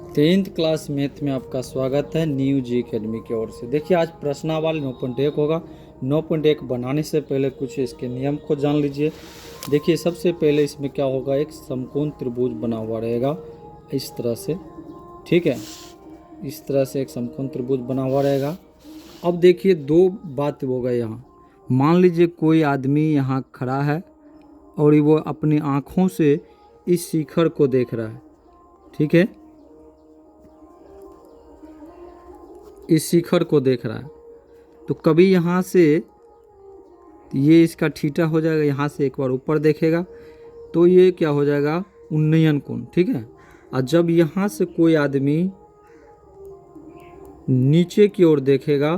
10th class math में आपका स्वागत है न्यू जी एकेडमी की ओर से। देखिए आज प्रश्नावली 9.1 होगा। 9.1 बनाने से पहले कुछ इसके नियम को जान लीजिए। देखिए सबसे पहले इसमें क्या होगा, एक समकोण त्रिभुज बना हुआ रहेगा इस तरह से, ठीक है। इस तरह से एक समकोण त्रिभुज बना हुआ रहेगा। अब देखिए दो बात होगा यहाँ। मान लीजिए कोई आदमी यहाँ खड़ा है और वो अपनी आँखों से इस शिखर को देख रहा है, ठीक है। इस शिखर को देख रहा है तो कभी यहाँ से ये इसका थीटा हो जाएगा, यहाँ से एक बार ऊपर देखेगा तो ये क्या हो जाएगा, उन्नयन कोण, ठीक है। और जब यहाँ से कोई आदमी नीचे की ओर देखेगा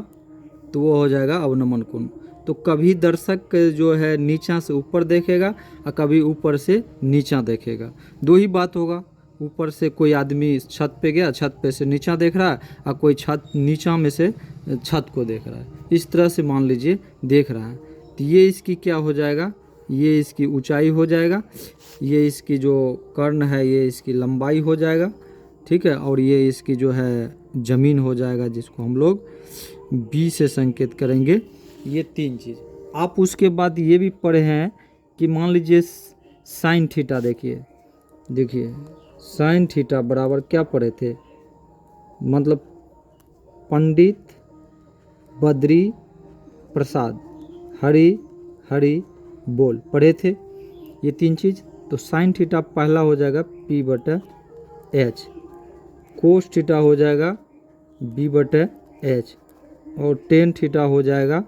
तो वो हो जाएगा अवनमन कोण। तो कभी दर्शक जो है नीचा से ऊपर देखेगा और कभी ऊपर से नीचा देखेगा। दो ही बात होगा, ऊपर से कोई आदमी छत पे गया, छत पे से नीचा देख रहा है, और कोई छत नीचा में से छत को देख रहा है। इस तरह से मान लीजिए देख रहा है तो ये इसकी क्या हो जाएगा, ये इसकी ऊंचाई हो जाएगा, ये इसकी जो कर्ण है ये इसकी लंबाई हो जाएगा, ठीक है। और ये इसकी जो है ज़मीन हो जाएगा, जिसको हम लोग बी से संकेत करेंगे। ये तीन चीज़ आप उसके बाद ये भी पढ़े हैं कि मान लीजिए साइन थीटा, देखिए साइन थीटा बराबर क्या पढ़े थे, मतलब पंडित बद्री प्रसाद हरि बोल पढ़े थे, ये तीन चीज़। तो साइन थीटा पहला हो जाएगा पी बटा एच, कोस थीटा हो जाएगा बी बटा एच, और टेन थीटा हो जाएगा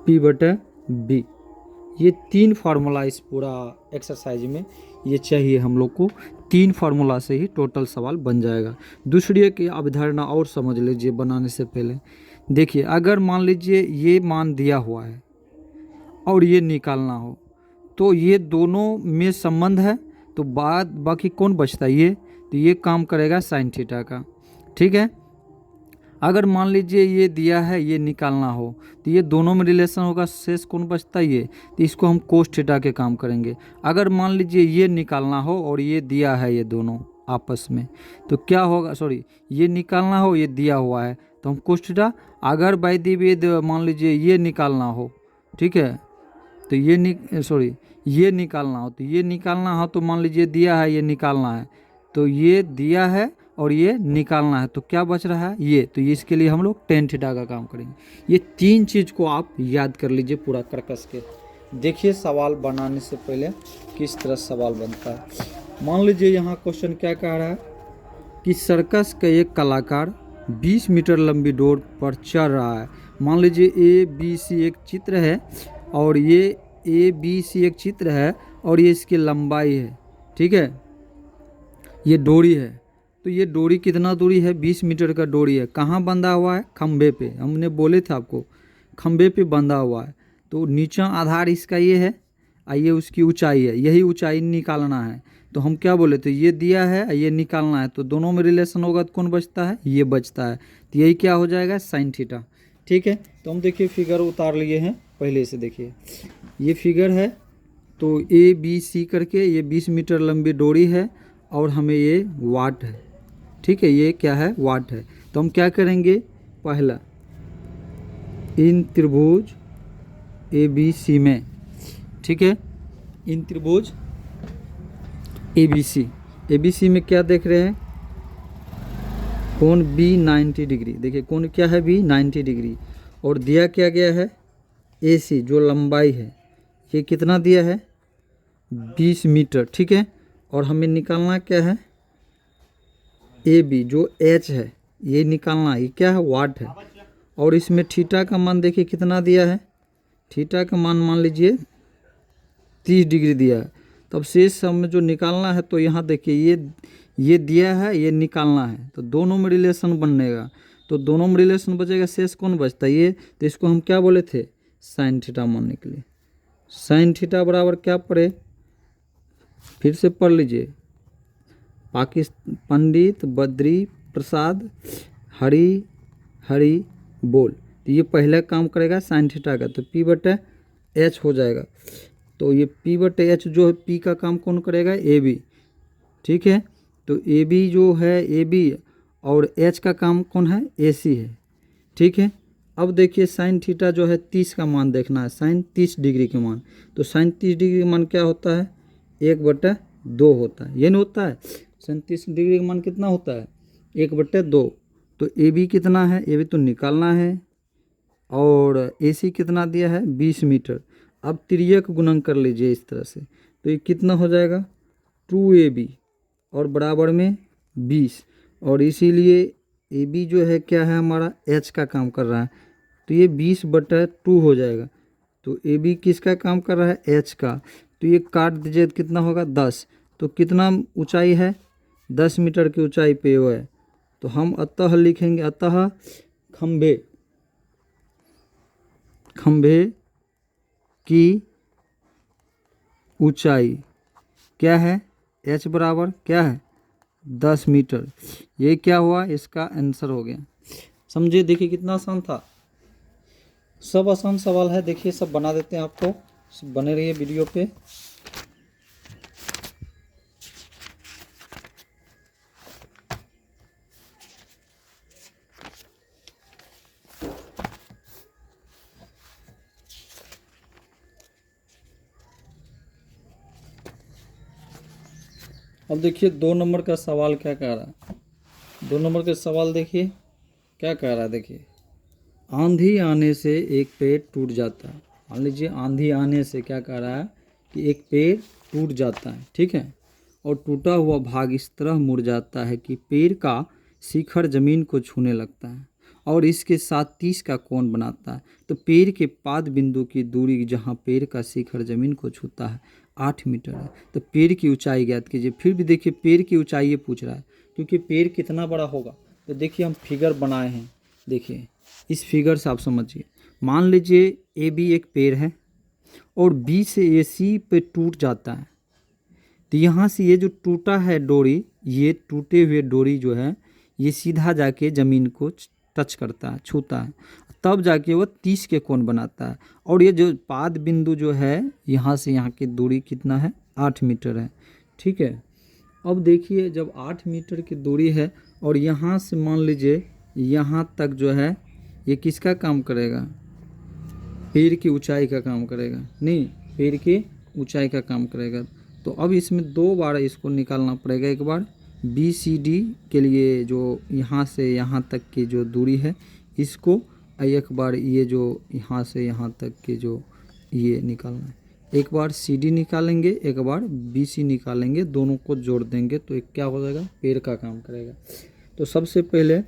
पी बटा बी। ये तीन फार्मूला इस पूरा एक्सरसाइज में ये चाहिए हम लोग को। तीन फार्मूला से ही टोटल सवाल बन जाएगा। दूसरी की अवधारणा और समझ लीजिए बनाने से पहले। देखिए अगर मान लीजिए ये मान दिया हुआ है और ये निकालना हो तो ये दोनों में संबंध है, तो बाकी कौन बचता है, ये तो ये काम करेगा साइन थीटा का, ठीक है। अगर मान लीजिए ये दिया है ये निकालना हो तो ये दोनों में रिलेशन होगा, शेष कौन बचता है ये, तो इसको हम कोस थीटा के काम करेंगे। अगर मान लीजिए ये निकालना हो और ये दिया है ये दोनों आपस में, तो क्या होगा, सॉरी ये निकालना हो ये दिया हुआ है तो हम कोस थीटा। अगर बाय द वे मान लीजिए ये निकालना हो, ठीक है, तो ये निकालना हो, तो ये निकालना हो तो मान लीजिए दिया है ये निकालना है, तो ये दिया है और ये निकालना है, तो क्या बच रहा है ये, तो ये इसके लिए हम लोग टेन थीटा का काम करेंगे। ये तीन चीज़ को आप याद कर लीजिए पूरा करकस के। देखिए सवाल बनाने से पहले किस तरह सवाल बनता है। मान लीजिए यहाँ क्वेश्चन क्या कह रहा है कि सर्कस का एक कलाकार 20 मीटर लंबी डोर पर चढ़ रहा है। मान लीजिए ए बी सी एक चित्र है और ये ए बी सी एक चित्र है और ये इसकी लंबाई है, ठीक है, ये डोरी है। तो ये डोरी कितना दूरी है, 20 मीटर का डोरी है। कहाँ बंधा हुआ है, खंबे पे, हमने बोले थे आपको खंबे पे बंधा हुआ है। तो नीचा आधार इसका ये है, ये उसकी ऊंचाई है, यही ऊंचाई निकालना है। तो हम क्या बोले थे, ये दिया है ये निकालना है, तो दोनों में रिलेशन होगा तो कौन बचता है, ये बचता है। तो यही क्या हो जाएगा, साइन थीटा, ठीक है। तो हम देखिए फिगर उतार लिए हैं पहले से। देखिए ये फिगर है, तो ए बी सी करके ये 20 मीटर लंबी डोरी है और हमें ये वाट है, ठीक है, ये क्या है, वाट है। तो हम क्या करेंगे, पहला इन त्रिभुज ए बी सी में, ठीक है, इन त्रिभुज ए बी सी में क्या देख रहे हैं, कोण बी 90 डिग्री। देखिए कोण क्या है, बी 90 डिग्री, और दिया क्या गया है, ए सी जो लंबाई है ये कितना दिया है, 20 मीटर, ठीक है। और हमें निकालना क्या है, ए बी जो एच है ये निकालना, ये क्या है, वाट है। और इसमें थीटा का मान देखिए कितना दिया है, थीटा का मान लीजिए 30 डिग्री दिया है। तब शेष हमें जो निकालना है, तो यहाँ देखिए ये दिया है ये निकालना है, तो दोनों में रिलेशन बनेगा, तो दोनों में रिलेशन बचेगा, शेष कौन बचता है ये, तो इसको हम क्या बोले थे, साइन थीटा मानने के लिए। साइन थीटा बराबर क्या पड़े, फिर से पढ़ लीजिए, पंडित बद्री प्रसाद हरि बोल। तो ये पहले काम करेगा साइन थीटा का, तो पी बटे एच हो जाएगा। तो ये पी बटे एच जो है, पी का काम कौन करेगा, ए बी, ठीक है। तो ए बी जो है, ए बी और एच का काम कौन है, ए सी है। ठीक है, अब देखिए साइन थीटा जो है 30 का मान देखना है, साइन 30 डिग्री के मान। तो साइन 30 डिग्री का मान क्या होता है, 1/2 होता है, ये नहीं होता है। साइन 30 डिग्री का मान कितना होता है, 1/2। तो ए बी कितना है, ए बी तो निकालना है, और ए सी कितना दिया है, 20 मीटर। अब तिर्यक गुणन कर लीजिए इस तरह से, तो ये कितना हो जाएगा, 2AB और बराबर में 20, और इसीलिए ए बी जो है क्या है हमारा, एच का काम कर रहा है, तो ये 20/2 हो जाएगा। तो ए बी किसका काम कर रहा है, एच का। तो ये काट दीजिए तो कितना होगा, 10। तो कितना ऊंचाई है, 10 मीटर की ऊंचाई पे वो है। तो हम अतः लिखेंगे, अतः खंभे की ऊंचाई क्या है, एच बराबर क्या है, 10 मीटर। ये क्या हुआ, इसका आंसर हो गया। समझिए, देखिए कितना आसान था, सब आसान सवाल है। देखिए सब बना देते हैं आपको, सब बने रहिए वीडियो पे। अब देखिए 2 नंबर का सवाल क्या कह रहा है, 2 नंबर का सवाल देखिए क्या कह रहा है। देखिए, आंधी आने से एक पेड़ टूट जाता है। मान लीजिए आंधी आने से क्या कह रहा है कि एक पेड़ टूट जाता है, ठीक है, और टूटा हुआ भाग इस तरह मुड़ जाता है कि पेड़ का शिखर जमीन को छूने लगता है और इसके साथ 30 का कोण बनाता है। तो पेड़ के पाद बिंदु की दूरी जहाँ पेड़ का शिखर जमीन को छूता है 8 मीटर है। तो पेड़ की ऊंचाई ज्ञात कीजिए। फिर भी देखिए पेड़ की ऊंचाई ये पूछ रहा है, क्योंकि पेड़ कितना बड़ा होगा। तो देखिए हम फिगर बनाए हैं, देखिए इस फिगर से आप समझिए। मान लीजिए ए बी एक पेड़ है और बी से ए सी पे टूट जाता है। तो यहाँ से ये जो टूटा है डोरी, ये टूटे हुए डोरी जो है ये सीधा जाके ज़मीन को टच करता है, छूता है, तब जाके वो 30 के कोण बनाता है। और ये जो पाद बिंदु जो है यहाँ से यहाँ की दूरी कितना है, 8 मीटर है, ठीक है। अब देखिए जब 8 मीटर की दूरी है और यहाँ से मान लीजिए यहाँ तक जो है ये किसका काम करेगा, पेड़ की ऊंचाई का काम करेगा, नहीं पेड़ की ऊंचाई का काम करेगा। तो अब इसमें 2 बार इसको निकालना पड़ेगा। एक बार बी सी डी के लिए जो यहाँ से यहाँ तक की जो दूरी है इसको, एक बार ये जो यहाँ से यहाँ तक की जो ये निकालना है। एक बार सी डी निकालेंगे, एक बार बी सी निकालेंगे, दोनों को जोड़ देंगे तो एक क्या हो जाएगा, पेड़ का काम करेगा। तो सबसे पहले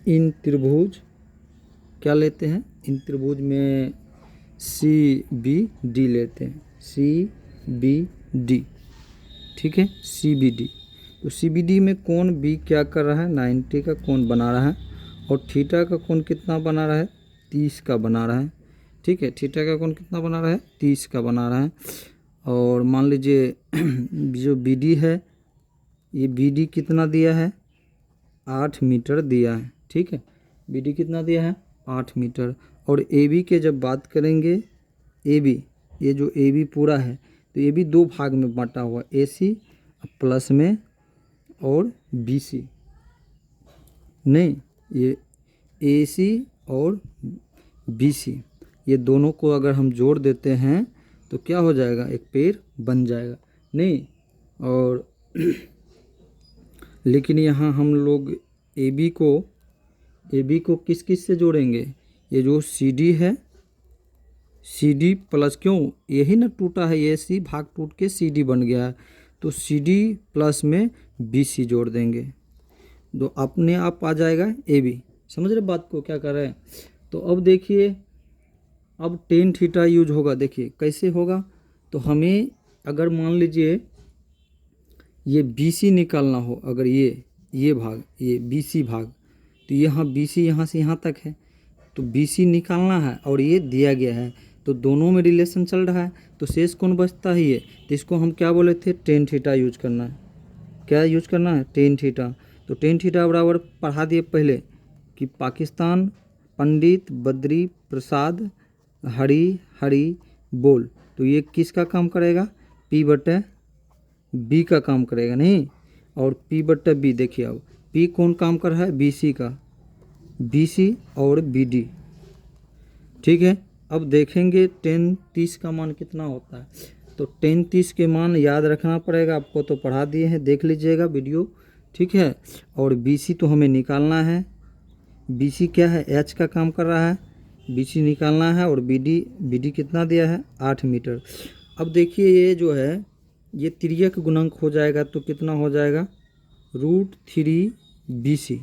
इन त्रिभुज क्या लेते हैं, इन त्रिभुज में सी बी डी लेते हैं, सी बी डी, ठीक है, सी बी डी। तो सी बी डी में कोण बी क्या कर रहा है, 90 का कोण बना रहा है, और थीटा का कोण कितना बना रहा है, 30 का बना रहा है, ठीक है। थीटा का कोण कितना बना रहा है, 30 का बना रहा है। और मान लीजिए जो बी डी है, ये बी डी कितना दिया है, 8 मीटर दिया है, ठीक है। बी डी कितना दिया है, 8 मीटर। और ए बी के जब बात करेंगे, ए बी, ये जो ए बी पूरा है तो ये भी 2 भाग में बांटा हुआ, ए सी प्लस में और बी सी, नहीं ये ए सी और बी सी, ये दोनों को अगर हम जोड़ देते हैं तो क्या हो जाएगा, एक पेड़ बन जाएगा, नहीं। और लेकिन यहाँ हम लोग ए बी को किस किस से जोड़ेंगे, ये जो सी डी है, सी डी प्लस, क्यों यही ना टूटा है, ये सी भाग टूट के सी डी बन गया है, तो सी डी प्लस में बी सी जोड़ देंगे तो अपने आप आ जाएगा ए बी। समझ रहे बात को क्या कर रहे हैं। तो अब देखिए अब टेन थीटा यूज होगा, देखिए कैसे होगा। तो हमें अगर मान लीजिए ये बी सी निकालना हो, अगर ये भाग, ये बी सी भाग, तो यहाँ बी सी यहाँ से यहाँ तक है, तो बी सी निकालना है और ये दिया गया है, तो दोनों में रिलेशन चल रहा है, तो शेष कौन बचता है ये, तो इसको हम क्या बोले थे, टेन थीटा यूज करना है। क्या यूज करना है, टेन थीटा। तो टेन थीटा बराबर पढ़ा दिए पहले कि पाकिस्तान पंडित बद्री प्रसाद हरी हरी बोल, तो ये किसका काम करेगा, P/2 बी का काम करेगा नहीं, और पी बट्टा बी। देखिए अब पी कौन काम कर रहा है, बी सी का, बी सी और बी डी। ठीक है, अब देखेंगे 10 30 का मान कितना होता है। तो 10 30 के मान याद रखना पड़ेगा, आपको तो पढ़ा दिए हैं, देख लीजिएगा वीडियो। ठीक है, और बी सी तो हमें निकालना है। बी सी क्या है, एच का काम कर रहा है, बी सी निकालना है। और बी डी कितना दिया है, 8 मीटर। अब देखिए ये जो है ये तिर्यक गुणांक हो जाएगा, तो कितना हो जाएगा, √3 बी सी।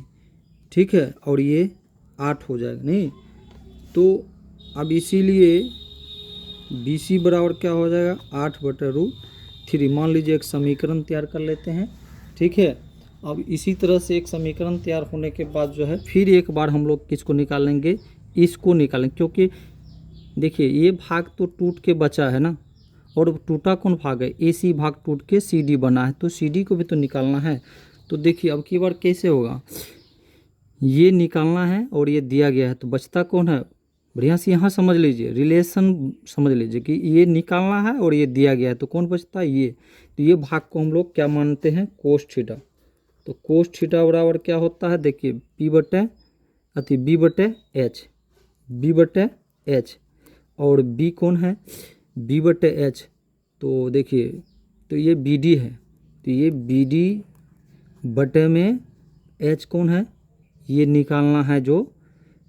ठीक है, और ये 8 हो जाएगा नहीं। तो अब इसीलिए बी सी बराबर क्या हो जाएगा, 8/√3। मान लीजिए एक समीकरण तैयार कर लेते हैं। ठीक है, अब इसी तरह से एक समीकरण तैयार होने के बाद जो है फिर एक बार हम लोग किसको निकालेंगे, इसको निकालेंगे। क्योंकि देखिए ये भाग तो टूट के बचा है ना, और टूटा कौन भाग है, ए सी भाग टूट के सी डी बना है, तो सी डी को भी तो निकालना है। तो देखिए अब की बार कैसे होगा, ये निकालना है और ये दिया गया है, तो बचता कौन है, बढ़िया से यहाँ समझ लीजिए, रिलेशन समझ लीजिए कि ये निकालना है और ये दिया गया है, तो कौन बचता है, ये। तो ये भाग को हम लोग क्या मानते हैं, कोस थीटा। तो कोस थीटा बराबर क्या होता है, देखिए बी बटे एच, बी बटे एच, और बी कौन है, बी बटे एच। तो देखिए तो ये बी डी है, तो ये बी डी बटे में एच कौन है, ये निकालना है जो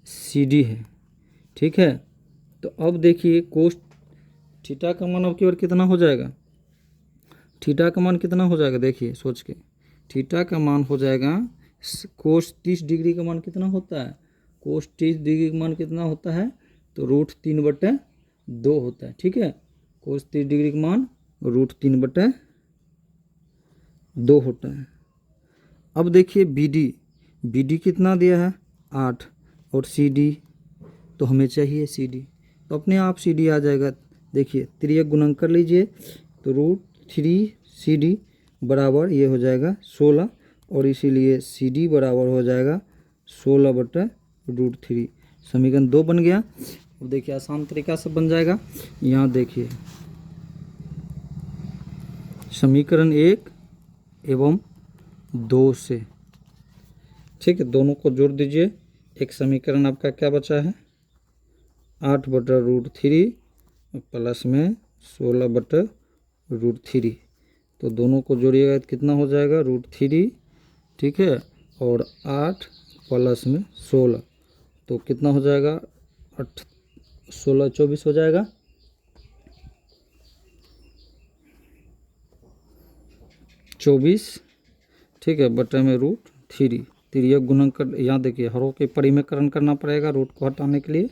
सी डी है। ठीक है, तो अब देखिए कोस थीटा का मान अब की बार कितना हो जाएगा, थीटा का मान कितना हो जाएगा, देखिए सोच के, थीटा का मान हो जाएगा, कोस 30 डिग्री का मान कितना होता है, कोस 30 डिग्री का मान कितना होता है, तो √3/2 होता है। ठीक है, कोस 30 डिग्री का मान √3/2 होता है। अब देखिए बी डी कितना दिया है, 8, और सी डी तो हमें चाहिए सी डी, तो अपने आप सी डी आ जाएगा। देखिए तिर्यक गुणक कर लीजिए, तो √3 सी डी बराबर ये हो जाएगा 16, और इसीलिए सी डी बराबर हो जाएगा 16/√3। समीकरण 2 बन गया। अब देखिए आसान तरीका से बन जाएगा। यहाँ देखिए समीकरण 1 एवं 2 से, ठीक है, दोनों को जोड़ दीजिए। एक समीकरण आपका क्या बचा है, 8/√3 प्लस में 16/√3। तो दोनों को जोड़िएगा तो कितना हो जाएगा, √3। ठीक है, और 8 प्लस में 16, तो कितना हो जाएगा, 16 24 हो जाएगा। 24, ठीक है, बटे में √3। तिर्यक गुणक कर, यहाँ देखिए हरों के परिमेयकरण करना पड़ेगा रूट को हटाने के लिए।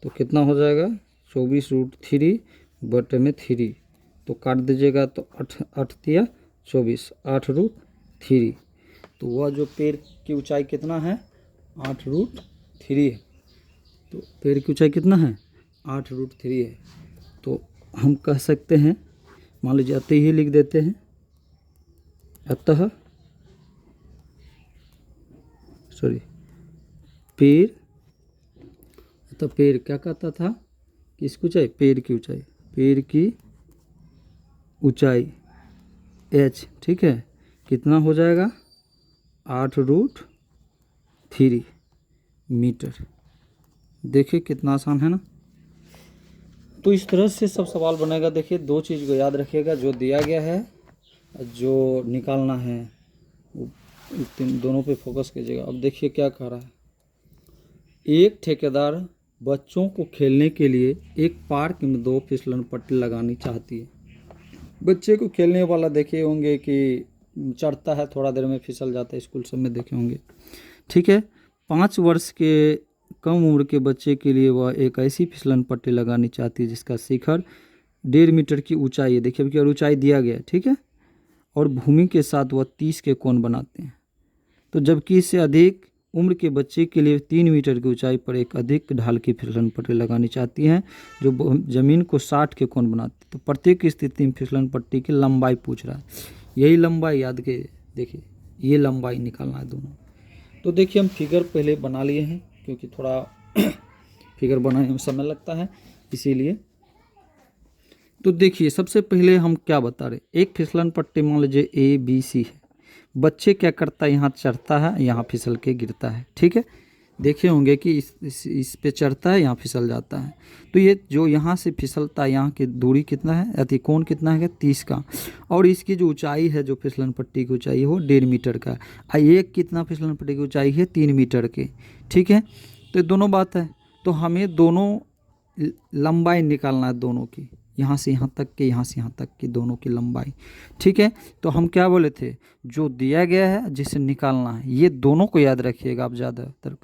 तो कितना हो जाएगा, 24√3 बटे में 3, तो काट दीजिएगा, तो 8 दिया 24, 8√3। तो वह जो पेड़ की ऊंचाई कितना है, 8√3 है। तो पेड़ की ऊंचाई कितना है, 8√3 है। तो हम कह सकते हैं, मान लीजिए अतः ही लिख देते हैं, अतः पेड़, तो पेड़ क्या कहता था, किसकी ऊंचाई, पेड़ की ऊंचाई, पेड़ की ऊंचाई h, ठीक है, कितना हो जाएगा, 8√3 मीटर। देखिए कितना आसान है ना। तो इस तरह से सब सवाल बनेगा। देखिए दो चीज़ को याद रखिएगा, जो दिया गया है, जो निकालना है, दोनों पे फोकस कीजिएगा। अब देखिए क्या कह रहा है, एक ठेकेदार बच्चों को खेलने के लिए एक पार्क में 2 फिसलन पट्टी लगानी चाहती है। बच्चे को खेलने वाला देखे होंगे कि चढ़ता है, थोड़ा देर में फिसल जाता है, स्कूल सब में देखे होंगे। ठीक है, 5 वर्ष के कम उम्र के बच्चे के लिए वह एक ऐसी फिसलन पट्टी लगानी चाहती है जिसका शिखर 1.5 मीटर की ऊंचाई है। देखिए अब क्या ऊंचाई दिया गया है, ठीक है, और भूमि के साथ वह 30 के कोण बनाते हैं। तो जबकि इससे अधिक उम्र के बच्चे के लिए 3 मीटर की ऊंचाई पर एक अधिक ढाल की फिसलन पट्टी लगानी चाहती हैं जो जमीन को 60 के कोण बनाती है। तो प्रत्येक स्थिति में फिसलन पट्टी की लंबाई पूछ रहा है, यही लंबाई याद के, देखिए ये लंबाई निकालना है दोनों। तो देखिए हम फिगर पहले बना लिए हैं, क्योंकि थोड़ा फिगर बनाने में समय लगता है, इसीलिए तो देखिए सबसे पहले हम क्या बता रहे, एक फिसलन पट्टी मान लीजिए ABC है, बच्चे क्या करता है, यहाँ चढ़ता है, यहाँ फिसल के गिरता है, ठीक है। देखे होंगे कि इस पे चढ़ता है, यहाँ फिसल जाता है। तो ये जो यहाँ से फिसलता है, यहाँ की दूरी कितना है, अति कोण कितना है 30 का, और इसकी जो ऊंचाई है, जो फिसलन पट्टी की ऊंचाई है वो 1.5 मीटर का है। एक कितना फिसलन पट्टी की ऊंचाई है 3 मीटर की, ठीक है। तो ये दोनों बात है, तो हमें दोनों लंबाई निकालना है दोनों की, यहाँ से यहाँ तक के, यहाँ से यहाँ तक की दोनों की लंबाई, ठीक है। तो हम क्या बोले थे, जो दिया गया है जिसे निकालना है, ये दोनों को याद रखिएगा आप ज़्यादातर,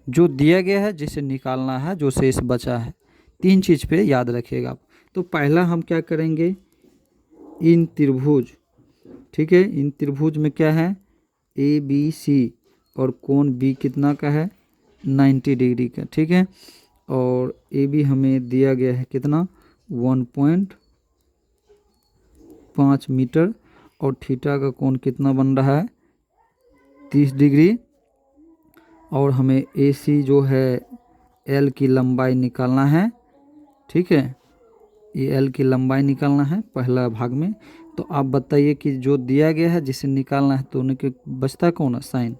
जो दिया गया है जिसे निकालना है, जो शेष बचा है, 3 चीज़ पे याद रखिएगा आप। तो पहला हम क्या करेंगे, इन त्रिभुज, ठीक है, इन त्रिभुज में क्या है ABC, और कोण B कितना का है 90 डिग्री का, ठीक है। और AB हमें दिया गया है कितना 1.5 मीटर, और थीटा का कोण कितना बन रहा है 30 डिग्री, और हमें AC जो है L की लंबाई निकालना है, ठीक है, ये L की लंबाई निकालना है पहला भाग में। तो आप बताइए कि जो दिया गया है जिसे निकालना है, तो उनके बचता कौन है साइन,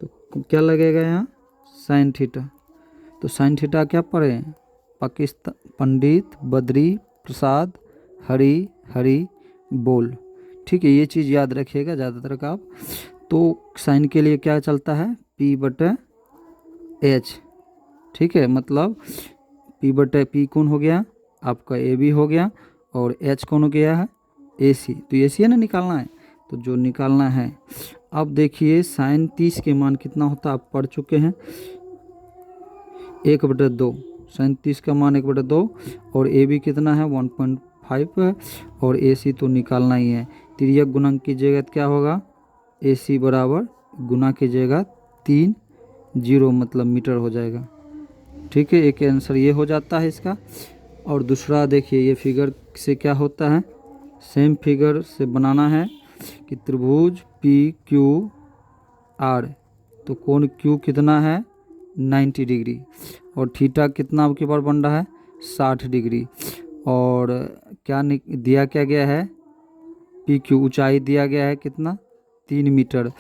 तो क्या लगेगा यहाँ साइन थीटा। तो साइन थीटा क्या पढ़े, पाकिस्तान पंडित बद्री प्रसाद हरी हरी बोल, ठीक है, ये चीज़ याद रखिएगा ज़्यादातर का आप। तो साइन के लिए क्या चलता है P/H, ठीक है, मतलब P/P कौन हो गया आपका AB हो गया, और H कौन हो गया है AC। तो AC है ना निकालना है, तो जो निकालना है, अब देखिए साइन 30 के मान कितना होता है आप पढ़ चुके हैं 1/2, साइन 30 का मान 1/2, और AB कितना है 1.5 है, और AC तो निकालना ही है। तिर्यक गुणक कीजिएगा तो क्या होगा AC बराबर गुना कीजिएगा 3 0 मतलब मीटर हो जाएगा, ठीक है। एक आंसर ये हो जाता है इसका। और दूसरा देखिए ये फिगर से क्या होता है, सेम फिगर से बनाना है कि त्रिभुज PQR, तो कोण Q कितना है 90 डिग्री, और थीटा कितना आपके पास बन रहा है 60 डिग्री, और क्या दिया क्या गया है PQ ऊंचाई दिया गया है कितना 3 मीटर,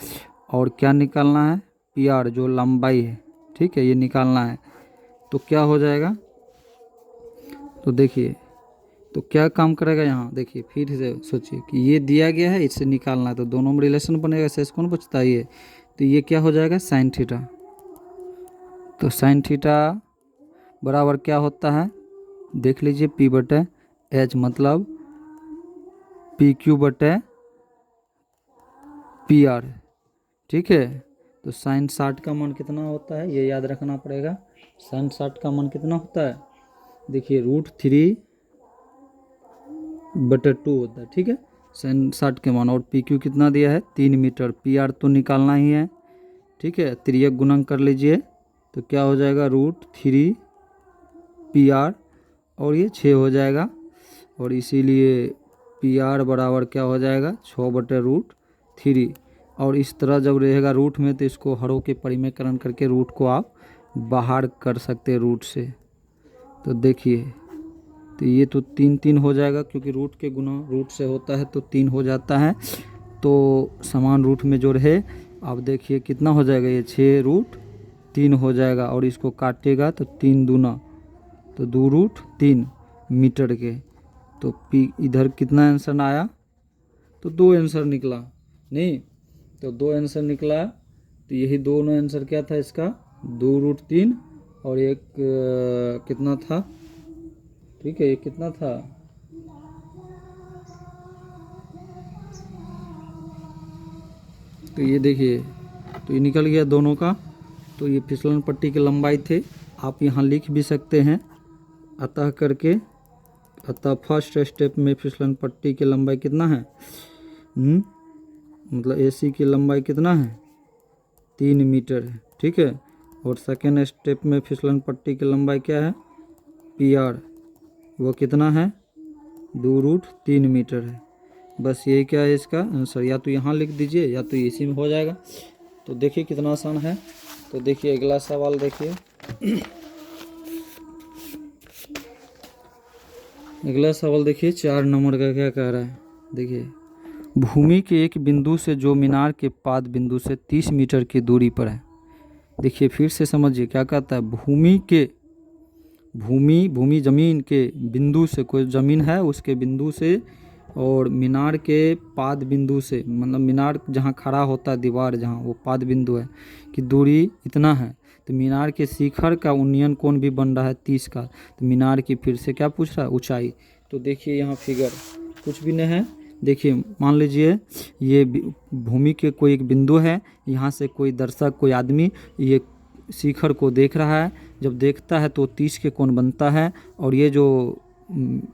और क्या निकालना है PR जो लंबाई है, ठीक है, ये निकालना है। तो क्या हो जाएगा, तो देखिए तो क्या काम करेगा यहाँ, देखिए फिर से सोचिए कि ये दिया गया है, इससे निकालना है, तो दोनों में रिलेशन बनेगा, शेष कौन बचता है ये, तो ये क्या हो जाएगा साइन थीटा। तो साइन थीटा बराबर क्या होता है देख लीजिए P/H, मतलब PQ/PR, ठीक है। तो साइन 60 का मान कितना होता है ये याद रखना पड़ेगा, साइन 60 का मान कितना होता है, देखिए √3/2 होता है, ठीक है, साइन 60 के मान। और PQ कितना दिया है 3 मीटर, PR तो निकालना ही है, ठीक है, तिर्यक गुणक कर लीजिए तो क्या हो जाएगा √3PR, और ये 6 हो जाएगा, और इसीलिए PR बराबर क्या हो जाएगा 6/√3। और इस तरह जब रहेगा रूट में तो इसको हरों के परिमेयकरण करके रूट को आप बाहर कर सकते हैं रूट से। तो देखिए तो ये तो 3 3 हो जाएगा, क्योंकि रूट के गुना रूट से होता है तो 3 हो जाता है, तो समान रूट में जो रहे आप देखिए कितना हो जाएगा, ये 6√3 हो जाएगा, और इसको काटेगा तो 3 दूना तो 2√3 मीटर के। तो P इधर कितना आंसर आया, तो 2 आंसर निकला, नहीं तो 2 आंसर निकला, तो यही दोनों आंसर क्या था इसका 2√3, और एक कितना था, ठीक है, ये कितना था, तो ये देखिए तो ये निकल गया दोनों का। तो ये फिसलन पट्टी की लंबाई थे, आप यहाँ लिख भी सकते हैं अतः करके। अतः फर्स्ट स्टेप में फिसलन पट्टी की लंबाई कितना है, मतलब AC की लंबाई कितना है 3 मीटर है, ठीक है। और सेकेंड स्टेप में फिसलन पट्टी की लंबाई क्या है PR, वो कितना है 2√3 मीटर है। बस यही क्या है इसका आंसर, या तो यहाँ लिख दीजिए या तो इसी में हो जाएगा। तो देखिए कितना आसान है। तो देखिए अगला सवाल देखिए अगला सवाल देखिए 4 नंबर का क्या कह रहा है। देखिए, भूमि के एक बिंदु से जो मीनार के पाद बिंदु से 30 मीटर की दूरी पर है। देखिए फिर से समझिए क्या कहता है। भूमि जमीन के बिंदु से, कोई ज़मीन है उसके बिंदु से और मीनार के पाद बिंदु से, मतलब मीनार जहाँ खड़ा होता है दीवार जहाँ, वो पाद बिंदु है कि दूरी इतना है। तो मीनार के शिखर का उन्नयन कोण भी बन रहा है 30 का। तो मीनार की फिर से क्या पूछ रहा है, ऊंचाई। तो देखिए यहाँ फिगर कुछ भी नहीं है। देखिए मान लीजिए ये भूमि के कोई एक बिंदु है, यहाँ से कोई दर्शक, कोई आदमी ये शिखर को देख रहा है। जब देखता है तो 30 के कोण बनता है। और ये जो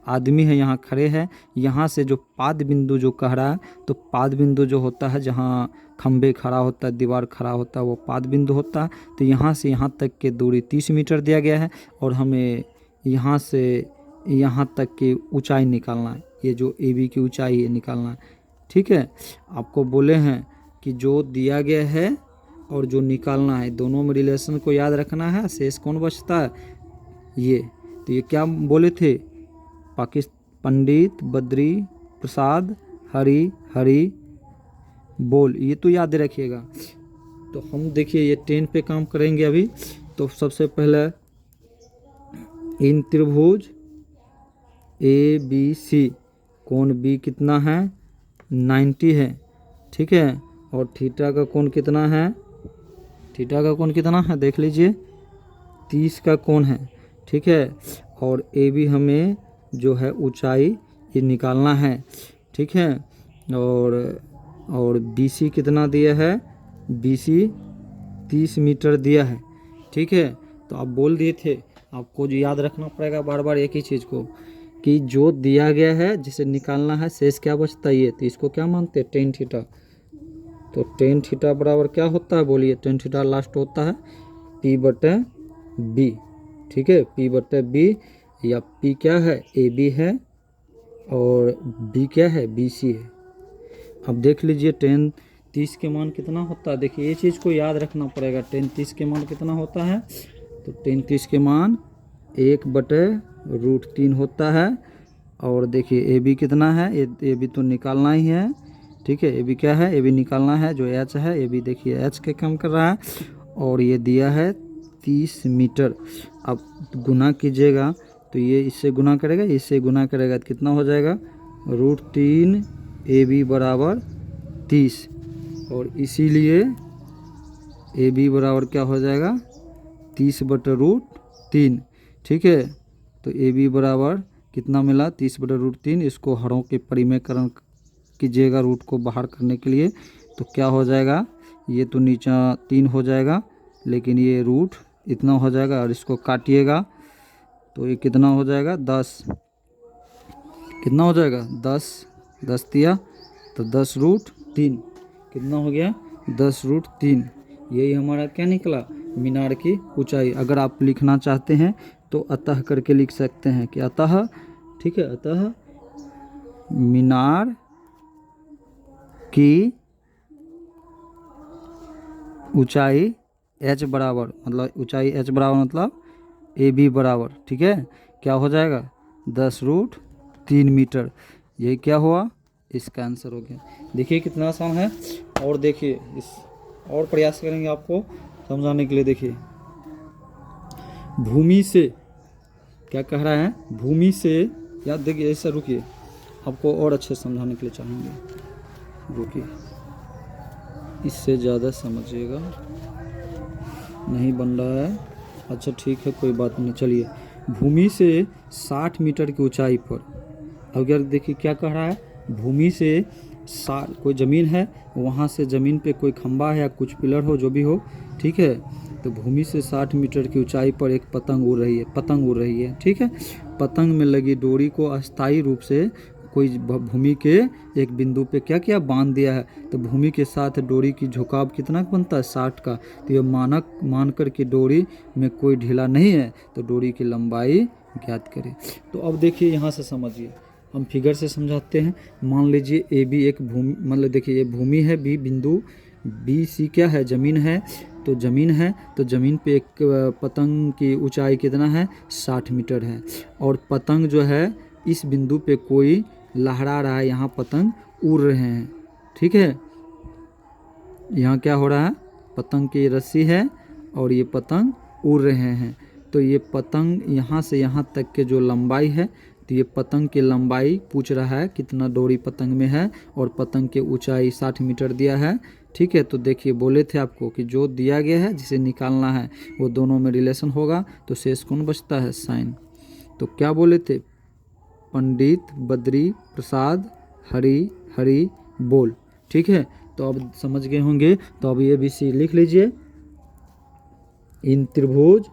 आदमी है यहाँ खड़े हैं, यहाँ से जो पाद बिंदु जो कह रहा है, तो पाद बिंदु जो होता है जहाँ खंबे खड़ा होता है, दीवार खड़ा होता है, वो पाद बिंदु होता है। तो यहाँ से यहाँ तक की दूरी 30 मीटर दिया गया है और हमें यहाँ से यहाँ तक की ऊंचाई निकालना है। ये जो AB की ऊंचाई है निकालना है। ठीक है, आपको बोले हैं कि जो दिया गया है और जो निकालना है, दोनों में रिलेशन को याद रखना है। शेष कौन बचता है, ये। तो ये क्या बोले थे, पंडित बद्री प्रसाद हरी बोल, ये तो याद रखिएगा। तो हम देखिए ये 10 पे काम करेंगे अभी। तो सबसे पहले इन त्रिभुज ABC कोण B कितना है, 90 है। ठीक है, और थीटा का कोण कितना है, थीटा का कोण कितना है देख लीजिए, 30 का कोण है। ठीक है, और AB हमें जो है ऊंचाई ये निकालना है। ठीक है, और BC कितना दिया है, BC 30 मीटर दिया है। ठीक है, तो आप बोल दिए थे, आपको जो याद रखना पड़ेगा बार बार एक ही चीज़ को, कि जो दिया गया है जिसे निकालना है, शेष क्या बचता है ये, तो इसको क्या मानते हैं, टेन थीटा। तो टेन थीटा बराबर क्या होता है, बोलिए। टेन थीटा लास्ट होता है P/B। ठीक है, P/B, या P क्या है, AB है, और B क्या है, BC है। अब देख लीजिए 10 30 के मान कितना होता है। देखिए ये चीज़ को याद रखना पड़ेगा, 10 30 के मान कितना होता है। तो 10 30 के मान 1/√3 होता है। और देखिए AB कितना है, AB तो निकालना ही है। ठीक है, AB क्या है, AB निकालना है, जो H है। AB देखिए H के काम कर रहा है, और ये दिया है 30 मीटर। अब गुना कीजिएगा, तो ये इससे गुना करेगा, इससे गुना करेगा, तो कितना हो जाएगा, √3 AB बराबर 30। और इसीलिए AB बराबर क्या हो जाएगा, 30/√3। ठीक है, तो AB बराबर कितना मिला, 30/√3। इसको हरों के परिमेयकरण कीजिएगा रूट को बाहर करने के लिए, तो क्या हो जाएगा, ये तो नीचा 3 हो जाएगा, लेकिन ये रूट इतना हो जाएगा। और इसको काटिएगा तो ये कितना हो जाएगा, 10। कितना हो जाएगा, 10 दिया, तो 10√3 कितना हो गया, 10√3। यही हमारा क्या निकला, मीनार की ऊंचाई। अगर आप लिखना चाहते हैं तो अतः करके लिख सकते हैं कि अतः, ठीक है, अतः मीनार की ऊंचाई H बराबर, मतलब ऊंचाई H बराबर मतलब AB बराबर, ठीक है, क्या हो जाएगा, 10√3 मीटर। यही क्या हुआ, इसका आंसर हो गया। देखिए कितना आसान है। और देखिए इस और प्रयास करेंगे आपको समझाने के लिए। देखिए भूमि से क्या कह रहा है, भूमि से, याद देखिए ऐसा, रुकिए आपको और अच्छे समझाने के लिए चाहेंगे, रुकिए, इससे ज़्यादा समझिएगा, नहीं बन रहा है। अच्छा ठीक है, कोई बात नहीं, चलिए। भूमि से 60 मीटर की ऊंचाई पर, अगर देखिए क्या कह रहा है, भूमि से कोई ज़मीन है, वहाँ से ज़मीन पे कोई खंबा है या कुछ पिलर हो, जो भी हो, ठीक है, तो भूमि से 60 मीटर की ऊंचाई पर एक पतंग उड़ रही है, ठीक है। पतंग में लगी डोरी को अस्थायी रूप से कोई भूमि के एक बिंदु पे क्या किया, बांध दिया है। तो भूमि के साथ डोरी की झुकाव कितना बनता है, 60 का। तो ये मानकर कि डोरी में कोई ढीला नहीं है, तो डोरी की लंबाई ज्ञात करें। तो अब देखिए यहाँ से समझिए, हम फिगर से समझाते हैं। मान लीजिए AB एक भूमि, मतलब देखिए ये भूमि है, B बिंदु, BC क्या है, ज़मीन है। तो ज़मीन है, तो ज़मीन पे एक पतंग की ऊंचाई कितना है, 60 मीटर है। और पतंग जो है इस बिंदु पे कोई लहरा रहा है, यहाँ पतंग उड़ रहे हैं। ठीक है, यहाँ क्या हो रहा है, पतंग की रस्सी है और ये पतंग उड़ रहे हैं। तो ये पतंग यहाँ से यहाँ तक के जो लंबाई है, तो ये पतंग की लंबाई पूछ रहा है कितना डोरी पतंग में है, और पतंग की ऊंचाई 60 मीटर दिया है। ठीक है, तो देखिए बोले थे आपको कि जो दिया गया है जिसे निकालना है वो दोनों में रिलेशन होगा, तो शेष कौन बचता है, साइन। तो क्या बोले थे, पंडित बद्री प्रसाद हरि हरि बोल। ठीक है, तो अब समझ गए होंगे। तो अब ये ABC लिख लीजिए। इन त्रिभुज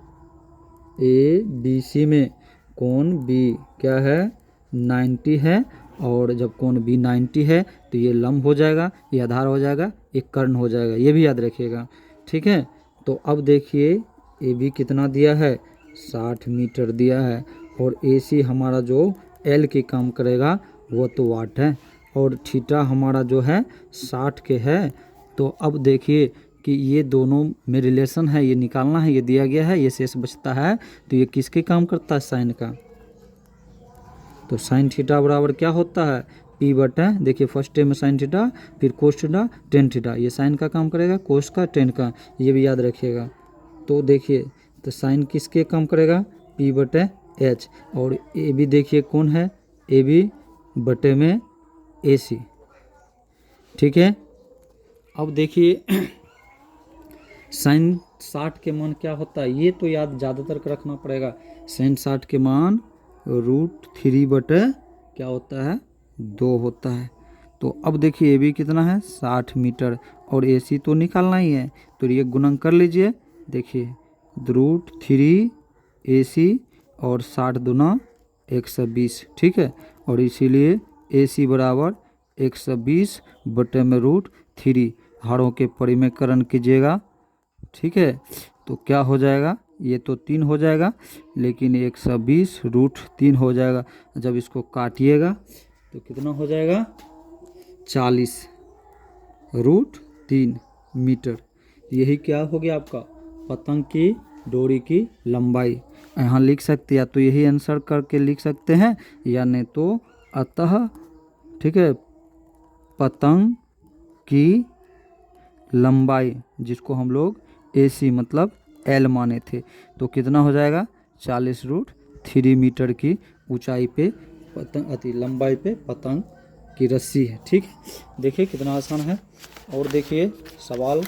ABC में कोण B क्या है, 90 है, और जब कोण B 90 है तो ये लंब हो जाएगा, ये आधार हो जाएगा, एक कर्ण हो जाएगा, ये भी याद रखिएगा। ठीक है, तो अब देखिए AB कितना दिया है, 60 मीटर दिया है, और AC हमारा जो L की काम करेगा वो तो वाट है, और थीटा हमारा जो है 60 के है। तो अब देखिए कि ये दोनों में रिलेशन है, ये निकालना है, ये दिया गया है, ये शेष बचता है, तो ये किसके काम करता है, साइन का। तो साइन थीटा बराबर क्या होता है, P बटा, देखिए फर्स्ट टर्म में साइन थीटा, फिर कोस थीटा, टेन थीटा, ये साइन का काम करेगा, कोस का, टेन का, ये भी याद रखिएगा। तो देखिए, तो साइन किसके काम करेगा, P बटे H, और AB देखिए कौन है, AB बटे में AC। ठीक है, अब देखिए साइन 60 के मान क्या होता है, ये तो याद ज़्यादातर रखना पड़ेगा। साइन 60 के मान √3 बटे क्या होता है, 2 होता है। तो अब देखिए AB कितना है, 60 मीटर, और AC तो निकालना ही है, तो ये गुणन कर लीजिए। देखिए √3 AC और 60 दूना 120। ठीक है, और इसीलिए AC बराबर 120 बटे में √3, हारों के परिमेयकरण कीजिएगा। ठीक है, तो क्या हो जाएगा, ये तो 3 हो जाएगा, लेकिन 120 √3 हो जाएगा। जब इसको काटिएगा तो कितना हो जाएगा, 40 √3 मीटर। यही क्या हो गया आपका, पतंग की डोरी की लंबाई। यहाँ लिख सकते हैं, या तो यही आंसर करके लिख सकते हैं, या नहीं तो अतः, ठीक है, पतंग की लंबाई, जिसको हम लोग AC मतलब L माने थे, तो कितना हो जाएगा, 40 √3 मीटर की ऊंचाई पे पतंग, अति लंबाई पे पतंग की रस्सी है। ठीक, देखिए कितना आसान है। और देखिए सवाल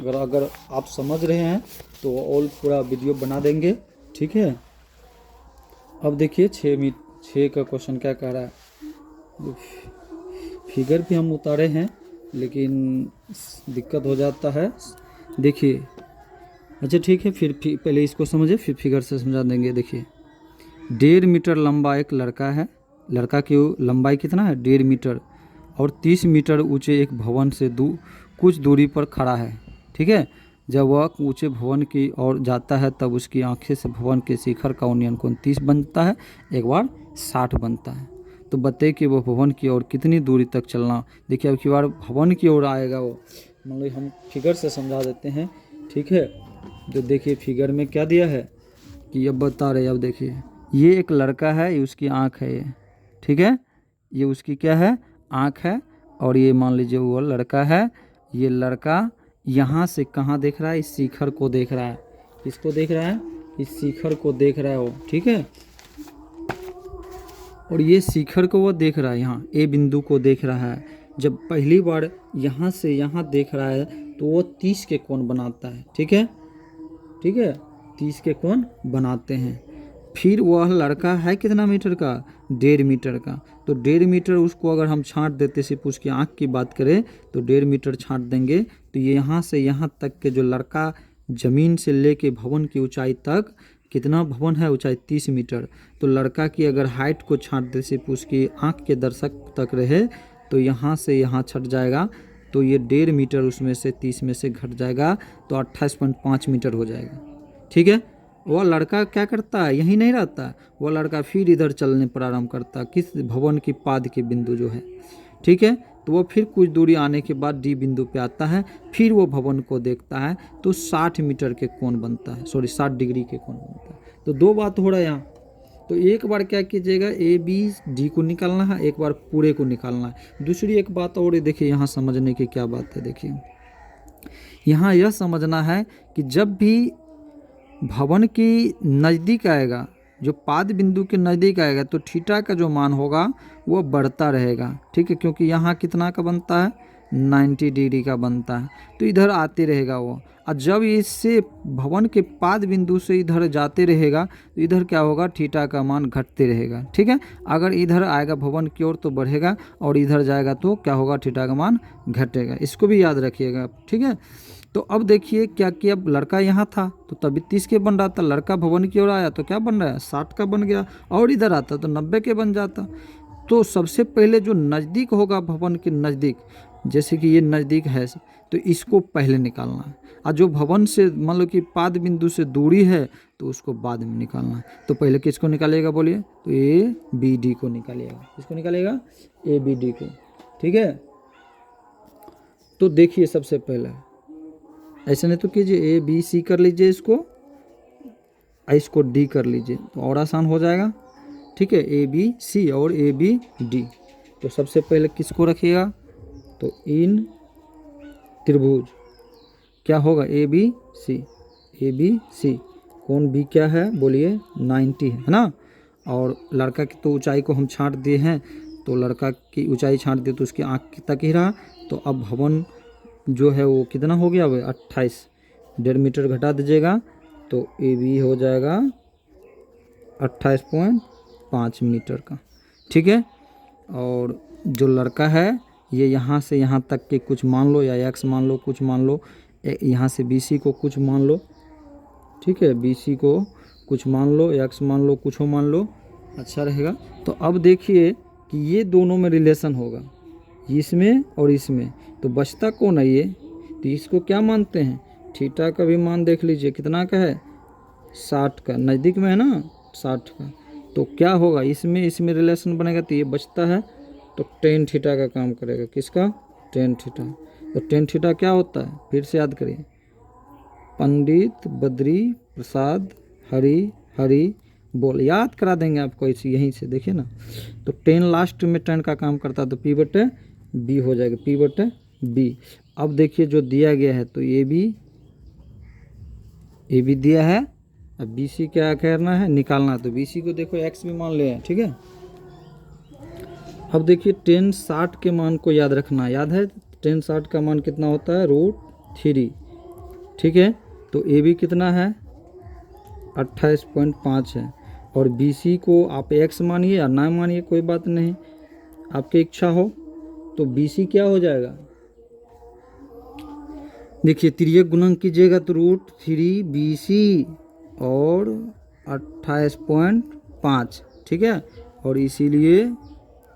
अगर आप समझ रहे हैं तो और पूरा वीडियो बना देंगे। ठीक है, अब देखिए 6 का क्वेश्चन क्या कह रहा है। फिगर भी हम उतारे हैं, लेकिन दिक्कत हो जाता है। देखिए, अच्छा ठीक है, फिर पहले इसको समझिए, फिर फिगर से समझा देंगे। देखिए 1.5 मीटर लंबा एक लड़का है, लड़का की लंबाई कितना है, 1.5 मीटर, और 30 मीटर ऊंचे एक भवन से कुछ दूरी पर खड़ा है। ठीक है, जब वह ऊंचे भवन की ओर जाता है तब उसकी आंखें से भवन के शिखर का उन्नयन कोण 30 बनता है, एक बार 60 बनता है। तो बताइए कि वह भवन की ओर कितनी दूरी तक चलना। देखिए अब की बार भवन की ओर आएगा वो, मतलब हम फिगर से समझा देते हैं। ठीक है, तो देखिए फिगर में क्या दिया है कि ये बता रहे, अब देखिए ये एक लड़का है, ये उसकी आँख है, ये ठीक है, ये उसकी क्या है, आँख है, और ये मान लीजिए वो लड़का है। ये लड़का यहाँ से कहाँ देख रहा है, इस शिखर को देख रहा है। किसको देख रहा है, इस शिखर को देख रहा है वो। ठीक है, और ये शिखर को वो देख रहा है, यहाँ ए बिंदु को देख रहा है। जब पहली बार यहाँ से यहाँ देख रहा है तो वो 30 के कोण बनाता है। ठीक है, ठीक है, 30 के कोण बनाते हैं। फिर वह लड़का है कितना मीटर का, 1.5 मीटर का। तो 1.5 मीटर उसको अगर हम छांट देते, सिर्फ उसकी आँख की बात करें तो 1.5 मीटर छांट देंगे, तो ये यहाँ से यहाँ तक के जो लड़का ज़मीन से लेके भवन की ऊंचाई तक, कितना भवन है, ऊंचाई 30 मीटर। तो लड़का की अगर हाइट को छांट दे, सिर्फ उसकी आँख के दर्शक तक रहे, तो यहाँ से यहाँ छट जाएगा, तो ये 1.5 मीटर उसमें से 30 में से घट जाएगा, तो 28.5 मीटर हो जाएगा। ठीक है, वह लड़का क्या करता है, यहीं नहीं रहता, वह लड़का फिर इधर चलने प्रारंभ करता है, किस भवन की पाद के बिंदु जो है। ठीक है, तो वो फिर कुछ दूरी आने के बाद डी बिंदु पे आता है, फिर वो भवन को देखता है, तो 60 मीटर के कोण बनता है, 60 डिग्री के कोण बनता है। तो दो बात हो रहा है यहाँ, तो एक बार क्या कीजिएगा, ए बी डी को निकालना है, एक बार पूरे को निकालना है। दूसरी एक बात और देखिए, यहाँ समझने की क्या बात है, देखिए यहाँ यह समझना है कि जब भी भवन की नज़दीक आएगा, जो पाद बिंदु के नज़दीक आएगा, तो थीटा का जो मान होगा वो बढ़ता रहेगा, ठीक है, क्योंकि यहाँ कितना का बनता है, 90 डिग्री का बनता है, तो इधर आते रहेगा वो। और जब इससे भवन के पाद बिंदु से इधर जाते रहेगा तो इधर क्या होगा, थीटा का मान घटते रहेगा, ठीक है। अगर इधर आएगा भवन की ओर तो बढ़ेगा, और इधर जाएगा तो क्या होगा, थीटा का मान घटेगा। इसको भी याद रखिएगा, ठीक है। तो अब देखिए क्या किया, लड़का यहाँ था तो तभी 30 के बन रहा था, लड़का भवन की ओर आया तो क्या बन रहा है, 60 का बन गया, और इधर आता तो 90 के बन जाता। तो सबसे पहले जो नज़दीक होगा भवन के नज़दीक, जैसे कि ये नज़दीक है, तो इसको पहले निकालना है, और जो भवन से मान लो कि पाद बिंदु से दूरी है तो उसको बाद में निकालना है। तो पहले किसको निकालेगा बोलिए, तो ए बी डी को निकालिएगा, किसको निकालेगा, ए बी डी को, ठीक है। तो देखिए सबसे पहले ऐसे नहीं तो कीजिए, ए बी सी कर लीजिए इसको डी कर लीजिए, तो और आसान हो जाएगा, ठीक है, ए बी सी और ए बी डी। तो सबसे पहले किसको रखिएगा, तो इन त्रिभुज क्या होगा, ए बी सी, कौन बी क्या है बोलिए, 90 है ना। और लड़का की तो ऊंचाई को हम छांट दिए हैं, तो लड़का की ऊंचाई छांट दिए तो उसकी आँख तक ही रहा। तो अब भवन जो है वो कितना हो गया, वो 28, 1.5 मीटर घटा दीजिएगा, तो ए बी हो जाएगा 28.5 मीटर का, ठीक है। और जो लड़का है ये यहाँ से यहाँ तक के कुछ मान लो, या एक्स मान लो, कुछ मान लो, यहाँ से बी सी को कुछ मान लो, ठीक है, बी सी को कुछ मान लो, एक्स मान लो, कुछ मान लो, अच्छा रहेगा। तो अब देखिए कि ये दोनों में रिलेशन होगा, इसमें और इसमें, तो बचता कौन है ये, तो इसको क्या मानते हैं, थीटा का भी मान देख लीजिए कितना का है, 60 का, नज़दीक में है ना 60 का। तो क्या होगा, इसमें रिलेशन बनेगा, तो ये बचता है, तो टेन थीटा का काम करेगा, किसका, टेन थीटा। तो टेन थीटा क्या होता है, फिर से याद करिए, पंडित बद्री प्रसाद हरी बोल, याद करा देंगे आपको इसी यहीं से, देखिए ना। तो टेन लास्ट में टेन का काम करता है, तो पी बटे बी हो जाएगा, पी बटे बी। अब देखिए जो दिया गया है, तो ए बी दिया है, अब बी सी क्या करना है, निकालना है। तो बी सी को देखो एक्स भी मान ले, ठीक है। अब देखिए टेन 60 के मान को याद रखना, याद है टेन 60 का मान कितना होता है, √3, ठीक है। तो ए बी कितना है, 28.5 है, और बी सी को आप एक्स मानिए या ना मानिए, कोई बात नहीं, आपकी इच्छा हो। तो बी सी क्या हो जाएगा, देखिए तिर्यक गुणन कीजिएगा तो √3 बी सी और 28.5, ठीक है। और इसीलिए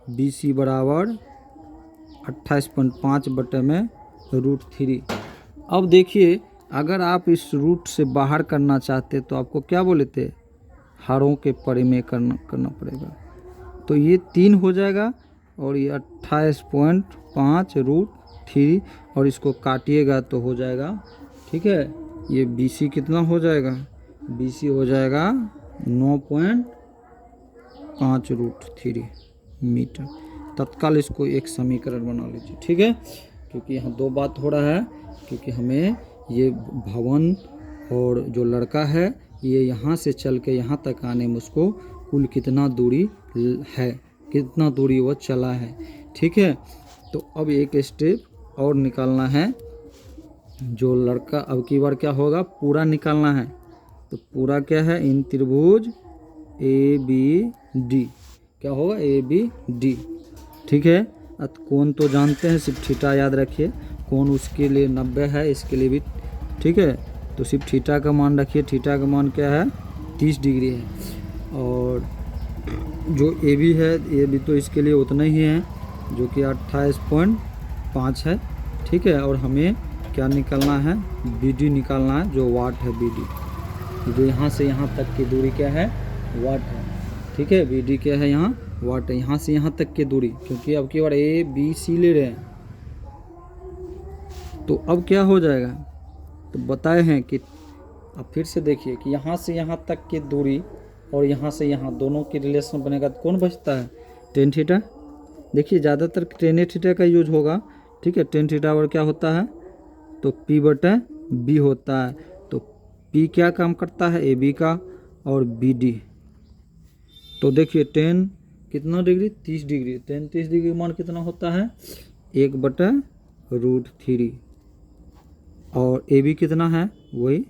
बी सी बराबर 28.5 बटे में √3। अब देखिए अगर आप इस रूट से बाहर करना चाहते तो आपको क्या बोले थे, हारों के परिमेय करना पड़ेगा। तो ये 3 हो जाएगा और ये 28.5 √3, और इसको काटिएगा तो हो जाएगा, ठीक है। ये बी सी कितना हो जाएगा, बी सी हो जाएगा 9.5 √3 मीटर। तत्काल इसको एक समीकरण बना लीजिए, ठीक है, क्योंकि यहाँ दो बात हो रहा है, क्योंकि हमें ये भवन और जो लड़का है ये यहाँ से चल के यहाँ तक आने में उसको कुल कितना दूरी है, कितना दूरी वो चला है, ठीक है। तो अब एक स्टेप और निकालना है, जो लड़का अब की बार क्या होगा, पूरा निकालना है। तो पूरा क्या है, इन त्रिभुज ए बी डी क्या होगा, ए बी डी, ठीक है। कोण तो जानते हैं, सिर्फ थीटा याद रखिए, कोण उसके लिए 90 है, इसके लिए भी, ठीक है। तो सिर्फ थीटा का मान रखिए, थीटा का मान क्या है, 30 डिग्री है। और जो ए बी है, ए बी तो इसके लिए उतना ही है, जो कि 28.5 है, ठीक है। और हमें क्या निकालना है, बी डी निकालना है, जो वाट है बी डी, जो यहाँ से यहाँ तक की दूरी क्या है, वाट है, ठीक है। बी डी क्या है, यहाँ वाट है, यहाँ से यहाँ तक की दूरी, क्योंकि अब की बार ए बी सी ले रहे हैं। तो अब क्या हो जाएगा, तो बताए हैं कि अब फिर से देखिए कि यहाँ से यहाँ तक की दूरी और यहाँ से यहाँ दोनों की रिलेशन बनेगा तो कौन बचता है, टेन थीटा। देखिए ज़्यादातर टेन थीटा का यूज होगा, ठीक है। टेन थीटा और क्या होता है, तो पी बटे बी होता है। तो पी क्या काम करता है, ए बी का, और बी डी। तो देखिए टेन कितना डिग्री, 30 डिग्री, टेन 30 डिग्री मान कितना होता है, 1/√3। और ए बी कितना है, वही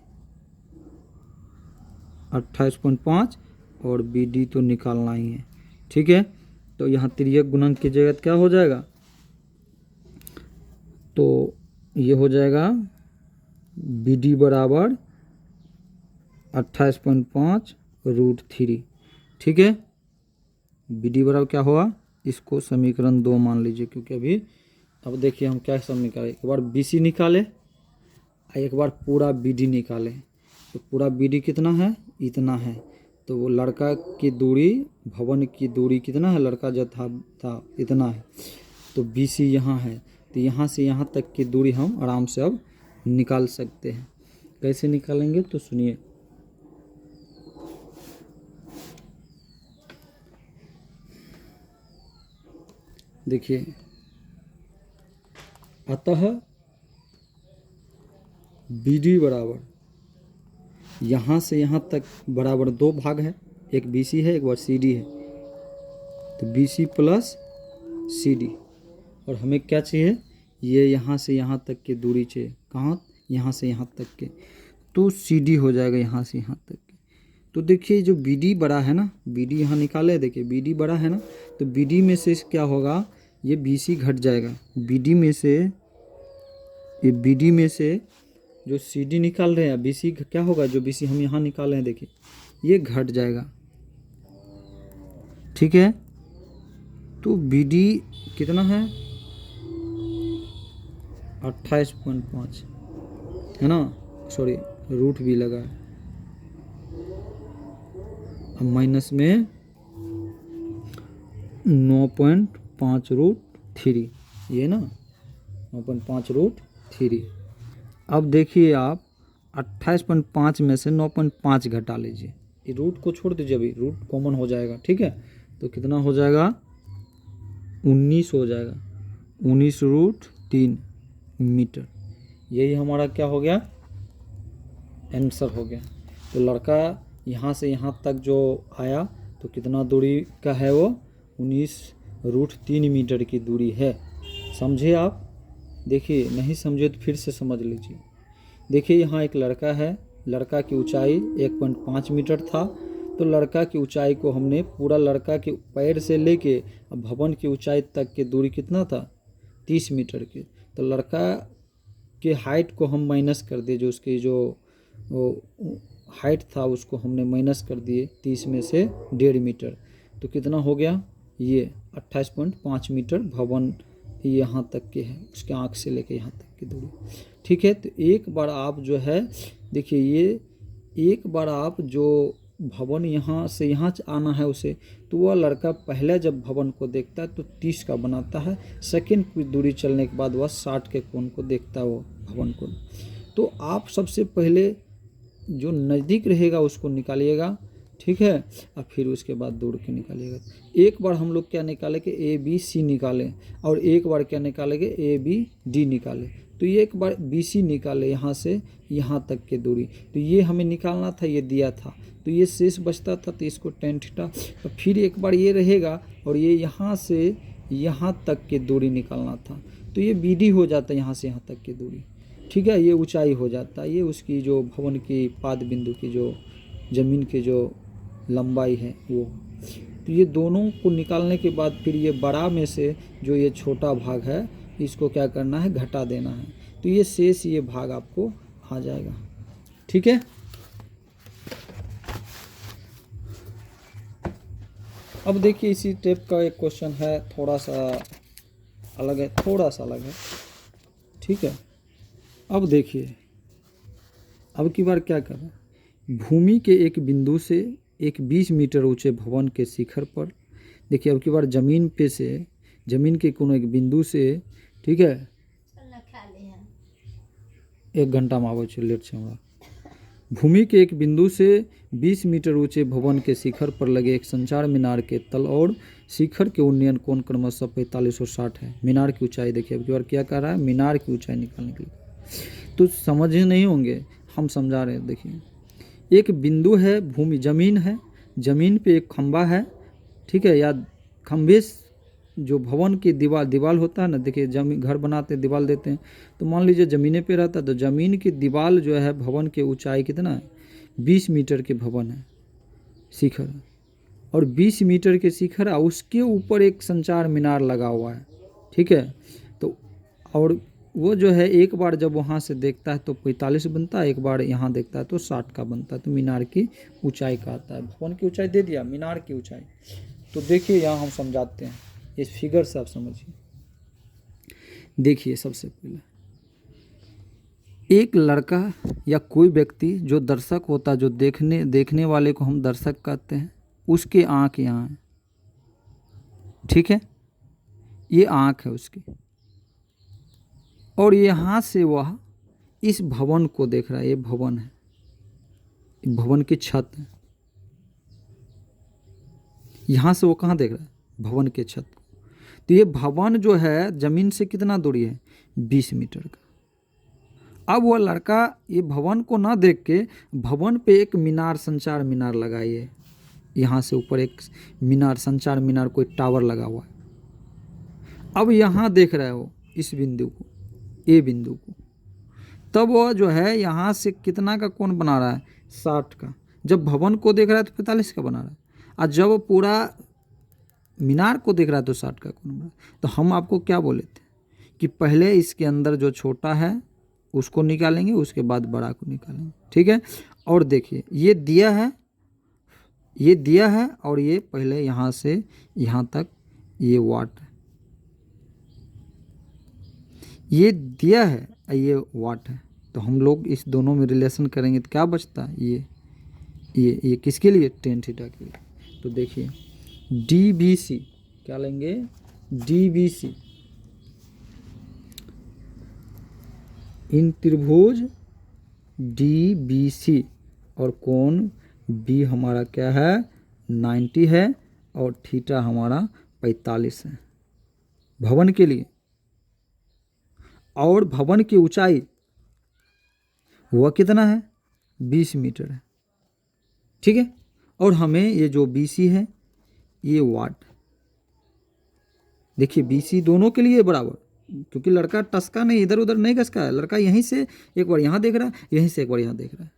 28.5, और बी डी तो निकालना ही है, ठीक है। तो यहाँ तिर्यक गुणक की जगह क्या हो जाएगा, तो ये हो जाएगा बी डी बराबर 28.5√3, ठीक है। बी डी बराबर क्या हुआ, इसको समीकरण 2 मान लीजिए, क्योंकि अभी अब देखिए हम क्या सब निकाले, एक बार बी सी निकाले, एक बार पूरा बी डी निकाले। तो पूरा बी डी कितना है, इतना है। तो वो लड़का की दूरी, भवन की दूरी कितना है, लड़का जो था इतना है। तो बी सी यहाँ है, तो यहाँ से यहाँ तक की दूरी हम आराम से अब निकाल सकते हैं। कैसे निकालेंगे तो सुनिए, देखिए अतः बी डी बराबर यहाँ से यहाँ तक बराबर 2 भाग है, एक बी सी है, एक बार सी डी है। तो B C plus C D, और हमें क्या चाहिए, ये यहाँ से यहाँ तक की दूरी चाहिए, कहाँ, यहाँ से यहाँ तक के। तो सी डी हो जाएगा यहाँ से यहाँ तक के। तो देखिए जो बी डी बड़ा है ना, बी डी यहाँ निकाले, देखिए बी डी बड़ा है ना, तो बी डी में से क्या होगा, ये बी सी घट जाएगा, बी डी में से, ये बी डी में से जो सी डी निकाल रहे हैं, बी सी क्या होगा, जो बी सी हम यहाँ निकाल रहे हैं देखिए ये घट जाएगा, ठीक है। तो बी डी कितना है, 28.5 है ना, सॉरी रूट भी लगा है, अब माइनस में 9.5√3, ये ना 9.5√3। अब देखिए आप 28.5 में से 9.5 घटा लीजिए, ये रूट को छोड़ दीजिए, अभी रूट कॉमन हो जाएगा, ठीक है। तो कितना हो जाएगा, 19 हो जाएगा, 19√3 मीटर। यही हमारा क्या हो गया, आंसर हो गया। तो लड़का यहाँ से यहाँ तक जो आया तो कितना दूरी का है, वो 19√3 मीटर की दूरी है। समझे आप, देखिए नहीं समझे तो फिर से समझ लीजिए। देखिए यहाँ एक लड़का है, लड़का की ऊंचाई 1.5 मीटर था। तो लड़का की ऊंचाई को हमने पूरा लड़का के पैर से लेके भवन की ऊंचाई तक की दूरी कितना था, 30 मीटर की। तो लड़का के हाइट को हम माइनस कर दिए, जो उसकी जो हाइट था उसको हमने माइनस कर दिए 30 में से 1.5 मीटर। तो कितना हो गया, ये 28.5 मीटर भवन यहाँ तक के है, उसके आँख से लेके यहाँ तक की दूरी, ठीक है। तो एक बार आप जो है देखिए, ये एक बार आप जो भवन यहाँ से यहाँ आना है उसे, तो वह लड़का पहले जब भवन को देखता है तो 30 का बनाता है, सेकंड की दूरी चलने के बाद वह 60 के कोण को देखता है वो भवन को। तो आप सबसे पहले जो नज़दीक रहेगा उसको निकालिएगा, ठीक है, और फिर उसके बाद दूर के निकालिएगा। एक बार हम लोग क्या निकालेंगे, ए बी सी निकालें, और एक बार क्या निकालेंगे, ए बी डी निकालें। तो ये एक बार बी सी निकाले यहाँ से यहाँ तक की दूरी, तो ये हमें निकालना था, ये दिया था, तो ये शेष बचता था, तो इसको tan थीटा। तो फिर एक बार ये रहेगा, और ये यहाँ से यहाँ तक की दूरी निकालना था, तो ये बी डी हो जाता है यहाँ से यहाँ तक की दूरी, ठीक है। ये ऊंचाई हो जाता है, ये उसकी जो भवन की पाद बिंदु की जो ज़मीन की जो लंबाई है वो। तो ये दोनों को निकालने के बाद फिर ये बड़ा में से जो ये छोटा भाग है इसको क्या करना है, घटा देना है। तो ये शेष ये भाग आपको आ जाएगा, ठीक है। अब देखिए इसी टाइप का एक क्वेश्चन है, थोड़ा सा अलग है, थोड़ा सा अलग है, ठीक है। अब देखिए, अब की बार क्या कर रहा है, भूमि के एक बिंदु से एक 20 मीटर ऊंचे भवन के शिखर पर, देखिए अब की बार जमीन पे से, जमीन के कोनो एक बिंदु से, ठीक है, 1 घंटा में आबे छै, लेट छै हमरा, भूमि के एक बिंदु से 20 मीटर ऊंचे भवन के शिखर पर लगे एक संचार मीनार के तल और शिखर के उन्नयन कोण क्रमशः 45 और 60 है। मीनार की ऊंचाई देखिए, अब की बार क्या कर रहा है, मीनार की ऊंचाई निकालने के लिए। तो समझे नहीं होंगे, हम समझा रहे हैं। देखिए, एक बिंदु है, भूमि जमीन है, जमीन पे एक खंबा है, ठीक है, या खंबे जो भवन की दीवार होता है ना, देखिए जमीन घर बनाते हैं दीवार देते हैं, तो मान लीजिए ज़मीने पे रहता है, तो ज़मीन की दीवार जो है भवन की ऊंचाई कितना है, 20 मीटर के भवन है शिखर, और 20 मीटर के शिखर है, उसके ऊपर एक संचार मीनार लगा हुआ है, ठीक है। तो और वो जो है एक बार जब वहाँ से देखता है तो 45 बनता है, एक बार यहाँ देखता है तो 60 का बनता है। तो मीनार की ऊंचाई का आता है। भवन की ऊंचाई दे दिया, मीनार की ऊंचाई। तो देखिए यहाँ हम समझाते हैं, इस फिगर से आप समझिए। देखिए सबसे पहले, एक लड़का या कोई व्यक्ति जो दर्शक होता है, जो देखने वाले को हम दर्शक कहते हैं, उसकी आँख यहाँ है, ठीक है, ये आँख है उसकी, और यहाँ से वह इस भवन को देख रहा है। ये भवन है, भवन की छत है, यहाँ से वो कहाँ देख रहा है, भवन के छत को। तो ये भवन जो है जमीन से कितना दूरी है, 20 मीटर का। अब वह लड़का ये भवन को ना देख के भवन पे एक मीनार, संचार मीनार लगाइए, यहाँ से ऊपर एक मीनार, संचार मीनार, कोई टावर लगा हुआ है। अब यहाँ देख रहा है वो इस बिंदु को, ए बिंदु को, तब वह जो है यहाँ से कितना का कोण बना रहा है, 60 का। जब भवन को देख रहा है तो 45 का बना रहा है, और जब पूरा मीनार को देख रहा है तो 60 का कोण बना। तो हम आपको क्या बोले थे कि पहले इसके अंदर जो छोटा है उसको निकालेंगे, उसके बाद बड़ा को निकालेंगे, ठीक है। और देखिए ये दिया है, ये दिया है, और ये पहले यहाँ से यहाँ तक ये वाट है, ये दिया है, ये वाट है। तो हम लोग इस दोनों में रिलेशन करेंगे तो क्या बचता है, ये किसके लिए, टेन थीटा के लिए। तो देखिए DBC क्या लेंगे, DBC इन त्रिभुज DBC, और कोण B हमारा क्या है, 90 है, और थीटा हमारा 45 है भवन के लिए। और भवन की ऊंचाई वह कितना है, 20 मीटर है, ठीक है। और हमें ये जो BC है ये वाट, देखिए BC दोनों के लिए बराबर, क्योंकि लड़का टसका नहीं, इधर उधर नहीं घसका है, लड़का यहीं से एक बार यहाँ देख रहा है, यहीं से एक बार यहाँ देख रहा है।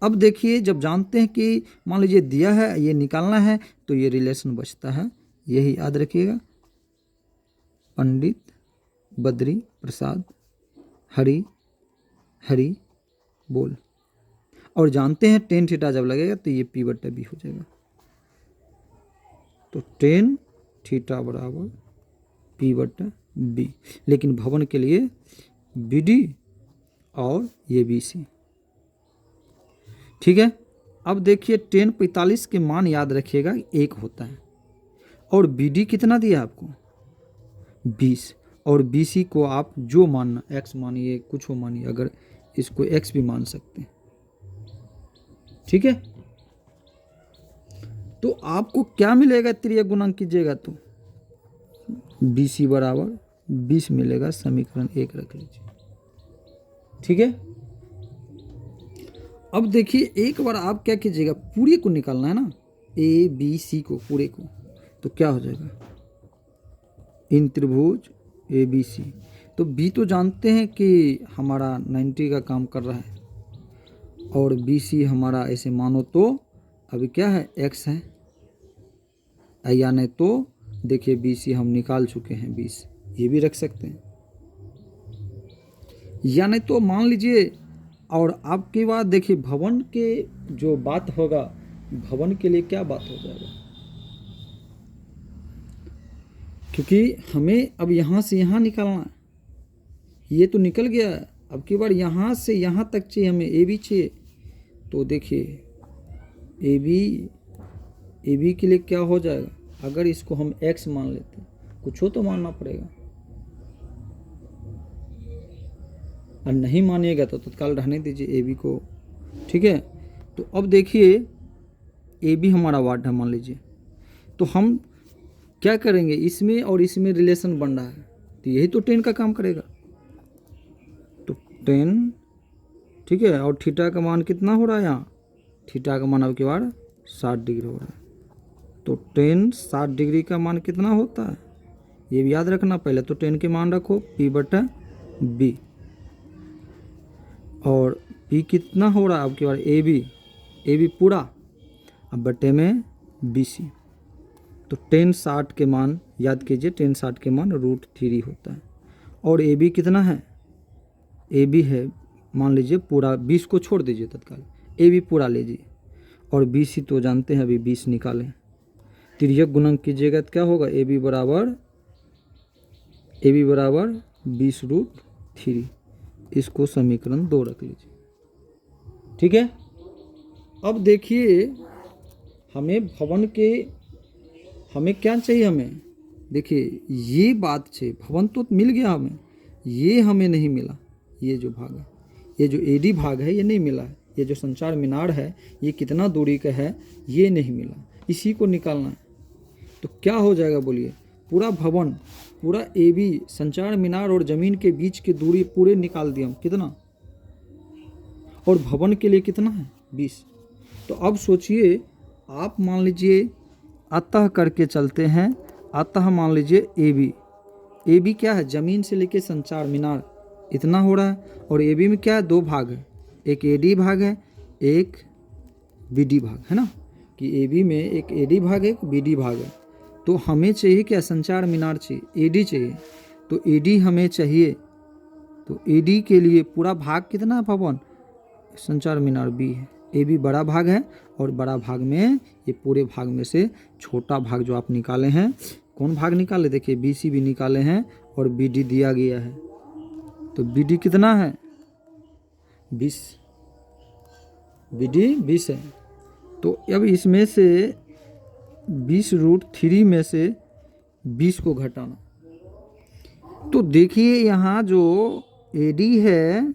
अब देखिए जब जानते हैं कि मान लीजिए दिया है, ये निकालना है, तो ये रिलेशन बचता है, यही याद रखिएगा, पंडित बद्री प्रसाद हरी हरी बोल। और जानते हैं टेन थीटा जब लगेगा तो ये P/B हो जाएगा। तो टेन थीटा बराबर P/B, लेकिन भवन के लिए BD और ये BC, ठीक है। अब देखिए टेन 45 के मान याद रखिएगा, 1 होता है, और BD कितना दिया आपको, 20, और BC को आप जो मानना, x मानिए, कुछ हो मानिए, अगर इसको x भी मान सकते हैं, ठीक है। तो आपको क्या मिलेगा, त्रिय गुणन कीजिएगा तो BC बराबर 20 मिलेगा, समीकरण 1 रख लीजिए, ठीक है। अब देखिए एक बार आप क्या कीजिएगा, पूरे को निकालना है ना, ABC को, पूरे को, तो क्या हो जाएगा, इन त्रिभुज ABC। तो B तो जानते हैं कि हमारा 90 का काम कर रहा है, और BC हमारा ऐसे मानो तो अभी क्या है, x है, या नहीं तो देखिए BC हम निकाल चुके हैं 20, ये भी रख सकते हैं, या नहीं तो मान लीजिए। और आपकी बात देखिए, भवन के जो बात होगा, भवन के लिए क्या बात हो जाएगा, क्योंकि हमें अब यहाँ से यहाँ निकालना है, ये तो निकल गया, अब की बार यहाँ से यहाँ तक चाहिए हमें, AB चाहिए। तो देखिए AB के लिए क्या हो जाएगा, अगर इसको हम x मान लेते हैं, कुछ हो तो मानना पड़ेगा, और नहीं मानिएगा तो तत्काल रहने दीजिए, AB को ठीक है। तो अब देखिए ए बी हमारा वार्ड है मान लीजिए, तो हम क्या करेंगे, इसमें और इसमें रिलेशन बन रहा है, तो यही तो 10 का काम करेगा। तो 10, ठीक है, और थीटा का मान कितना हो रहा है यहाँ, थीटा का मान अब की बार 60 डिग्री हो रहा है। तो 10 60 डिग्री का मान कितना होता है, ये भी याद रखना। पहले तो 10 के मान रखो P/B, और P कितना हो रहा है अब की बार ए बी पूरा, अब बटे में BC। तो 10 60 के मान याद कीजिए, 10 60 के मान √3 होता है। और AB कितना है, AB है मान लीजिए पूरा, 20 को छोड़ दीजिए तत्काल, AB पूरा लीजिए, और BC तो जानते हैं अभी 20 निकालें, तिर्यक गुणन कीजिएगा तो क्या होगा, AB बराबर 20√3। इसको समीकरण 2 रख लीजिए, ठीक है। अब देखिए हमें भवन के, हमें क्या चाहिए, हमें देखिए ये बात चाहिए, भवन तो मिल गया हमें, ये हमें नहीं मिला, ये जो भाग है, ये जो AD भाग है ये नहीं मिला है, ये जो संचार मीनार है ये कितना दूरी का है ये नहीं मिला, इसी को निकालना है। तो क्या हो जाएगा बोलिए, पूरा भवन, पूरा AB, संचार मीनार और ज़मीन के बीच की दूरी पूरे निकाल दिए हम, कितना, और भवन के लिए कितना है 20। तो अब सोचिए आप मान लीजिए अतः करके चलते हैं, अतः मान लीजिए AB क्या है, ज़मीन से लेके संचार मीनार इतना हो रहा है, और AB में क्या है, 2 भाग है, एक AD भाग है, एक BD भाग है ना, कि AB में एक AD भाग है, एक BD भाग है। तो हमें चाहिए क्या, संचार मीनार चाहिए, AD चाहिए, तो AD हमें चाहिए, तो AD के लिए पूरा भाग कितना है भवन, संचार मीनार B है, AB बड़ा भाग है, और बड़ा भाग में ये पूरे भाग में से छोटा भाग जो आप निकाले हैं, कौन भाग निकाले, देखिए BC भी निकाले हैं, और BD दिया गया है, तो BD कितना है 20, BD 20 है। तो अब इसमें से 20√3 में से 20 को घटाना, तो देखिए यहाँ जो AD है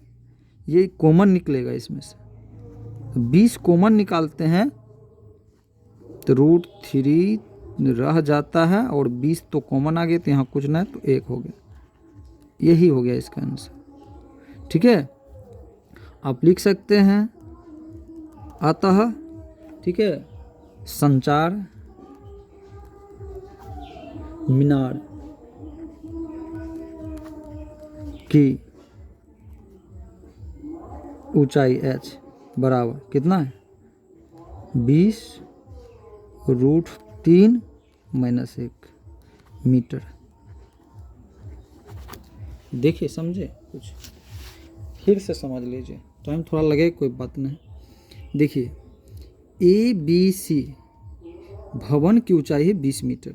ये कॉमन निकलेगा, इसमें से 20 कॉमन निकालते हैं तो √3 रह जाता है, और 20 तो कॉमन आ गए, तो यहाँ कुछ ना तो 1 हो गया, यही हो गया इसका आंसर, ठीक है। आप लिख सकते हैं अतः, ठीक है, संचार मीनार की ऊंचाई h बराबर कितना है 20√3 - 1 मीटर। देखिए समझे, कुछ फिर से समझ लीजिए, टाइम थोड़ा लगे कोई बात नहीं। देखिए ABC भवन की ऊंचाई है 20 मीटर,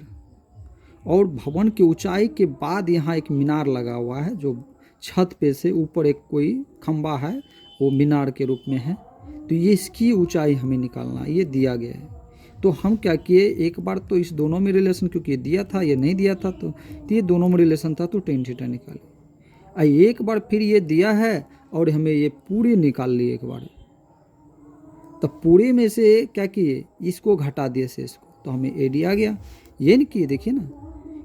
और भवन की ऊंचाई के बाद यहाँ एक मीनार लगा हुआ है, जो छत पे से ऊपर एक कोई खंबा है वो मीनार के रूप में है, तो ये इसकी ऊंचाई हमें निकालना, ये दिया गया है। तो हम क्या किए, एक बार तो इस दोनों में रिलेशन, क्योंकि ये दिया था ये नहीं दिया था, तो ये दोनों में रिलेशन था, तो tan थीटा निकाले। एक बार फिर ये दिया है और हमें ये पूरे निकाल लिए एक बार, तो पूरे में से क्या किए, इसको घटा दिए शेष को, तो हमें AD आ गया। ये नहीं किए, देखिए ना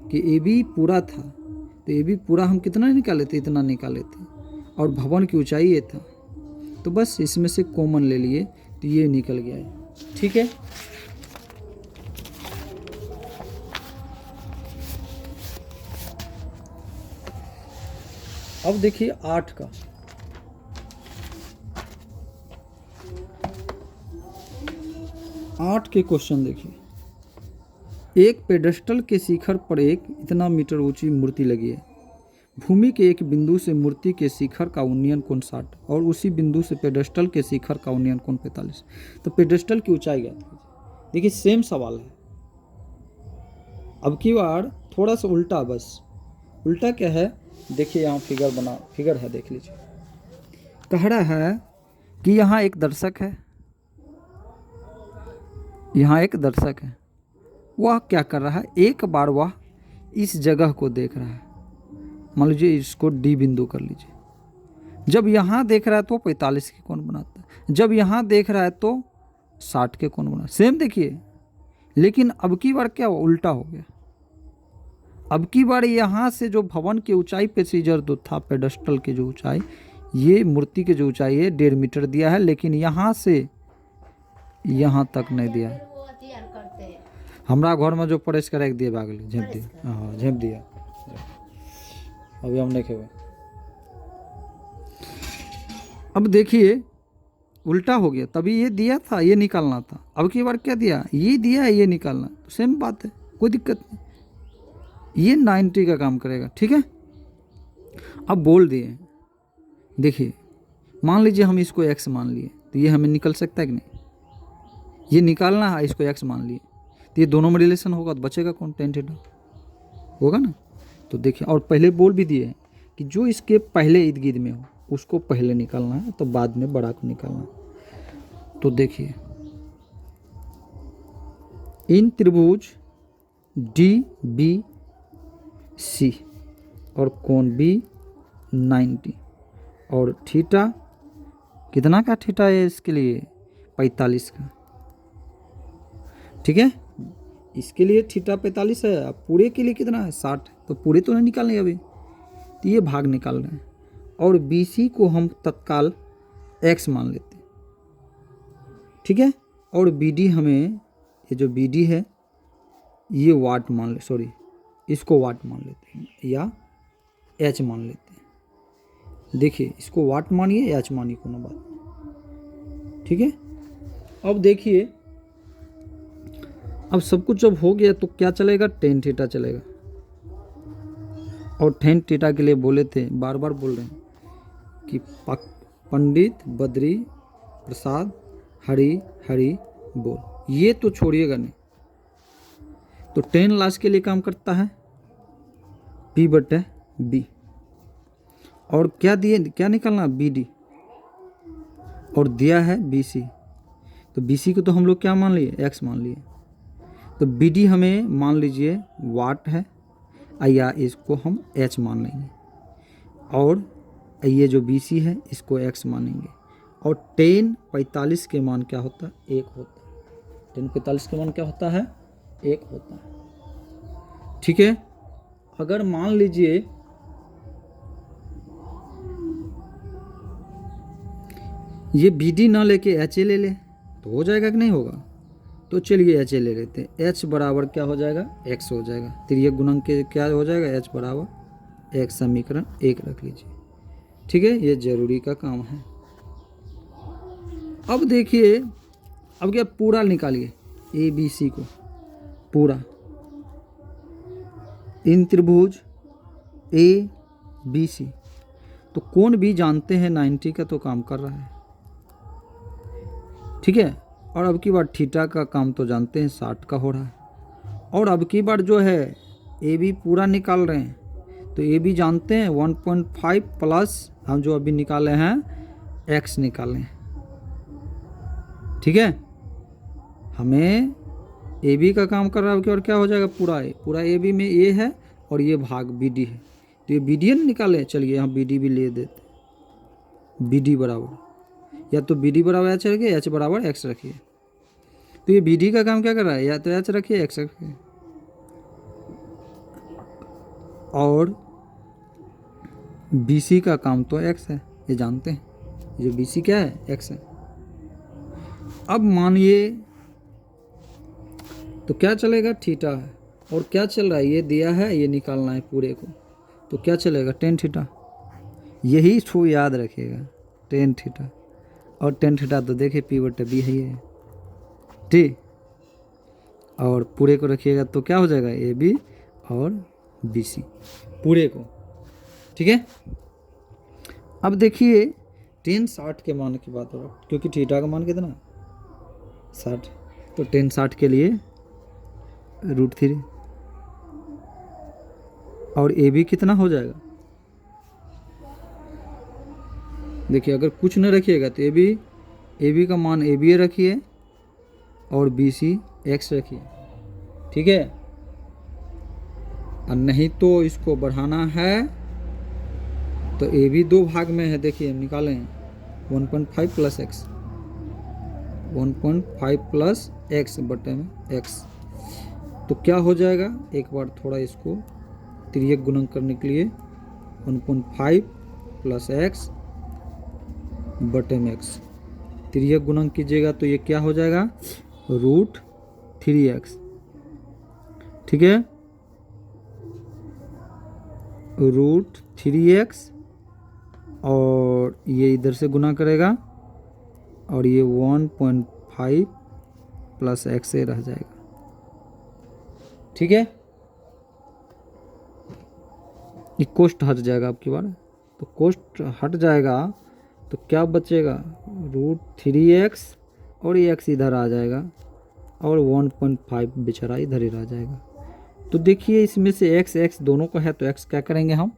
कि AB पूरा था, तो AB पूरा हम कितना निकाले थे, इतना निकाले थे, और भवन की ऊंचाई ये था, तो बस इसमें से कॉमन ले लिए, तो ये निकल गया है, ठीक है। अब देखिए 8 का, के क्वेश्चन देखिए। एक पेडेस्टल के शिखर पर एक इतना मीटर ऊंची मूर्ति लगी है, भूमि के एक बिंदु से मूर्ति के शिखर का उन्नयन कोण 60, और उसी बिंदु से पेडेस्टल के शिखर का उन्नयन कोण 45। तो पेडेस्टल की ऊंचाई ज्ञात कीजिए। देखिए सेम सवाल है, अब की बार थोड़ा सा उल्टा, बस उल्टा क्या है, देखिए यहाँ फिगर है, देख लीजिए। कह रहा है कि यहाँ एक दर्शक है, यहाँ एक दर्शक है, वह क्या कर रहा है, एक बार वह इस जगह को देख रहा है, मान लीजिए इसको D बिंदु कर लीजिए, जब यहाँ देख रहा है तो 45 के कोण बनाता है, जब यहाँ देख रहा है तो 60 के कोण बना। सेम देखिए, लेकिन अब की बार क्या हुआ, उल्टा हो गया। अब की बार यहाँ से जो भवन की ऊंचाई पे सीजर जो था, पेडस्टल की जो ऊंचाई, ये मूर्ति की जो ऊंचाई है 1.5 मीटर दिया है, लेकिन यहाँ से यहाँ तक नहीं दिया है। हमारा घर में जो प्रेस कर दिए भागली झेप दिया, हाँ झेप दिया। अभी हम देखे हुए, अब देखिए उल्टा हो गया। तभी ये दिया था, ये निकालना था। अब की बार क्या दिया, ये दिया है, ये निकालना। तो सेम बात है, कोई दिक्कत नहीं। ये 90 का काम करेगा, ठीक है। अब बोल दिए, देखिए मान लीजिए हम इसको x मान लिए, तो ये हमें निकल सकता है कि नहीं, ये निकालना है, इसको x मान लिए, तो ये दोनों में रिलेशन होगा, तो बचेगा कौन, tan थीटा होगा ना। तो देखिए, और पहले बोल भी दिए कि जो इसके पहले इर्द गिर्द में हो उसको पहले निकालना है, तो बाद में बड़ा को निकालना है। तो देखिए इन त्रिभुज DBC और कोण B 90 और थीटा कितना का थीटा है इसके लिए, 45 का, ठीक है। इसके लिए थीटा 45 है, अब पूरे के लिए कितना है, 60। तो पूरे तो नहीं निकालने अभी, तो ये भाग निकाल रहे हैं। और BC को हम तत्काल x मान लेते हैं, ठीक है। और BD हमें, ये जो BD है ये वाट मान ले, सॉरी इसको वाट मान लेते हैं या h मान लेते हैं। देखिए इसको वाट मानिए या h मानिए, कोनो बात, ठीक है। अब देखिए, अब सब कुछ जब हो गया तो क्या चलेगा, tan थीटा चलेगा। और tan थीटा के लिए बोले थे, बार बार बोल रहे हैं कि पंडित बद्री प्रसाद हरि हरि बोल, ये तो छोड़िएगा नहीं। तो tan लास्ट के लिए काम करता है P/B, और क्या दिए, क्या निकालना, BD, और दिया है BC। तो BC को तो हम लोग क्या मान लिए, x मान लिए। तो BD हमें मान लीजिए वाट है, या इसको हम h मान लेंगे। और ये जो BC है इसको x मानेंगे। और tan 45 के मान क्या होता है, 1 होता है। tan 45 के मान क्या होता है, 1 होता है, ठीक है। अगर मान लीजिए ये BD ना लेके HA ले ले तो हो जाएगा कि नहीं होगा। तो चलिए HA ले लेते हैं। H बराबर क्या हो जाएगा, x हो जाएगा। तिर्यक गुणक के क्या हो जाएगा, H बराबर x, समीकरण 1 रख लीजिए, ठीक है। ये जरूरी का काम है। अब देखिए, अब क्या पूरा निकालिए ABC को, पूरा इन त्रिभुज ABC। तो कोण भी जानते हैं 90 का, तो काम कर रहा है, ठीक है। और अब की बार थीटा का काम तो जानते हैं 60 का हो रहा है। और अब की बार जो है AB पूरा निकाल रहे हैं, तो AB जानते हैं 1.5 प्लस हम जो अभी निकाले हैं x निकाले हैं, ठीक है। हमें AB का काम कर रहा है कि, और क्या हो जाएगा, पूरा AB में A है और ये भाग BD है, तो ये BD निकाले। चलिए यहाँ BD भी ले देते, BD बराबर, या तो BD बराबर h रखिए, h बराबर x रखिए। तो ये BD का काम क्या कर रहा है, या तो h रखिए x रखिए। और BC का काम तो x है, ये जानते हैं, ये BC क्या है, x है। अब मानिए तो क्या चलेगा, थीटा है। और क्या चल रहा है, ये दिया है, ये निकालना है पूरे को, तो क्या चलेगा, tan थीटा। यही छू याद रखिएगा, tan थीटा। और tan थीटा तो देखिए P/B है, ठीक। और पूरे को रखिएगा तो क्या हो जाएगा, AB और BC पूरे को, ठीक है। अब देखिए tan 60 के मान की बात हो रहा है, क्योंकि थीटा का मान कितना 60, तो tan 60 के लिए √3। और AB कितना हो जाएगा, देखिए अगर कुछ न रखिएगा तो AB का मान AB रखिए और BC x रखिए, ठीक है। और नहीं तो इसको बढ़ाना है तो ए भी दो भाग में है, देखिए हम निकाले हैं 1.5 प्लस एक्स, 1.5 प्लस एक्स बटे में एक्स। तो क्या हो जाएगा, एक बार थोड़ा इसको तिर्यक गुणन करने के लिए 1.5 प्लस एक्स बटे में एक्स तिर्यक गुणन कीजिएगा तो ये क्या हो जाएगा, √3x। ठीक है, √3x और ये इधर से गुना करेगा और ये 1.5 प्लस एक्स रह जाएगा। ठीक है, ये कोष्ट हट जाएगा आपकी बार, तो कोष्ट हट जाएगा तो क्या बचेगा, √3x और ये x इधर आ जाएगा और 1.5 बेचारा इधर ही रह जाएगा। तो देखिए इसमें से x दोनों का है तो x क्या करेंगे, हम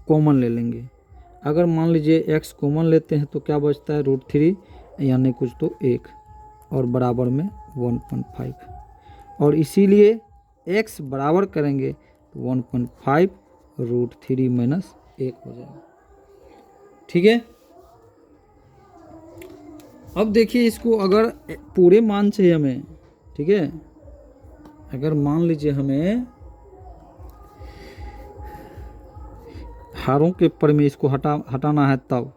कॉमन ले लेंगे। अगर मान लीजिए x कॉमन लेते हैं तो क्या बचता है, √3 यानी कुछ तो 1 और बराबर में 1.5, और इसीलिए x बराबर करेंगे तो 1.5 √3 माइनस 1 हो जाएगा। ठीक है, अब देखिए इसको अगर पूरे मान चाहिए हमें, ठीक है, अगर मान लीजिए हमें हारों के पर में इसको हटाना है, तब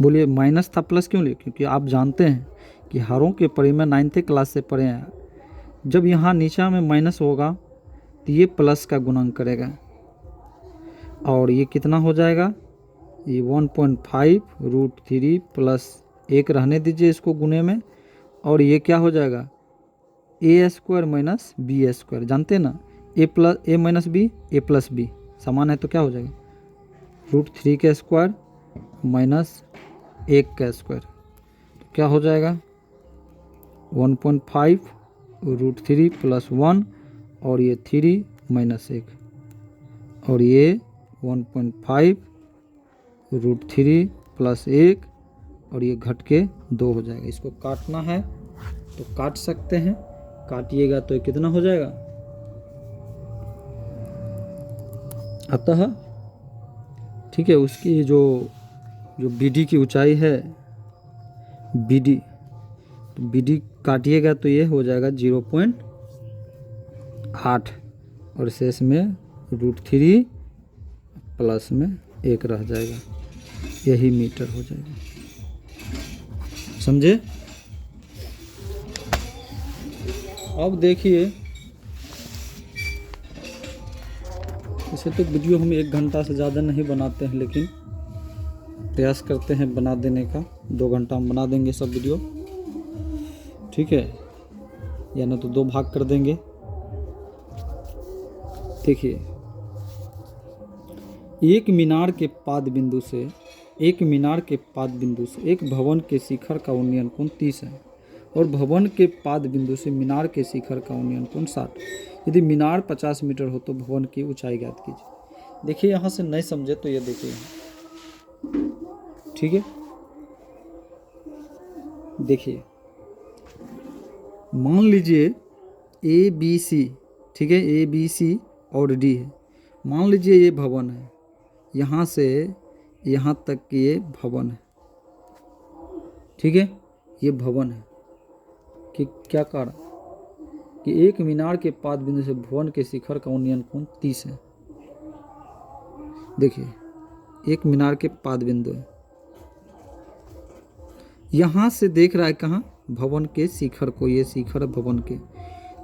बोलिए माइनस था प्लस क्यों लिए, क्योंकि आप जानते हैं कि हारों के परे में 9th क्लास से पढ़े हैं, जब यहाँ नीचा में माइनस होगा तो ये प्लस का गुणन करेगा और ये कितना हो जाएगा, ये 1.5 √3 प्लस 1 रहने दीजिए इसको गुने में, और ये क्या हो जाएगा, a² माइनस b², जानते हैं ना, a minus B a plus B समान है तो क्या हो जाएगा, √3 का स्क्वायर माइनस 1 का स्क्वायर, तो क्या हो जाएगा 1.5 √3 प्लस 1 और ये 3 माइनस 1 और ये 1.5 √3 प्लस 1 और ये घट के 2 हो जाएगा। इसको काटना है तो काट सकते हैं, काटिएगा तो कितना हो जाएगा, अतः ठीक है, उसकी जो BD की ऊंचाई है BD, तो BD काटिएगा तो ये हो जाएगा 0.8 और शेष में √3 प्लस में 1 रह जाएगा, यही मीटर हो जाएगा। समझे? अब देखिए इसे तो वीडियो हम 1 घंटा से ज़्यादा नहीं बनाते हैं, लेकिन प्रयास करते हैं बना देने का। 2 घंटा हम बना देंगे सब वीडियो, ठीक है, या ना तो 2 भाग कर देंगे। देखिए एक मीनार के पाद बिंदु से एक भवन के शिखर का उन्नयन कोण 30 है और भवन के पाद बिंदु से मीनार के शिखर का उन्नयन कोण 60। यदि मीनार 50 मीटर हो तो भवन की ऊंचाई ज्ञात कीजिए। देखिए यहाँ से नहीं समझे तो ये देखिए, ठीक है, देखिए मान लीजिए ABC, ठीक है, ABC और D है। मान लीजिए ये भवन है, यहाँ से यहाँ तक कि ये भवन है, ठीक है, ये भवन है कि क्या कारण कि एक मीनार के पाद बिंदु से भवन के शिखर का उन्नयन कोण 30 है। देखिए एक मीनार के पाद बिंदु है, यहाँ से देख रहा है कहाँ, भवन के शिखर को, ये शिखर है भवन के,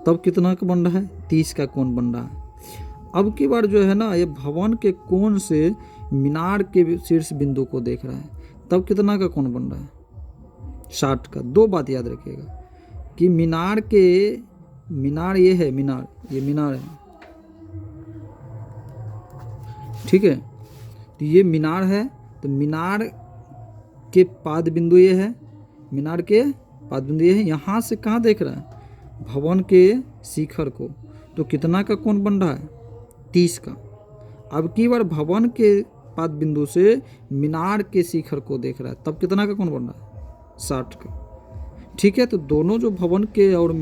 तब कितना का बन रहा है, 30 का कोण बन रहा है। अब की बार जो है ना, ये भवन के कोण से मीनार के शीर्ष बिंदु को देख रहा है, तब कितना का कोण बन रहा है, 60 का। 2 बात याद रखिएगा कि मीनार ये है, ये मीनार है, ठीक है, तो ये मीनार है, तो मीनार के पाद बिंदु ये है, मीनार के पाद बिंदु ये है, यहाँ से कहाँ देख रहा है, भवन के शिखर को, तो कितना का कोण बन रहा है, 30 का। अब की बार भवन के पाद बिंदु से मीनार के शिखर को देख रहा है, तब कितना का कोण बन रहा है, 60 का, ठीक है। तो दोनों जो भवन के और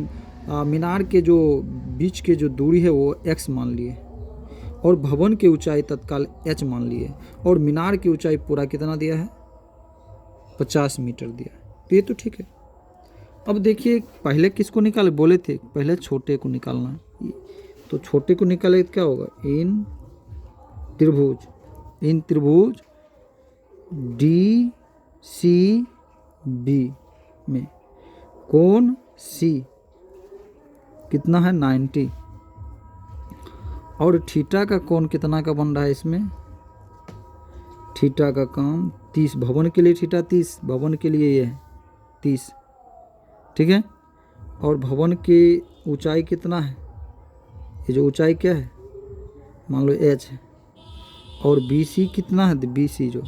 मीनार के जो बीच के जो दूरी है वो x मान लिए, और भवन की ऊंचाई तत्काल h मान लिए, और मीनार की ऊंचाई पूरा कितना दिया है, 50 मीटर दिया है। तो ये तो ठीक है। अब देखिए पहले किसको निकाले, बोले थे पहले छोटे को निकालना, तो छोटे को निकाले तो क्या होगा, इन त्रिभुज डी सी बी में कोण सी कितना है, 90, और थीटा का कोण कितना का बन रहा है इसमें, थीटा का काम 30, भवन के लिए थीटा 30, भवन के लिए ये है 30, ठीक है। और भवन की ऊंचाई कितना है, ये जो ऊंचाई क्या है, मान लो h है, और BC कितना है, BC जो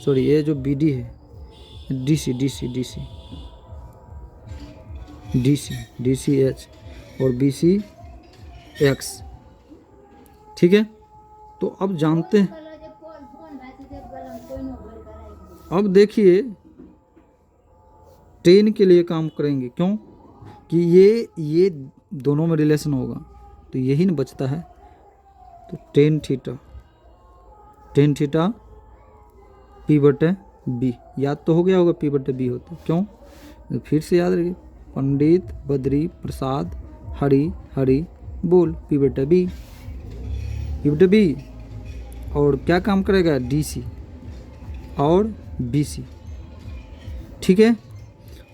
सॉरी ये जो BD है, DC H और BC X, ठीक है। तो अब जानते हैं, अब देखिए 10 के लिए काम करेंगे, क्यों कि ये दोनों में रिलेशन होगा, तो यही न बचता है। तो टेन थीटा P/B, याद तो हो गया होगा P/B होता है, क्यों, फिर से याद रखिए, पंडित बद्री प्रसाद हरि बोल, P/B। और क्या काम करेगा, DC और BC, ठीक है।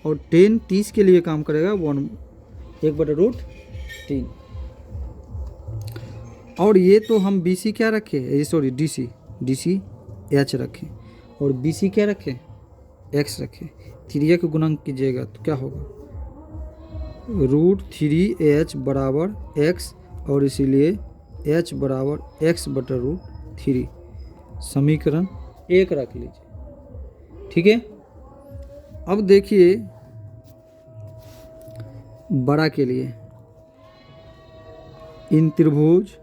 और 10 30 के लिए काम करेगा 1/√3। और ये तो हम BC क्या रखे, ये सॉरी DC H रखे, और BC क्या रखे, X रखे। 3 को गुणक कीजिएगा तो क्या होगा, √3H बराबर X, और इसीलिए H बराबर X/√3, समीकरण 1 रख लीजिए, ठीक है। अब देखिए बड़ा के लिए, इन त्रिभुज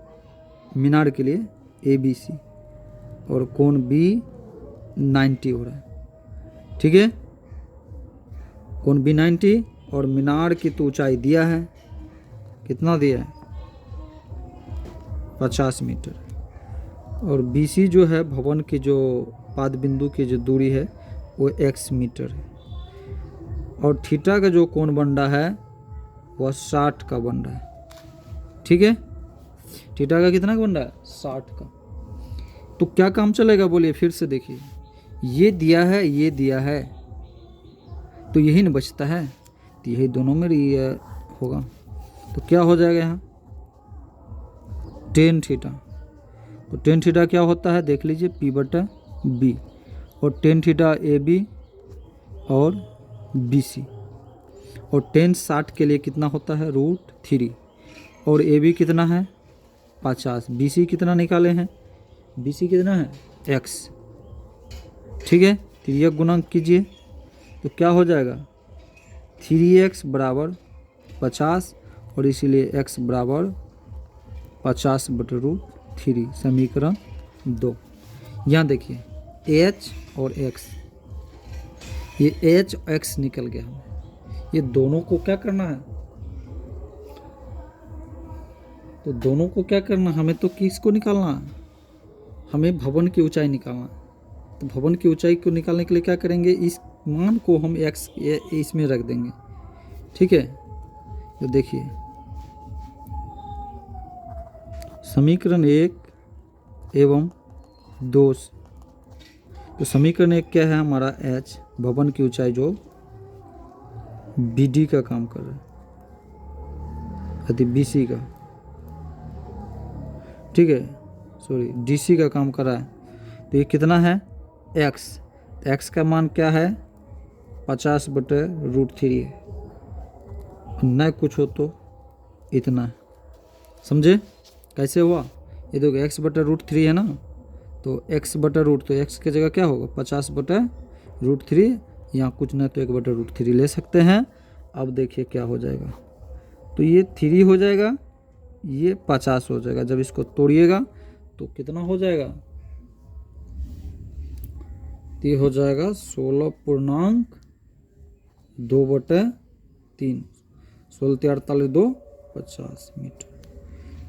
मीनार के लिए ABC, और कोण B 90 हो रहा है, ठीक है। कोण B 90, और मीनार की तो ऊंचाई दिया है, कितना दिया है, 50 मीटर, और BC जो है भवन की जो पाद बिंदु की जो दूरी है वो x मीटर है, और थीटा का जो कोण बन रहा है वह 60 का बन रहा है, ठीक है। थीटा का कितना का बन रहा है, 60 का। तो क्या काम चलेगा बोलिए, फिर से देखिए, ये दिया है, तो यही न बचता है, तो यही दोनों में होगा। तो क्या हो जाएगा यहाँ, टेन थीटा, तो टेन थीटा क्या होता है देख लीजिए, P/B, और टेन थीटा AB और BC, और टेन 60 के लिए कितना होता है, √3, और AB कितना है 50, BC कितना निकाले हैं, BC कितना है X, ठीक है। तो ये गुणक कीजिए तो क्या हो जाएगा, 3x बराबर 50, और इसीलिए x बराबर 50/√3, समीकरण 2। यहाँ देखिए h और x, ये h x निकल गया हमें, ये दोनों को क्या करना है, तो दोनों को क्या करना, हमें तो किसको निकालना है, हमें भवन की ऊंचाई निकालना है। तो भवन की ऊंचाई को निकालने के लिए क्या करेंगे, इस मान को हम x इसमें रख देंगे, ठीक है। तो देखिए समीकरण 1 एवं 2, तो समीकरण 1 क्या है हमारा, h भवन की ऊंचाई जो BD का काम कर रहा है, अति BC का, ठीक है, सॉरी DC का काम कर रहा है। तो ये कितना है x का मान क्या है 50/√3 है, न कुछ हो तो इतना है, समझे कैसे हुआ। ये देखो x/√3 है ना, तो x/√, तो x की जगह क्या होगा 50/√3, यहाँ कुछ ना तो 1/√3 ले सकते हैं। अब देखिए क्या हो जाएगा, तो ये 3 हो जाएगा, ये 50 हो जाएगा। जब इसको तोड़िएगा तो कितना हो जाएगा, तो ये हो जाएगा 16.2/3, 16 × 3 = 2 50 मीटर,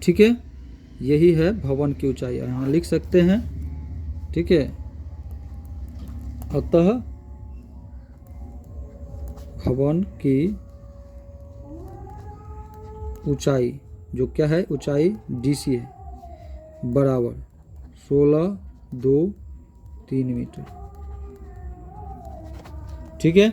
ठीक है। यही है भवन की ऊंचाई, यहाँ लिख सकते हैं। ठीक है, अतः भवन की ऊंचाई जो क्या है, ऊंचाई DC है, बराबर 16.23 मीटर। ठीक है,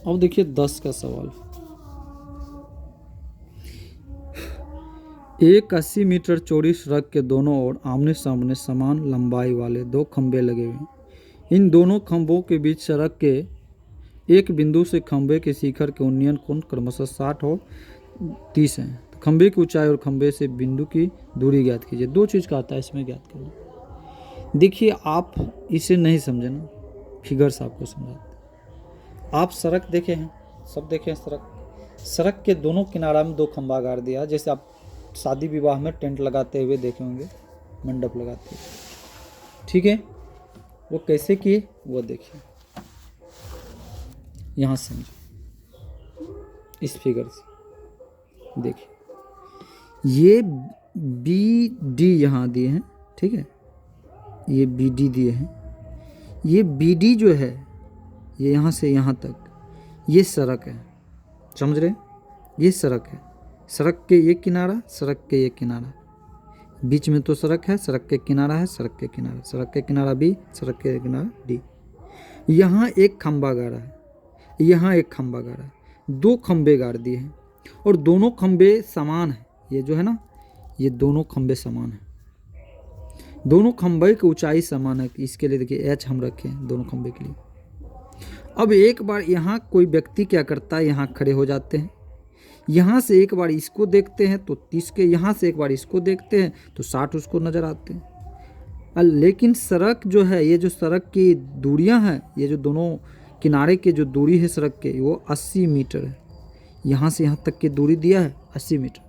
अब देखिए 10 का सवाल। एक 80 मीटर चौड़ी सड़क के दोनों ओर आमने सामने समान लंबाई वाले 2 खंभे लगे हुए हैं। इन दोनों खंभों के बीच सड़क के एक बिंदु से खंभे के शिखर के उन्नयन कोण क्रमशः 60 और 30 है। तो खंभे की ऊंचाई और खंभे से बिंदु की दूरी ज्ञात कीजिए। 2 चीज़ का आता है इसमें ज्ञात करना। देखिए आप इसे नहीं समझे ना, फिगर्स आपको समझाते। आप सड़क देखे हैं, सब देखे हैं सड़क के दोनों किनारा में 2 खंभा गाड़ दिया, जैसे आप शादी विवाह में टेंट लगाते हुए देखे होंगे, मंडप लगाते हुए। ठीक है, वो कैसे किए वो देखिए, यहाँ समझो इस फिगर से। देखिए ये BD यहाँ दिए हैं, ठीक है, ये BD दिए हैं। ये BD जो है ये यहाँ से यहाँ तक ये सड़क है, समझ रहे, ये सड़क है। सड़क के ये किनारा, सड़क के ये किनारा, बीच में तो सड़क है, सड़क के किनारा है, सड़क के किनारा, सड़क के किनारा B, सड़क के किनारा D। यहाँ एक खंभा गाड़ा है, यहाँ एक खंभा गाड़ा है, 2 खंभे गाड़ दिए हैं और दोनों खंभे समान हैं। ये जो है ना, ये दोनों खंभे समान हैं, दोनों खंभे की ऊंचाई समान है। इसके लिए देखिए H हम रखे हैं दोनों खंभे के लिए। अब एक बार यहाँ कोई व्यक्ति क्या करता है, यहाँ खड़े हो जाते हैं, यहाँ से एक बार इसको देखते हैं तो 30 के, यहाँ से एक बार इसको देखते हैं तो 60 उसको नज़र आते हैं। लेकिन सड़क जो है, ये जो सड़क की दूरियां हैं, ये जो दोनों किनारे के जो दूरी है सड़क के, वो 80 मीटर है। यहाँ से यहाँ तक की दूरी दिया है 80 मीटर।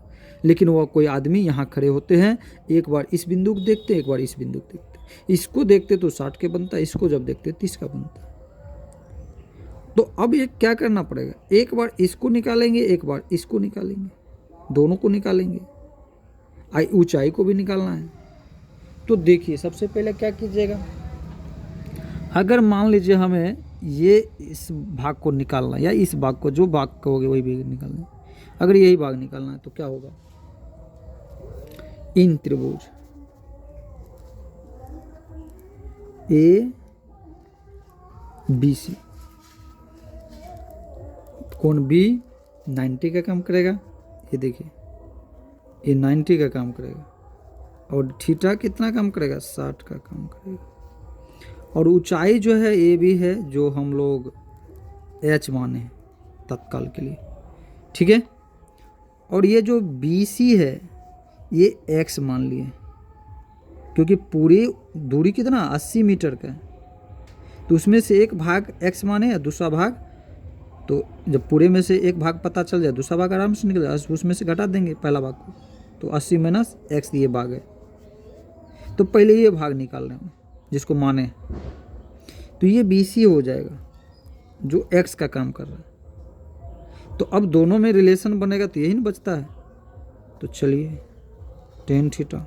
लेकिन वह कोई आदमी यहाँ खड़े होते हैं, एक बार इस बिंदु को देखते हैं, एक बार इस बिंदु को देखते हैं। इसको देखते तो 60 के बनता है, इसको जब देखते 30 का बनता है। तो अब ये क्या करना पड़ेगा, एक बार इसको निकालेंगे, एक बार इसको निकालेंगे, दोनों को निकालेंगे, ऊंचाई को भी निकालना है। तो देखिए सबसे पहले क्या कीजिएगा, अगर मान लीजिए हमें ये इस भाग को निकालना है या इस भाग को, जो भाग कहोगे वही भी निकालना है, अगर यही भाग निकालना है तो क्या होगा, इन त्रिभुज ABC कोण B 90 का काम करेगा, ये देखिए ये 90 का काम करेगा, और थीटा कितना काम करेगा, 60 का काम करेगा। और ऊंचाई जो है AB है, जो हम लोग H माने तत्काल के लिए, ठीक है। और ये जो BC है ये X मान लिए, क्योंकि पूरी दूरी कितना 80 मीटर का है, तो उसमें से एक भाग X माने या दूसरा भाग, तो जब पूरे में से एक भाग पता चल जाए दूसरा भाग आराम से निकल जाए, उसमें से घटा देंगे पहला भाग को, तो 80 माइनस X ये भाग है। तो पहले ये भाग निकाल रहे हैं जिसको माने, तो ये BC हो जाएगा जो X का काम कर रहा है। तो अब दोनों में रिलेशन बनेगा तो यही नहीं बचता है। तो चलिए tan थीटा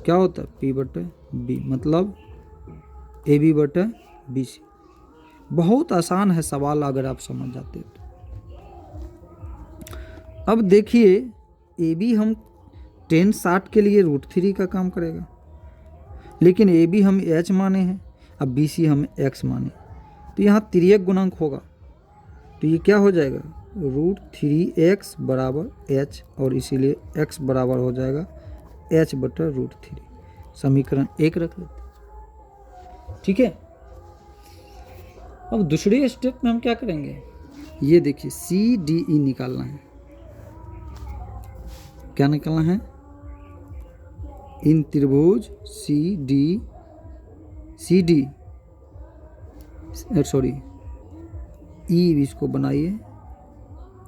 क्या होता है P/B, मतलब AB बटा BC। बहुत आसान है सवाल अगर आप समझ जाते हैं तो। अब देखिए AB हम tan 60 के लिए √3 का काम करेगा, लेकिन AB हम H माने हैं, अब BC हम X माने, तो यहाँ तिर्यक गुणांक होगा, तो ये क्या हो जाएगा √3x बराबर H, और इसीलिए X बराबर हो जाएगा H बटा √3। समीकरण 1 रख लेते, ठीक है। अब दूसरे स्टेप में हम क्या करेंगे, ये देखिए CDE निकालना है। क्या निकालना है, इन त्रिभुज CD सॉरी E, इसको बनाइए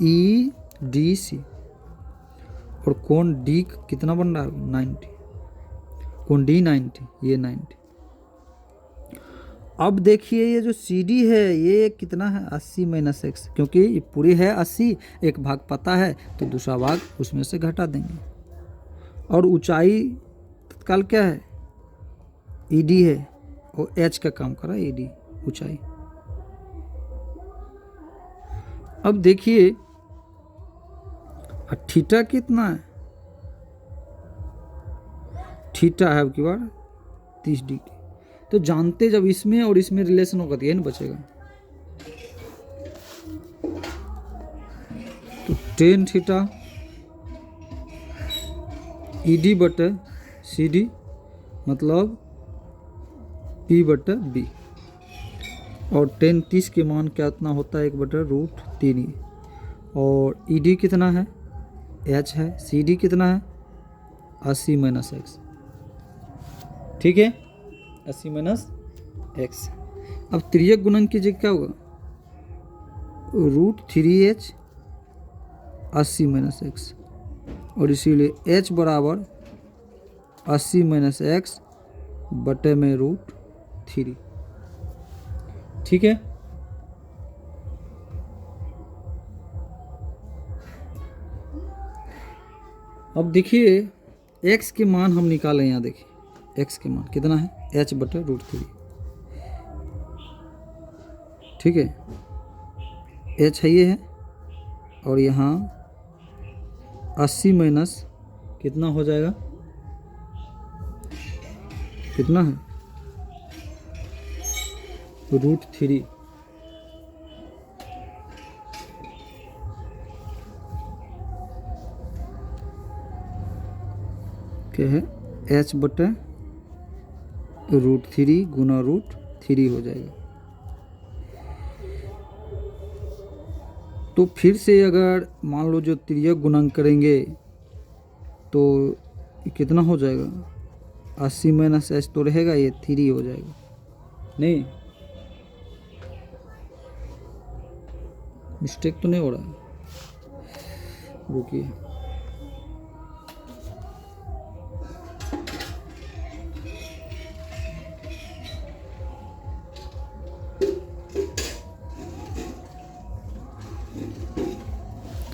EDC, और कोण D कितना बन रहा है 90, कोण D 90, ये 90, अब देखिए ये जो सी डी है ये कितना है 80 माइनस एक्स, क्योंकि ये पूरी है 80, एक भाग पता है तो दूसरा भाग उसमें से घटा देंगे। और ऊंचाई तत्काल क्या है ई डी है, और एच का काम करा ई डी ऊंचाई। अब देखिए थीटा कितना है, थीटा है अब की बार 30 डिग्री। तो जानते जब इसमें और इसमें रिलेशन होगा तो ये नहीं बचेगा। तो टेन थीटा ई डी बटे सी डी मतलब पी बटे बी। और टेन 30 के मान कितना होता है 1/√3। और ई डी कितना है एच है, सी डी कितना है 80 माइनस एक्स। ठीक है 80 माइनस एक्स। अब तिर्यक गुणन कीजिए क्या होगा √3h 80 माइनस एक्स, और इसीलिए h बराबर 80 माइनस एक्स बटे में √3। ठीक है। अब देखिए x के मान हम निकालें, यहाँ देखिए x के मान कितना है h बटे √3। ठीक है h है ये है, और यहाँ 80 माइनस कितना हो जाएगा, कितना है √3। क्या है h बटे √3 गुना √3 हो जाएगा। तो फिर से अगर मान लो जो तिर्यक गुणन करेंगे तो कितना हो जाएगा 80 माइनस एच तो रहेगा, ये 3 हो जाएगा। नहीं मिस्टेक तो नहीं हो रहा है, रुकिए।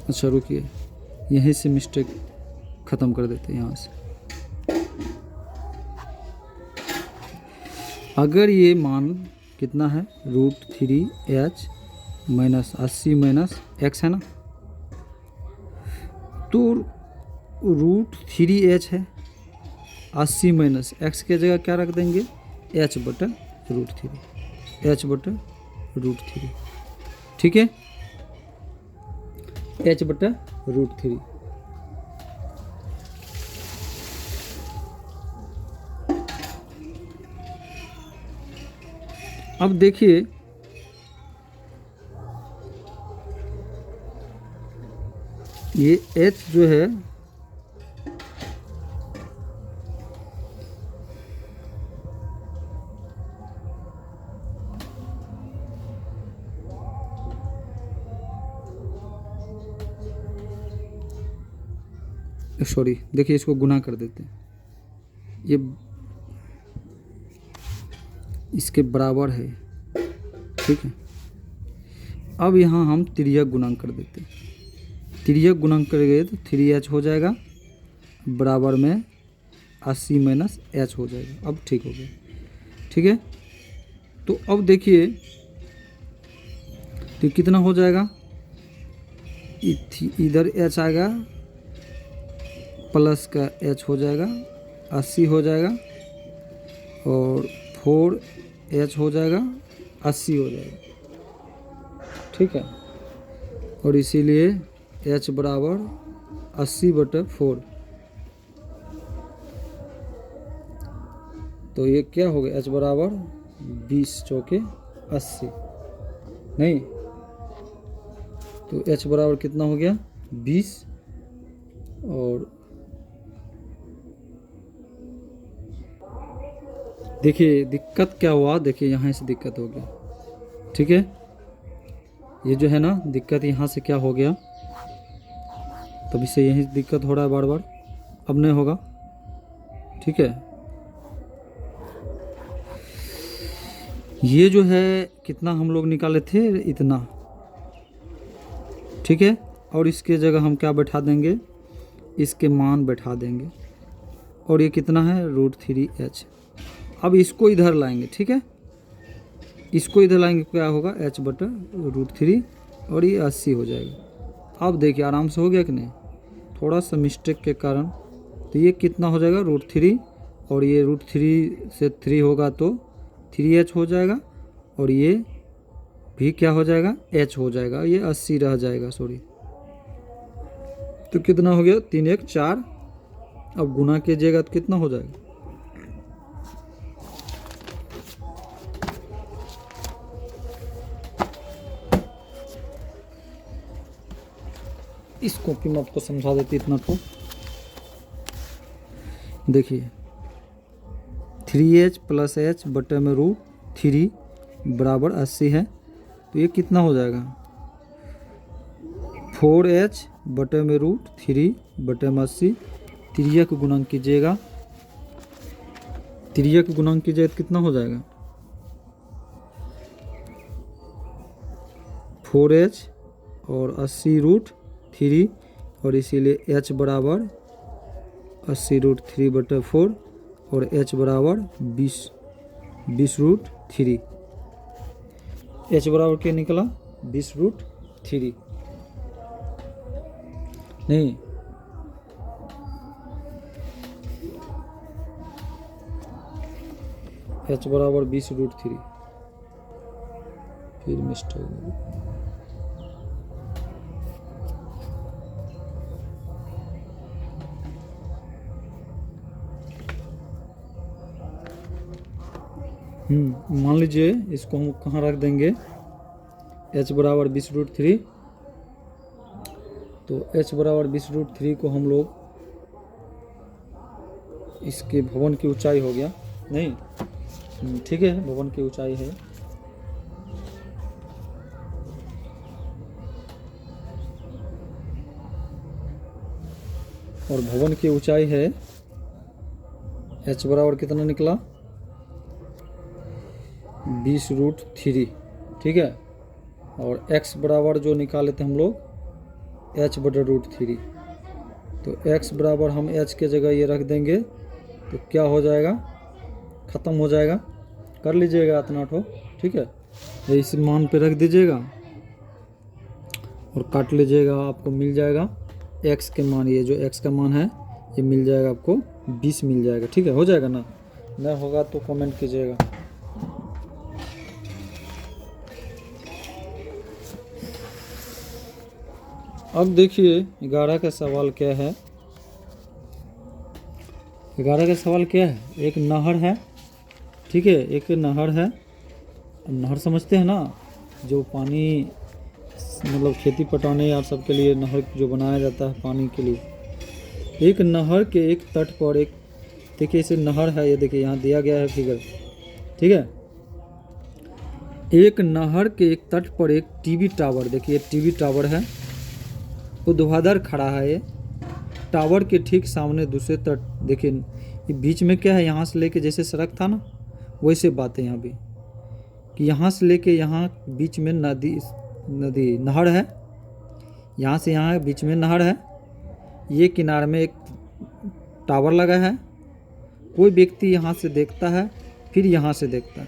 अच्छा रुकिए, यहीं से मिस्टेक ख़त्म कर देते हैं। यहाँ से अगर ये मान कितना है √3h माइनस 80 माइनस एक्स है ना, तो √3h है, 80 माइनस एक्स के जगह क्या रख देंगे h बटा √3, h बटा √3। ठीक है h बटा √3। अब देखिए ये h जो है सॉरी देखिए इसको गुना कर देते हैं, ये इसके बराबर है। ठीक है अब यहाँ हम तिर्यक गुणन कर देते हैं, तिर्यक गुणन करेंगे तो 3h हो जाएगा बराबर में 80 माइनस h हो जाएगा। अब ठीक हो गया। ठीक है तो अब देखिए तो कितना हो जाएगा, इधर h आएगा प्लस का h हो जाएगा 80 हो जाएगा, और 4h हो जाएगा 80 हो जाएगा। ठीक है और इसीलिए h बराबर 80/4। तो ये क्या हो गया h बराबर 20 चौके 80, नहीं तो h बराबर कितना हो गया 20। और देखिए दिक्कत क्या हुआ, देखिए यहाँ से दिक्कत हो गया। ठीक है ये जो है ना दिक्कत यहाँ से क्या हो गया, तभी से यही दिक्कत हो रहा है बार बार, अब नहीं होगा। ठीक है ये जो है कितना हम लोग निकाले थे, इतना, ठीक है। और इसके जगह हम क्या बैठा देंगे, इसके मान बैठा देंगे। और ये कितना है, √3h। अब इसको इधर लाएंगे, ठीक है, इसको इधर लाएंगे, क्या होगा, h/√3 और ये 80 हो जाएगा। अब देखिए आराम से हो गया कि नहीं, थोड़ा सा मिस्टेक के कारण। तो ये कितना हो जाएगा, √3, और ये √3 से 3 होगा तो 3h हो जाएगा, और ये भी क्या हो जाएगा, h हो जाएगा, ये 80 रह जाएगा, सॉरी। तो कितना हो गया, 3 1 4। अब गुना कीजिएगा तो कितना हो जाएगा, इस कॉपी में आपको समझा देती इतना तो। देखिए 3h + h बटे में √3 बराबर 80 है। तो ये कितना हो जाएगा, 4h बटे में √3 बटे में 80। तिर्यक गुणन कीजिएगा, तिर्यक गुणन कीजिए तो कितना हो जाएगा, 4h और 80 √3, और इसीलिए h बराबर 80 √3 बटे 4 और h बराबर 20 √3। h बराबर क्या निकला, 20 √3, नहीं h बराबर 20 √3, फिर मिस्टेक हो गई। मान लीजिए इसको हम कहाँ रख देंगे, h बराबर 20 √3। तो h बराबर 20 √3 को हम लोग, इसके भवन की ऊंचाई हो गया, नहीं, ठीक है, भवन की ऊंचाई है, और भवन की ऊंचाई है, h बराबर कितना निकला, 20 √3, ठीक है। और x बराबर जो निकाले थे हम लोग, h बटे √3। तो x बराबर हम h के जगह ये रख देंगे तो क्या हो जाएगा, ख़त्म हो जाएगा, कर लीजिएगा इतना ठो, ठीक है। इस मान पे रख दीजिएगा और काट लीजिएगा, आपको मिल जाएगा x के मान, ये जो x का मान है ये मिल जाएगा आपको, 20 मिल जाएगा, ठीक है, हो जाएगा ना, नहीं होगा तो कमेंट कीजिएगा। अब देखिए 11 का सवाल क्या है, 11 का सवाल क्या है, एक नहर है, ठीक है, एक नहर है। नहर समझते हैं ना, जो पानी मतलब खेती पटाने या सबके लिए नहर जो बनाया जाता है पानी के लिए। एक नहर के एक तट पर एक, देखिए इसे नहर है, ये देखिए यहाँ दिया गया है फिगर, ठीक है। एक नहर के एक तट पर एक टीवी टावर, देखिए टीवी टावर है, ऊर्ध्वाधर खड़ा है। ये टावर के ठीक सामने दूसरे तट, देखिए ये बीच में क्या है, यहाँ से लेके जैसे सड़क था ना, वैसे बात है यहाँ भी, कि यहाँ से लेके यहाँ बीच में नदी नहर है, यहाँ से यहाँ बीच में नहर है, ये किनारे में एक टावर लगा है। कोई व्यक्ति यहाँ से देखता है, फिर यहाँ से देखता है।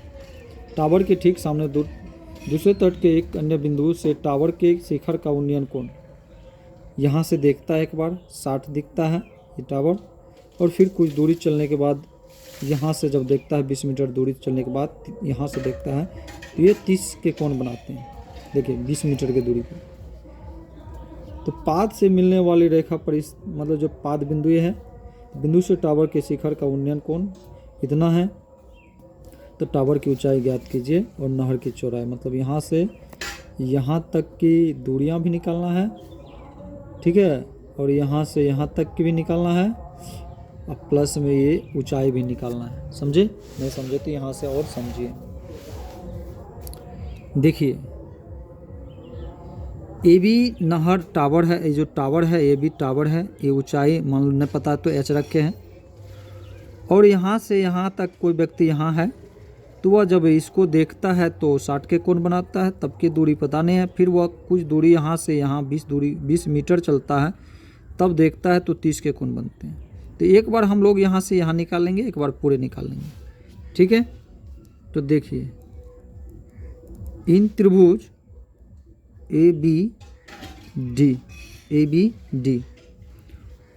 टावर के ठीक सामने दूसरे तट के एक अन्य बिंदु से टावर के शिखर का उन्नयन कोण, यहाँ से देखता है, एक बार 60 दिखता है ये टावर, और फिर कुछ दूरी चलने के बाद यहाँ से जब देखता है 20 मीटर दूरी चलने के बाद यहाँ से देखता है, तो ये 30 के कोण बनाते हैं, देखिए 20 मीटर की दूरी पर। तो पाद से मिलने वाली रेखा पर इस मतलब जो पाद बिंदु ये है, बिंदु से टावर के शिखर का उन्नयन कोण इतना है। तो टावर की ऊंचाई ज्ञात कीजिए और नहर की चौड़ाई, मतलब यहाँ से यहाँ तक की दूरियाँ भी निकालना है, ठीक है, और यहाँ से यहाँ तक की भी निकालना है, और प्लस में ये ऊंचाई भी निकालना है। समझे, नहीं समझे तो यहाँ से और समझिए। देखिए ये भी नहर टावर है, ये जो टावर है ये भी टावर है, ये ऊंचाई मान लो नहीं पता तो h रखे हैं, और यहाँ से यहाँ तक कोई व्यक्ति यहाँ है तो वह जब इसको देखता है तो 60 के कोण बनाता है, तब की दूरी पता नहीं है। फिर वह कुछ दूरी यहाँ से यहाँ 20 मीटर चलता है, तब देखता है तो 30 के कोण बनते हैं। तो एक बार हम लोग यहाँ से यहाँ निकालेंगे, एक बार पूरे निकालेंगे, ठीक है। तो देखिए इन त्रिभुज ए बी डी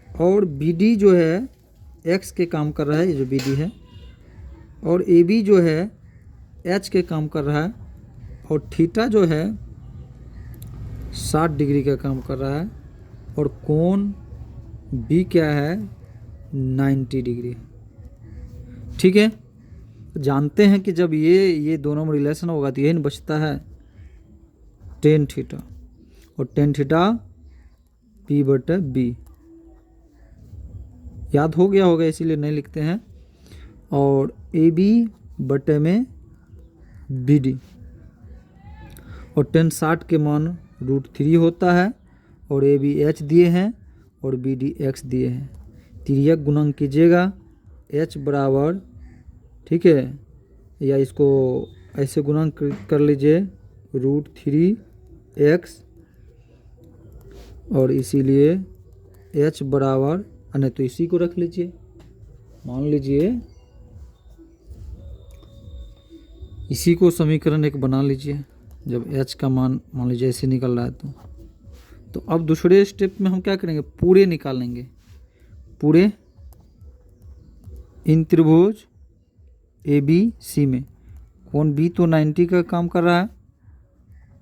और बी डी जो है एक्स के काम कर रहा है, ये जो बी डी है, और ए बी जो है एच के काम कर रहा है, और थीटा जो है 60 डिग्री का काम कर रहा है, और कोण बी क्या है 90 डिग्री, ठीक है। जानते हैं कि जब ये दोनों में रिलेशन होगा तो यही न बचता है टेन थीटा, और टेन थीटा पी बटे बी, याद हो गया होगा इसीलिए नहीं लिखते हैं। और ए बी बटे में बी डी, और टेन 60 के मान √3 होता है, और ए बी एच दिए हैं और बी डी एक्स दिए हैं। तिर्यक गुणन कीजिएगा एच बराबर, ठीक है, या इसको ऐसे गुणन कर लीजिए √3x, और इसीलिए h बराबर, नहीं तो इसी को रख लीजिए, मान लीजिए इसी को समीकरण एक बना लीजिए। जब h का मान लीजिए ऐसे निकल रहा है तो अब दूसरे स्टेप में हम क्या करेंगे, पूरे निकालेंगे। पूरे इन त्रिभुज ए बी सी में कोण बी तो 90 का काम कर रहा है,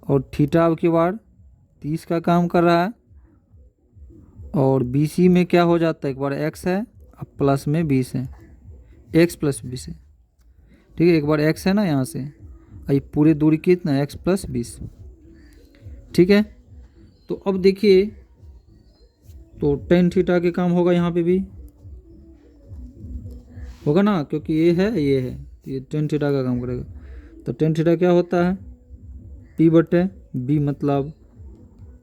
और थीटा अब की बार 30 का काम कर रहा है, और बी सी में क्या हो जाता है, एक बार x है अब प्लस में 20 है, x प्लस 20 है, ठीक है। एक बार x है ना यहाँ से, ये पूरी दूरी कितना x प्लस 20, ठीक है। तो अब देखिए तो टेन थीटा के काम होगा यहाँ पे भी होगा ना, क्योंकि ये है ये टेन थीटा का काम करेगा। तो टेन थीटा क्या होता है P बटे B, मतलब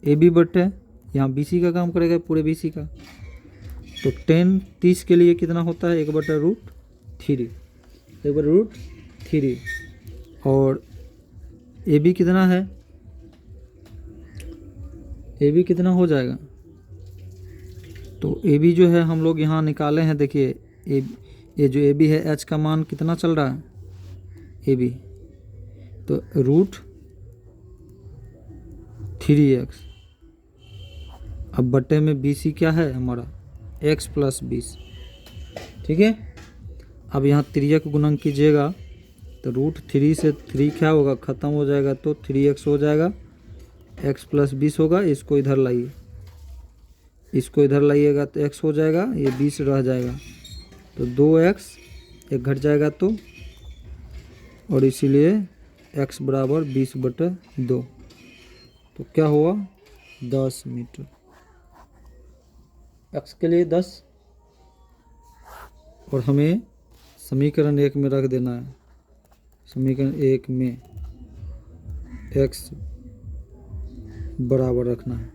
ए बी बटे यहाँ बी सी का काम करेगा, पूरे बी सी का। तो टेन 30 के लिए कितना होता है, 1/√3, 1/√3, और ए बी कितना है, ए बी कितना हो जाएगा, तो ए बी जो है हम लोग यहाँ निकाले हैं। देखिए ये जो ए बी है एच का मान कितना चल रहा है ए बी, तो √3x, अब बटे में बी सी क्या है हमारा x प्लस 20, ठीक है। अब यहाँ तिर्यक गुणन कीजिएगा तो √3 से 3 क्या होगा, ख़त्म हो जाएगा, तो 3x हो जाएगा, x प्लस 20 होगा। इसको इधर लाइए, इसको इधर लाइएगा तो x हो जाएगा, ये 20 रह जाएगा, तो 2x एक घट जाएगा, तो और इसीलिए x बराबर 20/2, तो क्या हुआ 10 मीटर, x के लिए 10, और हमें समीकरण 1 में रख देना है। समीकरण 1 में x बराबर रखना है,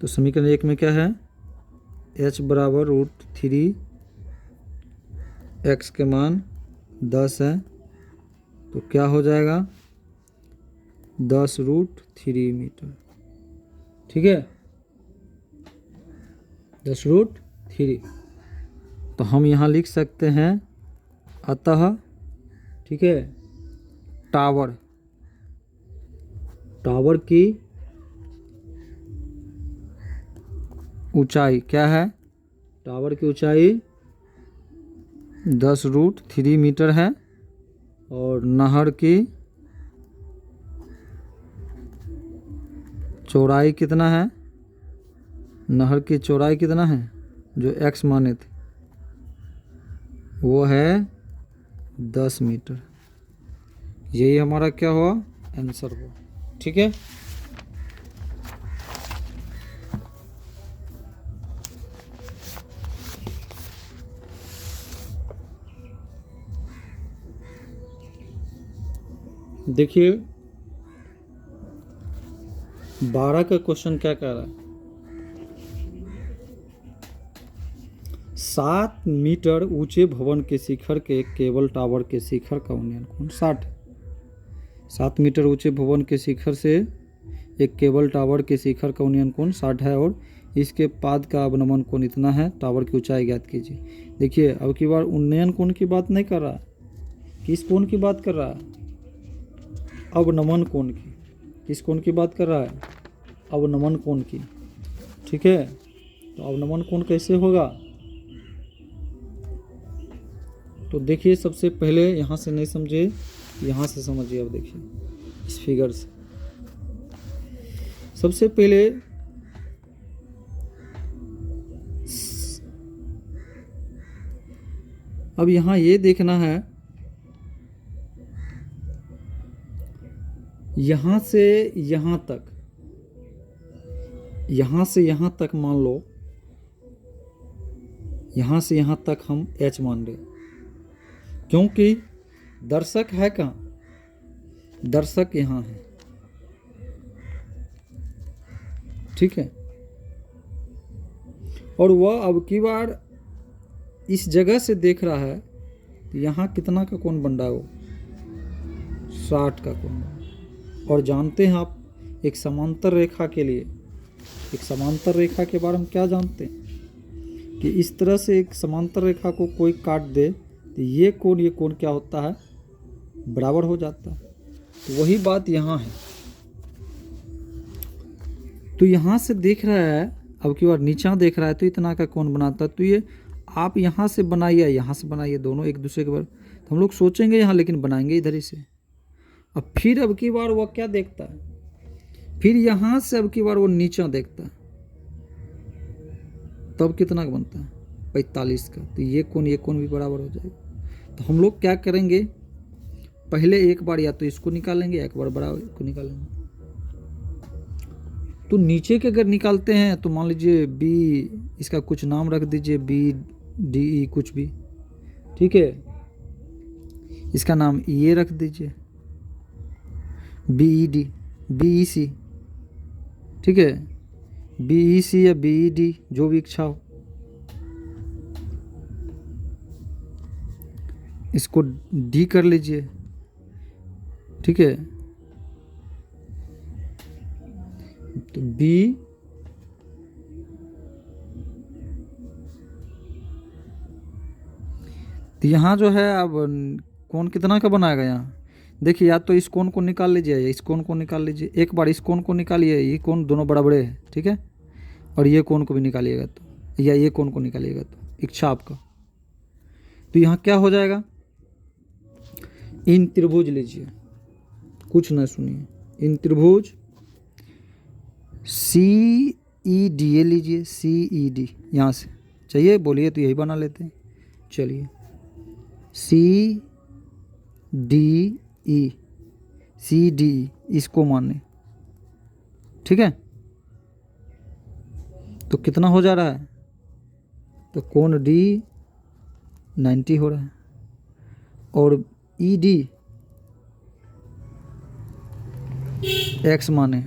तो समीकरण 1 में क्या है, h बराबर √3, x के मान 10 है, तो क्या हो जाएगा 10√3 मीटर, ठीक है, 10√3। तो हम यहाँ लिख सकते हैं अतः, ठीक है, टावर की ऊंचाई क्या है, टावर की ऊंचाई 10√3 मीटर है, और नहर की चौड़ाई कितना है, नहर की चौड़ाई कितना है जो x माने थे वो है 10 मीटर। यही हमारा क्या हुआ आंसर हुआ, ठीक है। देखिए 12 का क्वेश्चन क्या कह रहा है, 7 मीटर ऊंचे भवन के शिखर के केबल टावर के शिखर का उन्नयन कोण 60 है। 7 मीटर ऊंचे भवन के शिखर से एक केबल टावर के शिखर का उन्नयन कोण 60 है और इसके पाद का अवनमन कोण इतना है। टावर की ऊंचाई ज्ञात कीजिए। देखिए अब की बार उन्नयन कोण की बात नहीं कर रहा है, किस कोण की बात कर रहा है? अवनमन कोण की। किस कोण की बात कर रहा है? अवनमन कोण की। ठीक है, तो अवनमन कोण कैसे होगा? तो देखिए सबसे पहले यहाँ से नहीं समझे, यहाँ से समझिए। अब देखिए इस फिगर से सबसे पहले अब यहाँ ये देखना है, यहाँ से यहाँ तक, यहाँ से यहाँ तक मान लो, यहाँ से यहाँ तक हम h मान रहे, क्योंकि दर्शक है कहाँ? दर्शक यहाँ है। ठीक है, और वह अब की बार इस जगह से देख रहा है तो यहाँ कितना का कोण बन रहा है? वो 60 का कोण। और जानते हैं आप, एक समांतर रेखा के लिए, एक समांतर रेखा के बारे में क्या जानते हैं कि इस तरह से एक समांतर रेखा को कोई काट दे तो ये कोण क्या होता है? बराबर हो जाता है। तो वही बात यहाँ है। तो यहाँ से देख रहा है, अब की बार नीचा देख रहा है तो इतना का कोण बनाता है। तो ये आप यहाँ से बनाइए, यहाँ से बनाइए, दोनों एक दूसरे के बार। तो हम लोग सोचेंगे यहाँ, लेकिन बनाएंगे इधर ही से। अब फिर अब की बार वो क्या देखता है? फिर यहाँ से अब की बार वो नीचा देखता है, तब कितना का बनता है? 45 का। तो ये कोण भी बराबर हो जाएगा। तो हम लोग क्या करेंगे, पहले एक बार या तो इसको निकालेंगे, एक बार बराबर को निकालेंगे। तो नीचे के अगर निकालते हैं तो मान लीजिए बी, इसका कुछ नाम रख दीजिए, बी डी ई कुछ भी। ठीक है, इसका नाम ये रख दीजिए, B E D, B E C. ठीक है, बी ई सी या बी ई डी, जो भी इच्छा हो। इसको डी कर लीजिए। ठीक है, तो बी तो यहाँ जो है अब कोण कितना का बनाएगा? यहाँ देखिए, या तो इस कोण को निकाल लीजिए या इस कोण को निकाल लीजिए। एक बार इस कोण को निकालिए, ये कोण दोनों बराबरे हैं। ठीक है, और ये कोण को भी निकालिएगा तो, या ये कोण को निकालिएगा तो, इच्छा आपका। तो यहाँ क्या हो जाएगा? इन त्रिभुज लीजिए, कुछ ना सुनिए, इन त्रिभुज सी ई डी ए लीजिए, सी ई डी। यहाँ से चाहिए बोलिए तो यही बना लेते हैं। चलिए, C D E, C D E, इसको माने। ठीक है, तो कितना हो जा रहा है? तो कोण डी 90 हो रहा है, और ई डी एक्स माने,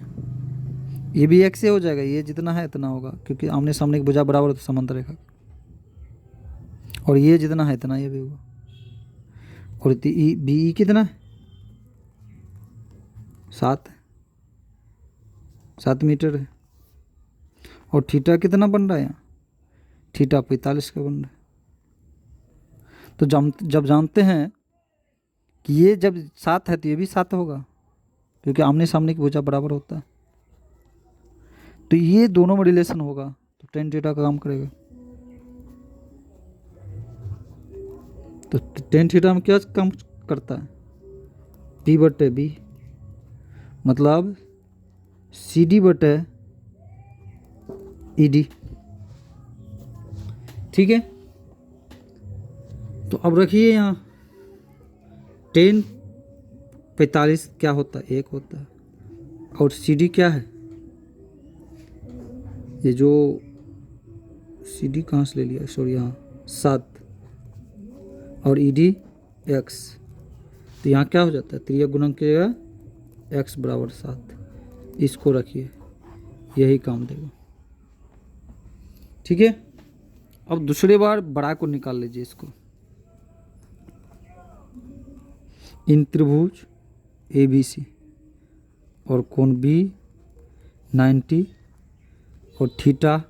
ये भी एक्स से हो जाएगा। ये जितना है इतना होगा, क्योंकि आमने सामने की भुजा बराबर है तो समांतर रेखा। और ये जितना है इतना ये भी होगा। और बी ई कितना है? 7 मीटर है। और थीटा कितना बन रहा है यहाँ? थीटा 45 का बन रहा है। तो जब जानते हैं कि ये जब 7 है तो ये भी 7 होगा, क्योंकि आमने सामने की भुजा बराबर होता है। तो ये दोनों में रिलेशन होगा, तो tan थीटा का काम करेगा। तो tan थीटा में क्या काम करता है? P बटे B, मतलब CD बटे ED। ठीक है, तो अब रखिए यहाँ tan 45 क्या होता है? 1 होता है। और CD क्या है? ये जो CD कहाँ से ले लिया, सॉरी, यहाँ 7, और ED x। तो यहाँ क्या हो जाता है? त्रियक गुणक की जगह x बराबर 7। इसको रखिए, यही काम देगा। ठीक है, अब दूसरे बार बड़ा को निकाल लीजिए इसको। इन त्रिभुज ABC और कोण B 90 और थीटा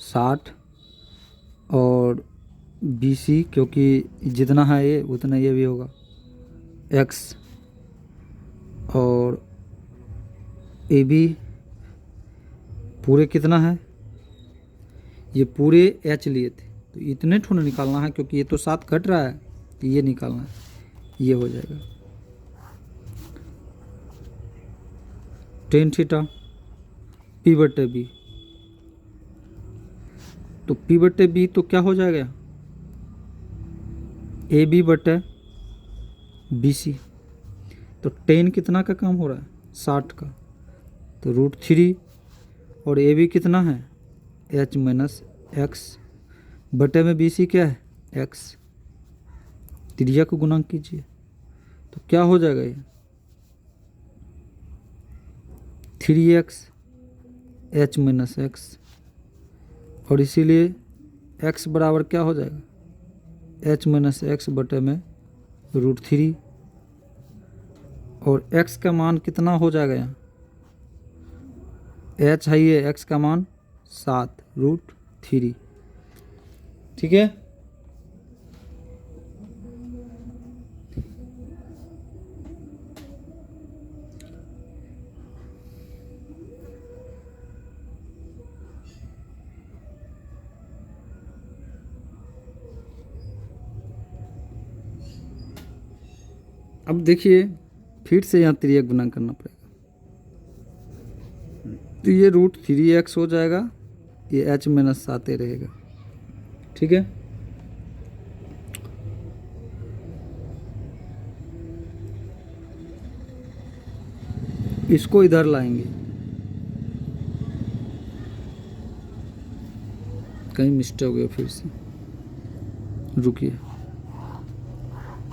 60 और BC क्योंकि जितना है ये उतना ये भी होगा X और AB पूरे कितना है, ये पूरे H लिए थे तो इतने ठोने निकालना है क्योंकि ये तो 7 घट रहा है तो ये निकालना है, ये हो जाएगा tan थीटा P/B। तो P/B तो क्या हो जाएगा AB/BC। तो tan कितना का काम हो रहा है 60 का, तो √3 और AB कितना है H माइनस एक्स बटे में BC क्या है X। त्रिज्या को गुणा कीजिए तो क्या हो जाएगा ये 3x H माइनस एक्स और इसीलिए x बराबर क्या हो जाएगा H माइनस एक्स बटे में √3 और x का मान कितना हो जाएगा यहाँ h है ये x का मान 7√3। ठीक है, अब देखिए फिर से यहाँ त्रिज्या गुना करना पड़ेगा तो ये √3x हो जाएगा, ये H माइनस 7 रहेगा। ठीक है, इसको इधर लाएंगे, कहीं मिस्टेक हो गया फिर से, रुकिए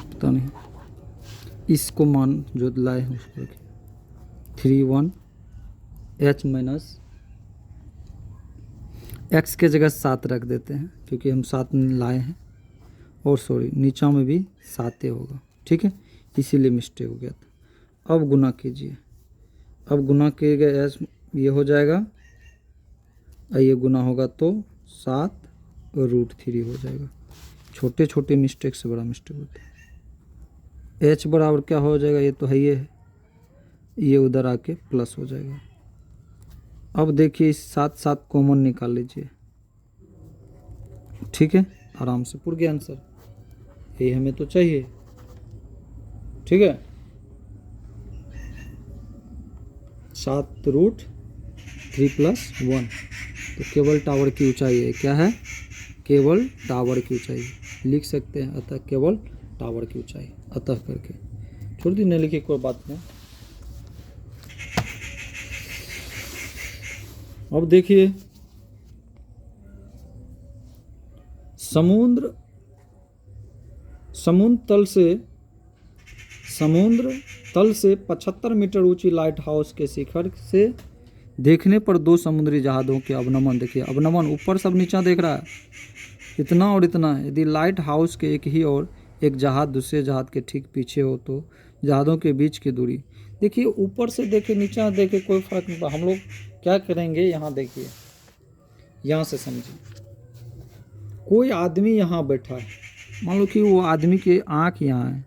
पता नहीं, इसको मान जो लाए हैं उसको रखिए 3 1 H माइनस एक्स के जगह 7 रख देते हैं क्योंकि हम 7 लाए हैं और सॉरी नीचा में भी 7 होगा। ठीक है, इसीलिए मिस्टेक हो गया था। अब गुना कीजिए, अब गुना किए गए एस ये हो जाएगा, ये गुना होगा तो 7 और √3 हो जाएगा। छोटे छोटे मिस्टेक से बड़ा मिस्टेक होता है। H बराबर क्या हो जाएगा, ये तो है ये उधर आके प्लस हो जाएगा। अब देखिए इस 7 7 कॉमन निकाल लीजिए। ठीक है, आराम से पूरा गया आंसर, यही हमें तो चाहिए। ठीक है, 7√3 + 1 तो केवल टावर की ऊंचाई है, क्या है केवल टावर की ऊंचाई लिख सकते हैं, अतः केवल टावर की ऊंचाई, अतः करके छोड़ दी, नहीं लिखी कोई बात नहीं। अब देखिए समुद्र तल से 75 मीटर ऊंची लाइट हाउस के शिखर से देखने पर 2 समुद्री जहाज़ों के अवनमन, देखिए अवनमन ऊपर सब नीचा देख रहा है, इतना और इतना है। यदि लाइट हाउस के एक ही और एक जहाज़ दूसरे जहाज़ के ठीक पीछे हो तो जहाज़ों के बीच की दूरी, देखिए ऊपर से देखे नीचा देखे कोई फर्क नहीं पड़ा। हम लोग क्या करेंगे, यहाँ देखिए, यहाँ से समझिए, कोई आदमी यहाँ बैठा है, मान लो कि वो आदमी के आँख यहाँ है,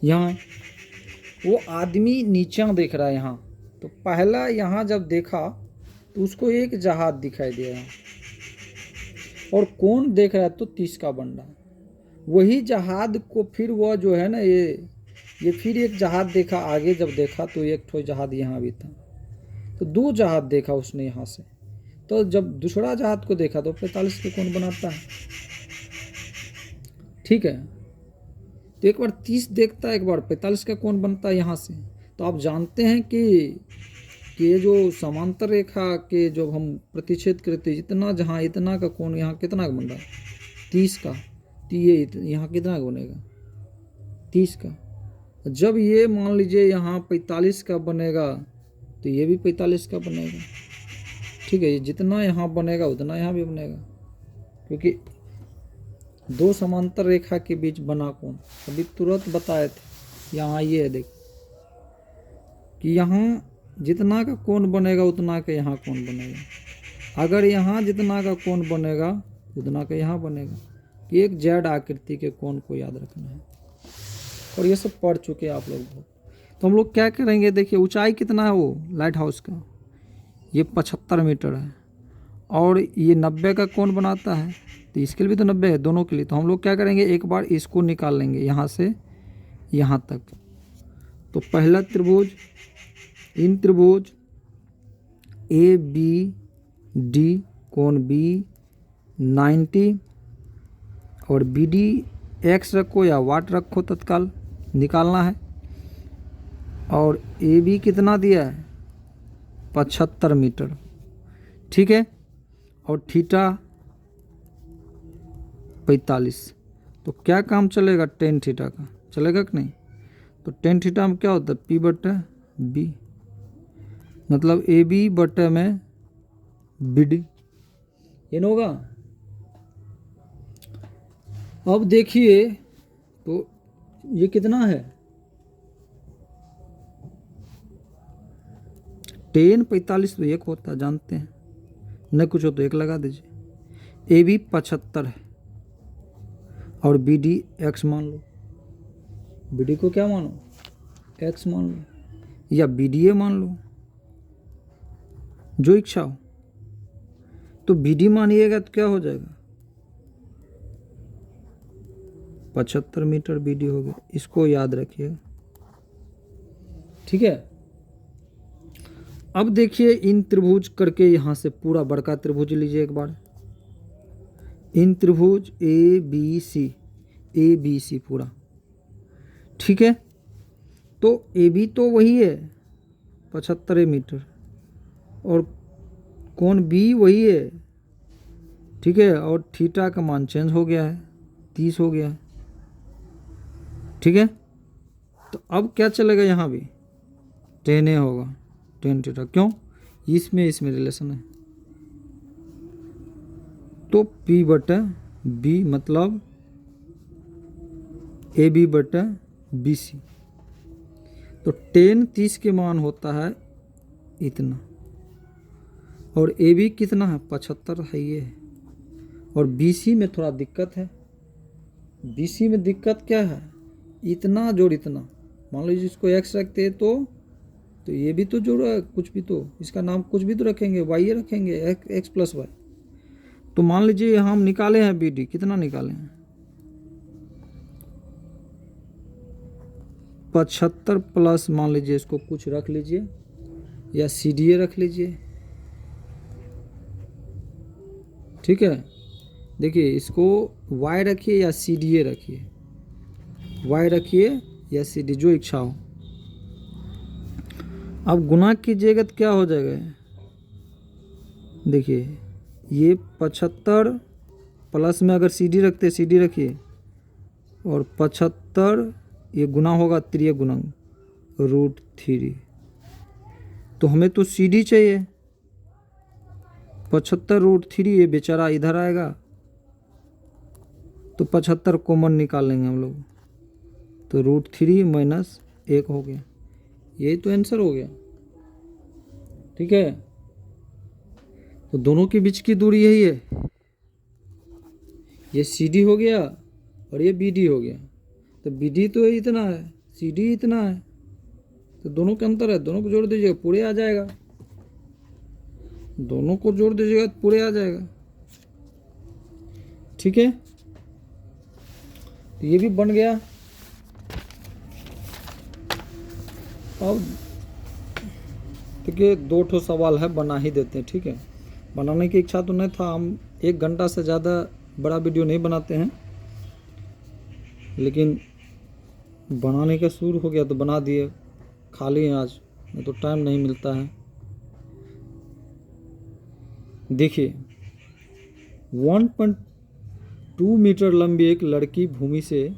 यहाँ वो आदमी नीचा देख रहा है यहाँ, तो पहला यहाँ जब देखा तो उसको एक जहाज दिखाई दे रहा है और कौन देख रहा है तो 30 का बन रहा है। वही जहाज को फिर वह जो है ना ये फिर एक जहाज देखा, आगे जब देखा तो एक ठो जहाज यहाँ भी था, तो 2 जहाज देखा उसने यहाँ से। तो जब दूसरा जहाज को देखा तो 45 के कोण बनाता है। ठीक है, तो एक बार 30 देखता है, एक बार 45 का कोण बनता है यहाँ से। तो आप जानते हैं कि ये जो समांतर रेखा के जो हम प्रतिच्छेद करते हैं, इतना जहाँ इतना का कोण यहाँ कितना का बन रहा है 30 का, तो ये यहाँ कितना का बनेगा 30 का। जब ये मान लीजिए यहाँ 45 का बनेगा तो ये भी 45 का बनेगा। ठीक है, ये जितना यहाँ बनेगा उतना यहाँ भी बनेगा, क्योंकि दो समांतर रेखा के बीच बना कोण अभी तुरंत बताए थे। यहाँ ये है देख कि यहाँ जितना का कोण बनेगा उतना का यहाँ कोण बनेगा। अगर यहाँ जितना का कोण बनेगा उतना का यहाँ बनेगा। कि एक जेड आकृति के कोण को याद रखना है, और ये सब पढ़ चुके हैं आप लोग बहुत। तो हम लोग क्या करेंगे, देखिए ऊंचाई कितना है वो लाइट हाउस का, ये 75 मीटर है, और ये 90 का कोण बनाता है, तो इसके लिए भी तो 90 है दोनों के लिए। तो हम लोग क्या करेंगे, एक बार इसको निकाल लेंगे यहाँ से यहाँ तक। तो पहला त्रिभुज, इन त्रिभुज ए बी डी कोण बी 90 और बी डी एक्स रखो या वाट रखो, तत्काल निकालना है। और ए बी कितना दिया है 75 मीटर। ठीक है, और थीटा 45। तो क्या काम चलेगा, टेन थीटा का चलेगा कि नहीं। तो टेन थीटा में क्या होता है, पी बटे बी, मतलब ए बी बटे में बी डी, ये होगा। अब देखिए तो ये कितना है, टेन 45 तो एक होता है, जानते हैं, न कुछ हो तो एक लगा दीजिए। ए बी 75 है और बी डी एक्स मान लो, बी डी को क्या मानो एक्स मान लो, या बी डी ए मान लो, जो इच्छा हो। तो बी डी मानिएगा तो क्या हो जाएगा 75 मीटर बी डी हो गया, इसको याद रखिए। ठीक है, अब देखिए इन त्रिभुज करके यहाँ से पूरा बड़का त्रिभुज लीजिए एक बार, इन त्रिभुज ए बी सी पूरा। ठीक है, तो ए बी तो वही है 75 मीटर, और कोण बी वही है। ठीक है, और थीटा का मान चेंज हो गया है, 30 हो गया है। ठीक है, तो अब क्या चलेगा, यहाँ भी 10 होगा, 10 थीटा, क्यों, इसमें रिलेशन है। तो P बटा B मतलब ए बी बटा बी सी। तो 10 30 के मान होता है इतना, और ए बी कितना है 75 है ये, और बी सी में थोड़ा दिक्कत है। बी सी में दिक्कत क्या है, इतना जोड़ इतना, मान लीजिए इसको एक्स रखते हैं तो ये भी तो जोड़ है, कुछ भी तो इसका नाम कुछ भी तो रखेंगे, वाई रखेंगे, एक्स प्लस वाई। तो मान लीजिए हम निकाले हैं बी डी, कितना निकाले हैं 75 प्लस, मान लीजिए इसको कुछ रख लीजिए, या सी डी ए रख लीजिए। ठीक है, देखिए इसको वाई रखिए या सी डी ए रखिए, वाई रखिए या सी डी, जो इच्छा हो। अब गुना कीजिएगा तो क्या हो जाएगा, देखिए ये 75 प्लस में अगर सी डी रखते, सी डी रखिए, और 75 ये गुना होगा त्रिय गुणक √3। तो हमें तो सी डी चाहिए, 75 √3, ये बेचारा इधर आएगा, तो 75 कॉमन निकाल लेंगे हम लोग, तो √3 माइनस 1 हो गया, यही तो आंसर हो गया। ठीक है, तो दोनों के बीच की दूरी यही है, ये सी डी हो गया और ये बी डी हो गया। तो बी डी तो इतना है, सी डी इतना है, तो दोनों के अंतर है, दोनों को जोड़ दीजिएगा पूरे आ जाएगा, दोनों को जोड़ दीजिएगा तो पूरे आ जाएगा। ठीक है, तो ये भी बन गया। अब देखिए 2 सवाल है, बना ही देते हैं। ठीक है, बनाने की इच्छा तो नहीं था, हम 1 घंटा से ज़्यादा बड़ा वीडियो नहीं बनाते हैं, लेकिन बनाने का शुरू हो गया तो बना दिए, खाली हैं आज, नहीं तो टाइम नहीं मिलता है। देखिए 1.2 मीटर लंबी एक लड़की भूमि से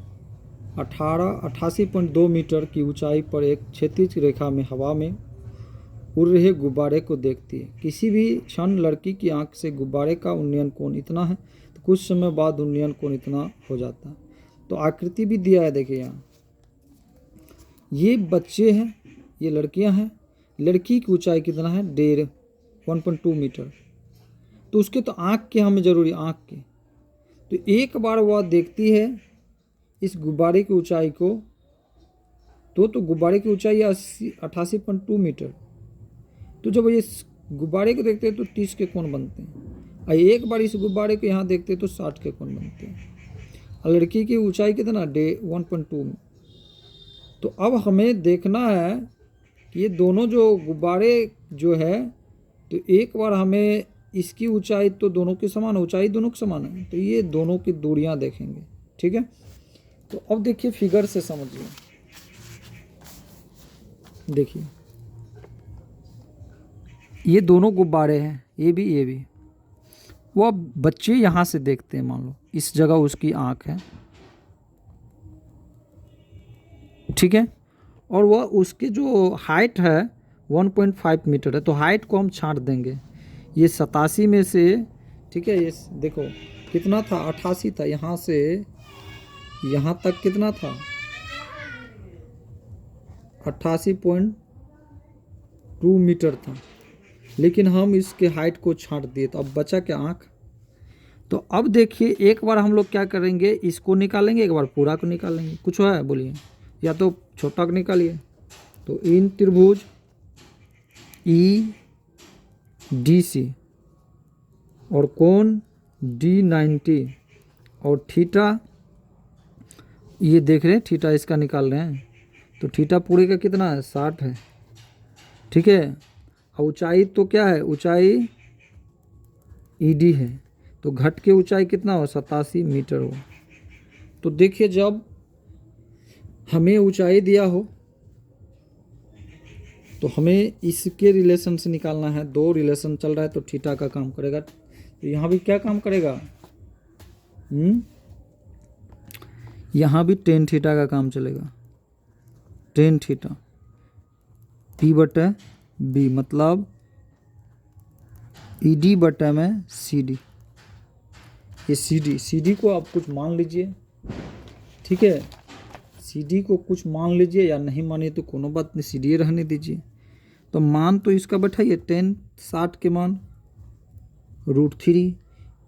88.2 मीटर की ऊंचाई पर एक क्षैतिज रेखा में हवा में उड़ रहे गुब्बारे को देखती है। किसी भी क्षण लड़की की आंख से गुब्बारे का उन्नयन कोण इतना है तो कुछ समय बाद उन्नयन कोण इतना हो जाता है। तो आकृति भी दिया है, देखिए यहाँ ये बच्चे हैं, ये लड़कियां हैं। लड़की की ऊंचाई कितना है, 1.2 मीटर। तो उसके तो आँख की हमें जरूरी, आँख की। तो एक बार वह देखती है इस गुब्बारे की ऊंचाई को, तो गुब्बारे की ऊंचाई 88.2 मीटर। तो जब ये गुब्बारे को देखते हैं तो 30 के कोण बनते हैं, और एक बार इस गुब्बारे को यहाँ देखते हैं तो 60 के कोण बनते हैं। और लड़की की ऊंचाई कितना, 1.2 में। तो अब हमें देखना है कि ये दोनों जो गुब्बारे जो है, तो एक बार हमें इसकी ऊंचाई तो दोनों की समान, ऊंचाई दोनों की समान है, तो ये दोनों की दूरियां देखेंगे, ठीक है। तो अब देखिए फिगर से समझिए, देखिए ये दोनों गुब्बारे हैं, ये भी। वो अब बच्चे यहाँ से देखते हैं, मान लो इस जगह उसकी आँख है, ठीक है। और वह उसकी जो हाइट है 1.5 मीटर है, तो हाइट को हम छांट देंगे। ये 87 में से, ठीक है, ये देखो कितना था, 88 था, यहाँ से यहाँ तक कितना था, 88.2 मीटर था। लेकिन हम इसके हाइट को छांट दिए, तो अब बचा क्या, आँख। तो अब देखिए एक बार हम लोग क्या करेंगे, इसको निकालेंगे, एक बार पूरा को निकालेंगे। कुछ है बोलिए, या तो छोटा को निकालिए। तो इन त्रिभुज EDC और कोण D90 और थीटा, ये देख रहे हैं थीटा, इसका निकाल रहे हैं। तो थीटा पूरे का कितना है, 60 है, ठीक है। और ऊंचाई तो क्या है, ऊंचाई ED है, तो घट के ऊंचाई कितना हो, 87 मीटर हो। तो देखिए जब हमें ऊंचाई दिया हो तो हमें इसके रिलेशन से निकालना है। दो रिलेशन चल रहा है तो थीटा का काम करेगा। तो यहाँ भी क्या काम करेगा, यहाँ भी टेन थीटा का काम चलेगा। टेन थीटा P/B, मतलब ED/में CD। ये CD को आप कुछ मान लीजिए, ठीक है। CD को कुछ मान लीजिए, या नहीं मानिए तो कोनो बात नहीं, CD रहने दीजिए। तो मान तो इसका बैठाइए 10, 60 के मान, √3।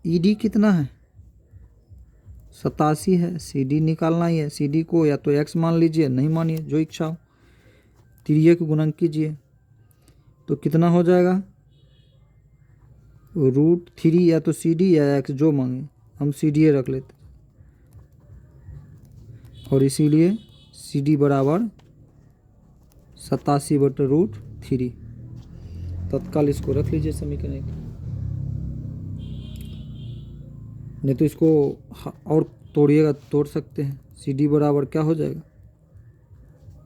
ED कितना है, 87 है। CD निकालना ही है, CD को या तो x मान लीजिए, नहीं मानिए, जो इच्छा हो। त्रिज्या को गुणन कीजिए तो कितना हो जाएगा, √3, या तो CD या x, जो मांगे, हम CD रख लेते। और इसीलिए CD बराबर 87/√3। तत्काल इसको रख लीजिए समीकरण। नहीं तो इसको और तोड़िएगा, तोड़ सकते हैं। CD बराबर क्या हो जाएगा,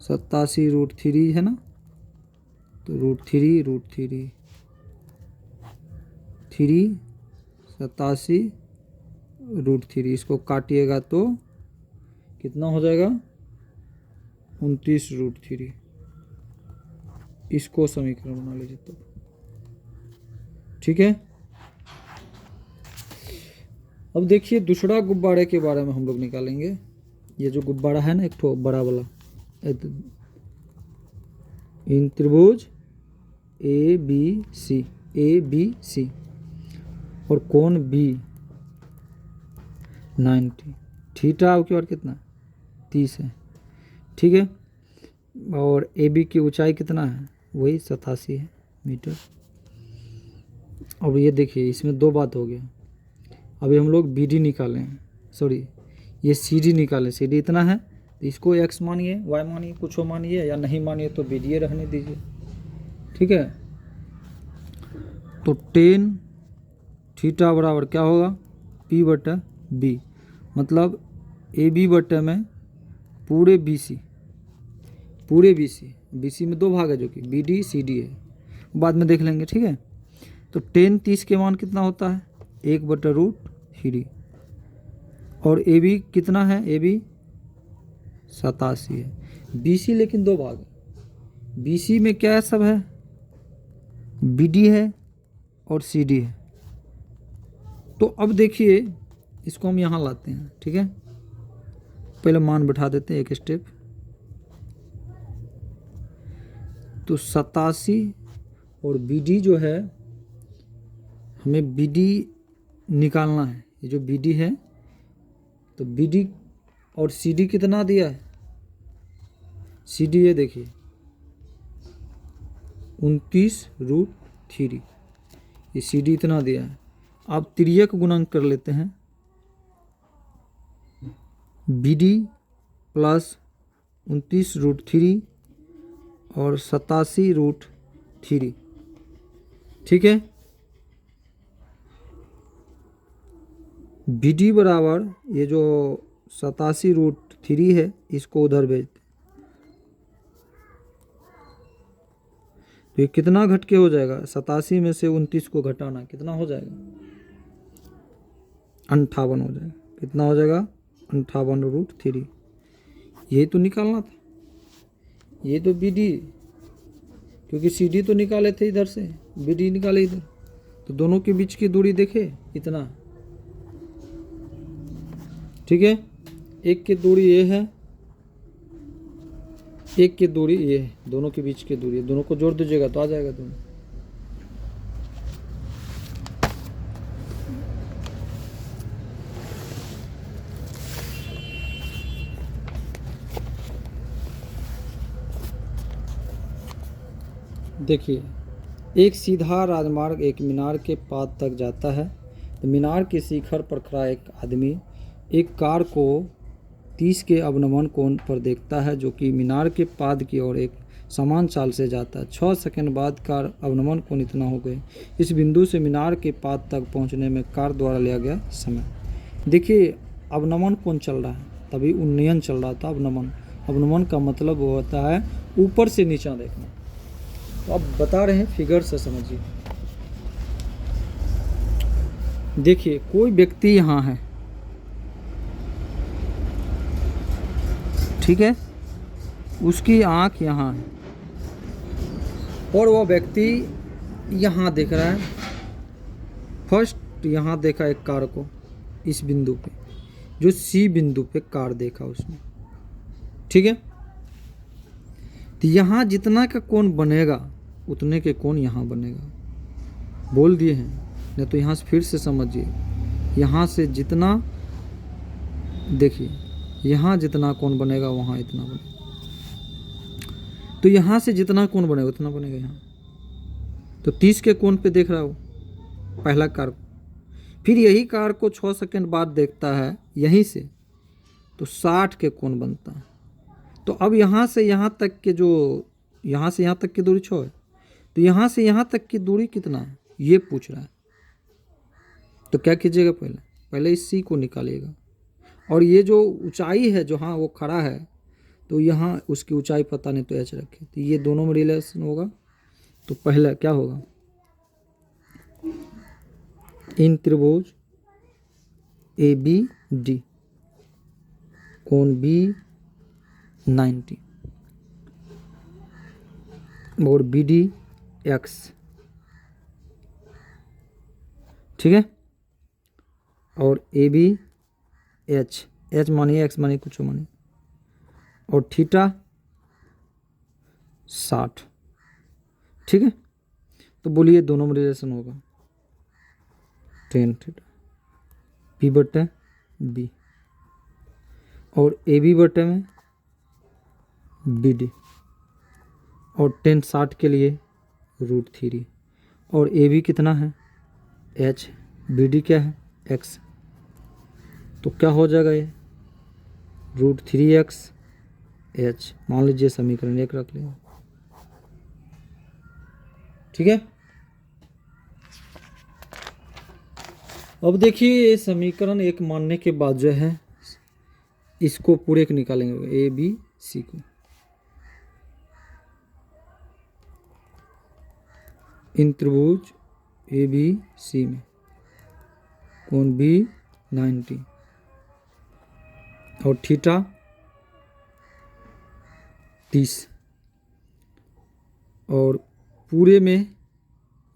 87√3 है ना, तो √3 87√3, इसको काटिएगा तो कितना हो जाएगा, 29√3। इसको समीकरण बना लीजिए तो, ठीक है। अब देखिए दूसरा गुब्बारे के बारे में हम लोग निकालेंगे। ये जो गुब्बारा है ना, एक ठो बड़ा वाला, इन त्रिभुज ABC और कोण B90, थीटा आपके और कितना, 30 है, ठीक है। और AB की ऊंचाई कितना है, वही 87 है मीटर। अब ये देखिए इसमें दो बात हो गया। अभी हम लोग BD निकालें, सॉरी ये CD निकालें। CD इतना है तो इसको x मानिए, y मानिए, कुछ मानिए, या नहीं मानिए तो BD रहने दीजिए, ठीक है। तो टेन थीटा बराबर क्या होगा, P/B, मतलब AB/ में पूरे BC में दो भाग है, जो कि BD CD है, बाद में देख लेंगे, ठीक है। तो 10-30 के मान कितना होता है, 1/√3। और AB कितना है, AB 87 है। BC लेकिन दो भाग है, BC में क्या है, सब है बी डी है और सी डी है। तो अब देखिए इसको हम यहाँ लाते हैं, ठीक है। पहले मान बैठा देते हैं एक स्टेप। तो 87 और बी डी जो है, हमें बी डी निकालना है। ये जो बी डी है, तो बी डी और सी डी कितना दिया है, सी डी ये देखिए 29√3, ये सी डी इतना दिया है। आप तिर्यक गुणन कर लेते हैं, बी डी प्लस 29√3 और 87√3, ठीक है। बी डी बराबर ये जो 87√3 है, इसको उधर भेजते, तो ये कितना घट के हो जाएगा, 87 में से 29 को घटाना कितना हो जाएगा, 58 हो जाएगा। कितना हो जाएगा, 58√3। यही तो निकालना था, ये तो बी डी, क्योंकि सी डी तो निकाले थे इधर से, बी डी निकाले इधर, तो दोनों के बीच की दूरी देखे इतना, ठीक है। एक की दूरी ये है, एक की दूरी ये है, दोनों के बीच की दूरी, दोनों को जोड़ दीजिएगा तो आ जाएगा दोनों। देखिए, एक सीधा राजमार्ग एक मीनार के पाद तक जाता है। तो मीनार के शिखर पर खड़ा एक आदमी एक कार को 30 के अवनमन कोण पर देखता है, जो कि मीनार के पाद की ओर एक समान चाल से जाता है। 6 सेकंड बाद कार अवनमन कोण इतना हो गए। इस बिंदु से मीनार के पाद तक पहुंचने में कार द्वारा लिया गया समय। देखिए, अवनमन कोण चल रहा है, तभी उन्नयन चल रहा था। अवनमन का मतलब वो होता है ऊपर से नीचा देखना। तो अब बता रहे हैं, फिगर से समझिए। देखिए, कोई व्यक्ति यहाँ है, ठीक है, उसकी आँख यहाँ है और वह व्यक्ति यहाँ देख रहा है। फर्स्ट यहाँ देखा एक कार को इस बिंदु पे, जो सी बिंदु पे कार देखा उसने, ठीक है। तो यहाँ जितना का कोण बनेगा उतने के कोण यहाँ बनेगा, बोल दिए हैं। नहीं तो यहाँ से फिर से समझिए, यहाँ से जितना, देखिए यहाँ जितना कोण बनेगा वहाँ इतना बनेगा, तो यहाँ से जितना कोण बनेगा उतना बनेगा यहाँ। तो 30 के कोण पे देख रहा हो पहला कार को, फिर यही कार को 6 सेकंड बाद देखता है यहीं से, तो 60 के कोण बनता है। तो अब यहाँ से यहाँ तक के जो, यहाँ से यहाँ तक की दूरी 6 है, तो यहाँ से यहाँ तक की दूरी कितना है ये पूछ रहा है। तो क्या कीजिएगा, पहले इस सी को निकालिएगा, और ये जो ऊंचाई है जो हाँ वो खड़ा है, तो यहाँ उसकी ऊंचाई पता नहीं, तो एच रखे, तो ये दोनों में रिलेशन होगा। तो पहला क्या होगा, इन त्रिभुज ए बी डी कोण बी 90 और बी डी एक्स, ठीक है, और ए बी एच, एच मानिए एक्स मानिए कुछ मानिए, और थीटा 60, ठीक है। तो बोलिए दोनों में रिलेशन होगा tan थीटा पी बटे बी, और ए बी बटे में बी डी, और tan 60 के लिए √3, और ए बी कितना है एच, बी डी क्या है एक्स। तो क्या हो जाएगा ये √3x एच, मान लीजिए समीकरण 1 रख लिया, ठीक है। अब देखिए, ये समीकरण 1 मानने के बाद जो है इसको पूरे को निकालेंगे, ए बी सी को। इन त्रिभुज ए बी सी में कोण बी 90 और थीटा 30, और पूरे में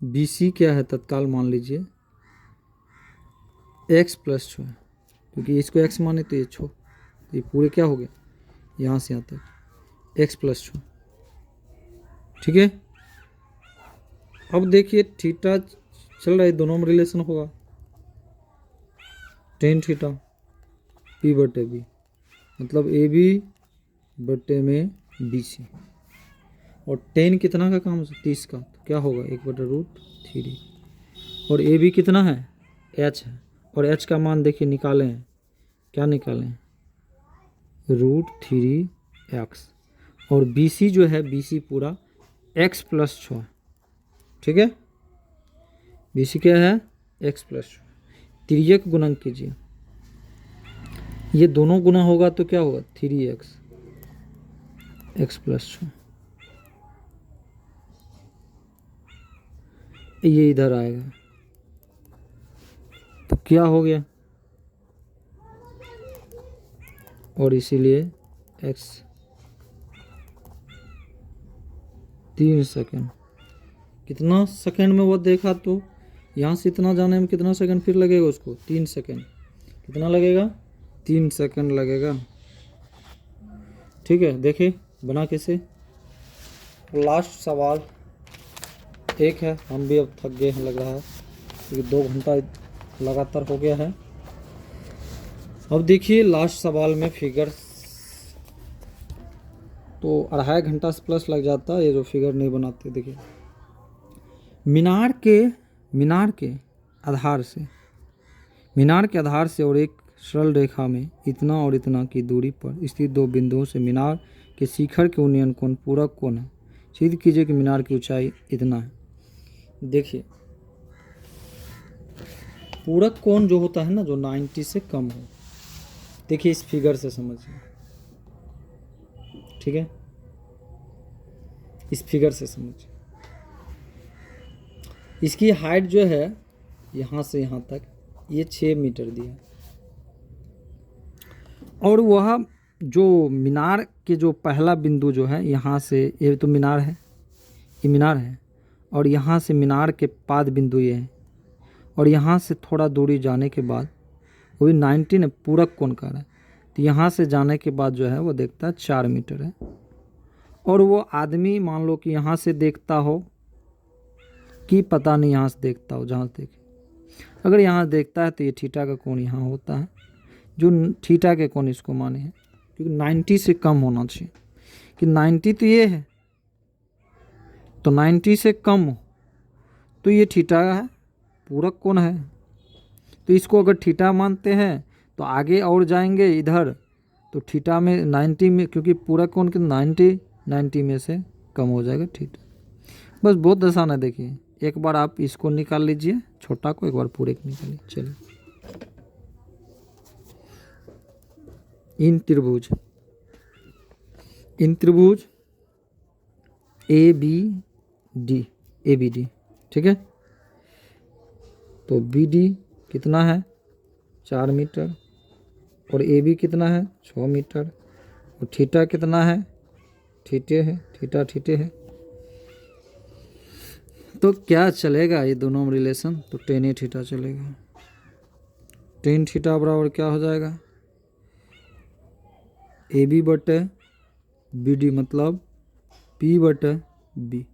बी सी क्या है तत्काल मान लीजिए x प्लस 6 है, क्योंकि इसको x माने तो ये 6, तो ये पूरे क्या हो गए यहाँ से यहाँ तक x प्लस 6। ठीक है, अब देखिए थीटा चल रहा है, दोनों में रिलेशन होगा टेन थीटा पी बटे बी, मतलब ए बी बटे में बी सी, और टेन कितना का काम है 30 का, तो क्या होगा 1/√3। और ए बी कितना है h है, और h का मान देखिए निकाले हैं, क्या निकाले हैं √3x, और बी सी जो है बी सी पूरा x प्लस 6। ठीक है, बी सी क्या है x प्लस 6, तिर्यक गुणन कीजिए, ये दोनों गुना होगा तो क्या होगा 3x x प्लस 6, ये इधर आएगा तो क्या हो गया, और इसीलिए x 3 सेकेंड, कितना सेकेंड में वो देखा, तो यहाँ से इतना जाने में कितना सेकंड फिर लगेगा उसको 3 सेकंड, कितना लगेगा 3 सेकंड लगेगा। ठीक है, देखिए बना कैसे। लास्ट सवाल एक है, हम भी अब थक गए हैं लग रहा है, क्योंकि 2 घंटा लगातार हो गया है। अब देखिए लास्ट सवाल में फिगर्स तो 2.5 घंटा से प्लस लग जाता है, ये जो फिगर नहीं बनाते। देखिए मीनार के आधार से और एक सरल रेखा में इतना और इतना की दूरी पर स्थित 2 बिंदुओं से मीनार के शिखर के उन्नयन कोण पूरक कोण है। सिद्ध कीजिए कि मीनार की ऊंचाई इतना है। देखिए पूरक कोण जो होता है ना, जो 90 से कम हो, देखिए इस फिगर से समझिए। ठीक है, इस फिगर से समझिए, इसकी हाइट जो है यहाँ से यहाँ तक ये 6 मीटर दिया, और वह जो मीनार के जो पहला बिंदु जो है यहाँ से, ये तो मीनार है, ये मीनार है, और यहाँ से मीनार के पाद बिंदु ये है, और यहाँ से थोड़ा दूरी जाने के बाद वो भी 90 ने पूरक कोण कर रहा है, तो यहाँ से जाने के बाद जो है वो देखता है 4 मीटर है। और वो आदमी मान लो कि यहाँ से देखता हो कि पता नहीं यहाँ से देखता हो, जहाँ से देखे, अगर यहाँ देखता है तो ये थीटा का कोण यहाँ होता है, जो थीटा के कोण इसको माने हैं, क्योंकि 90 से कम होना चाहिए, कि 90 तो ये है, तो 90 से कम हो तो ये थीटा है, पूरक कोण है। तो इसको अगर थीटा मानते हैं तो आगे और जाएंगे इधर, तो थीटा में 90 में, क्योंकि पूरक कोण के 90 में से कम हो जाएगा थीटा। बस बहुत आसान है। देखिए एक बार आप इसको निकाल लीजिए, छोटा को, एक बार पूरे को निकालिए। चलिए इन त्रिभुज ए बी डी, ठीक है, तो बी डी कितना है 4 मीटर, और ए बी कितना है 6 मीटर, और थीटा कितना है थीटे है, तो क्या चलेगा ये दोनों में रिलेशन, तो टेन ए थीटा चलेगा। टेन थीटा बराबर क्या हो जाएगा ए बी बटे बी डी, मतलब पी बटे बी।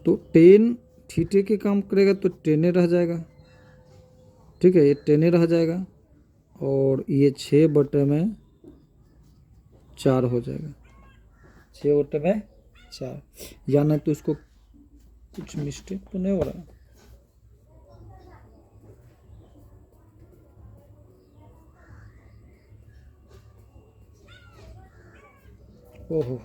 तो टेन थीटे के काम करेगा तो टेने रह जाएगा। ठीक है, ये टेने रह जाएगा, और ये 6 बटे में 4 हो जाएगा, 6 बटे में 4, या नहीं तो इसको कुछ मिस्टेक तो नहीं हो रहा। ओहो,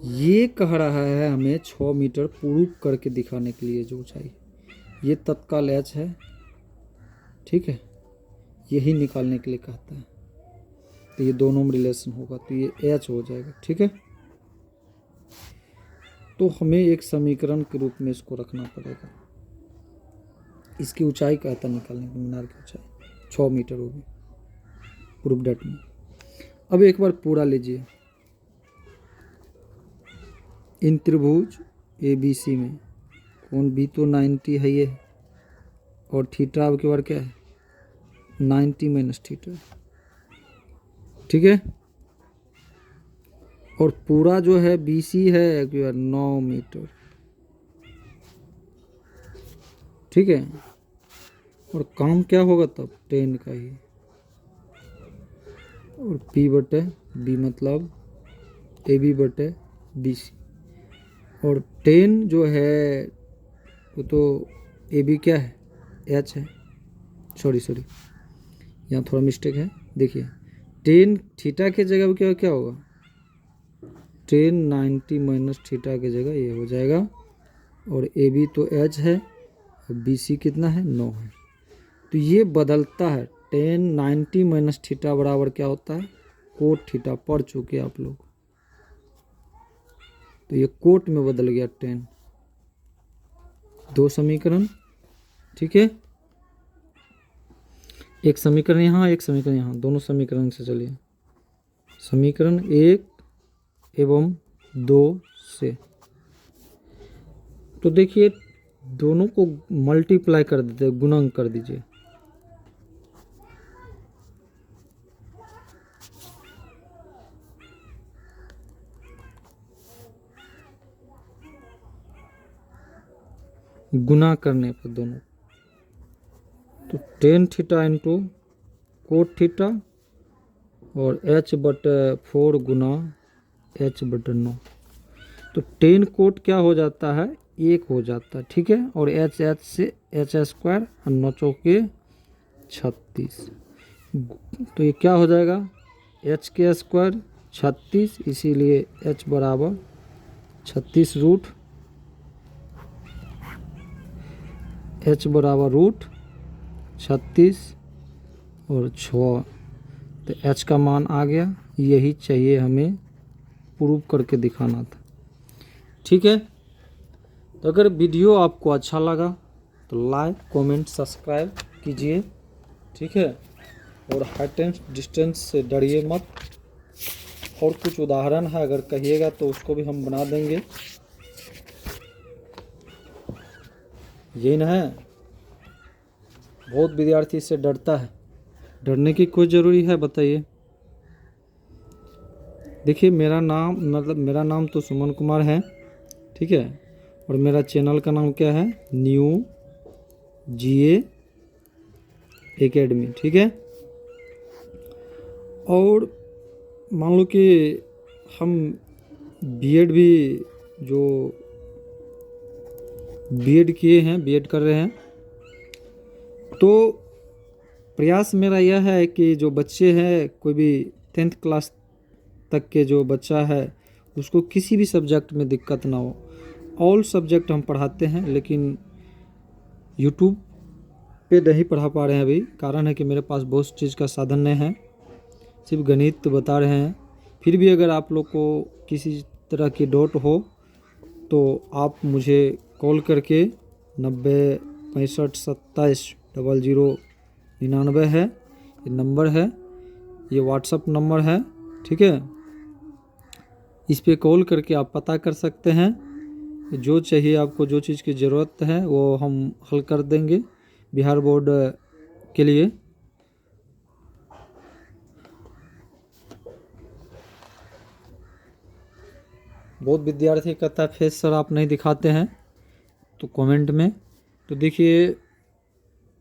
ये कह रहा है हमें 6 मीटर प्रूफ करके दिखाने के लिए जो ऊंचाई, ये तत्काल एच है। ठीक है, यही निकालने के लिए कहता है, तो ये दोनों में रिलेशन होगा तो ये एच हो जाएगा। ठीक है, तो हमें एक समीकरण के रूप में इसको रखना पड़ेगा। इसकी ऊंचाई कहता निकालने की, मीनार की ऊंचाई 6 मीटर होगी प्रूफ डेट में। अब एक बार पूरा लीजिए, इन त्रिभुज ABC में कोण B तो 90 है ये, और थीटा अब की बार क्या है 90 माइनस थीटा, ठीक है। और पूरा जो है BC है एक बार 9 मीटर, ठीक है। और काम क्या होगा तब 10 का ही, और P बटे B मतलब AB बटे BC, और 10 जो है वो तो AB क्या है H है, सॉरी यहाँ थोड़ा मिस्टेक है। देखिए 10 थीटा के जगह पे क्या क्या होगा 10 90 माइनस थीटा के जगह ये हो जाएगा, और AB तो H है और BC कितना है 9 है, तो ये बदलता है 10 90 माइनस थीटा बराबर क्या होता है कोट थीटा, पढ़ चुके आप लोग, तो ये कोट में बदल गया 10। दो समीकरण, ठीक है, एक समीकरण यहाँ एक समीकरण यहाँ, दोनों समीकरण से चलिए समीकरण 1 एवं 2 से, तो देखिए दोनों को मल्टीप्लाई कर देते हैं, गुणन कर दीजिए। गुना करने पर दोनों, तो 10 थीटा इंटू कोट थीटा और H बटे 4 गुना H बटे 9, तो 10 कोट क्या हो जाता है 1 हो जाता है, ठीक है। और H से H स्क्वायर और 9 चौके 36, तो ये क्या हो जाएगा H के स्क्वायर 36, इसीलिए H बराबर 36 रूट H बराबर रूट 36 और 6, तो H का मान आ गया, यही चाहिए हमें प्रूव करके दिखाना था, ठीक है। तो अगर वीडियो आपको अच्छा लगा तो लाइक कमेंट सब्सक्राइब कीजिए, ठीक है। और हाइटेंस डिस्टेंस से डरिए मत, और कुछ उदाहरण है अगर कहिएगा तो उसको भी हम बना देंगे, यही ना है। बहुत विद्यार्थी इससे डरता है, डरने की कोई ज़रूरी है बताइए। देखिए मेरा नाम तो सुमन कुमार है, ठीक है, और मेरा चैनल का नाम क्या है न्यू GA एकेडमी, ठीक है। और मान लो कि हम बीएड भी जो बीएड किए हैं, बीएड कर रहे हैं, तो प्रयास मेरा यह है कि जो बच्चे हैं कोई भी 10th क्लास तक के जो बच्चा है उसको किसी भी सब्जेक्ट में दिक्कत ना हो। ऑल सब्जेक्ट हम पढ़ाते हैं, लेकिन यूट्यूब पे नहीं पढ़ा पा रहे हैं अभी, कारण है कि मेरे पास बहुत चीज़ का साधन नहीं है, सिर्फ गणित बता रहे हैं। फिर भी अगर आप लोग को किसी तरह की डाउट हो तो आप मुझे कॉल करके 90 65 27 0099 है ये नंबर है, ये व्हाट्सअप नंबर है, ठीक है। इस पे कॉल करके आप पता कर सकते हैं, जो चाहिए आपको, जो चीज़ की ज़रूरत है वो हम हल कर देंगे बिहार बोर्ड के लिए। बहुत विद्यार्थी कहता है फेस सर आप नहीं दिखाते हैं, तो कमेंट में तो देखिए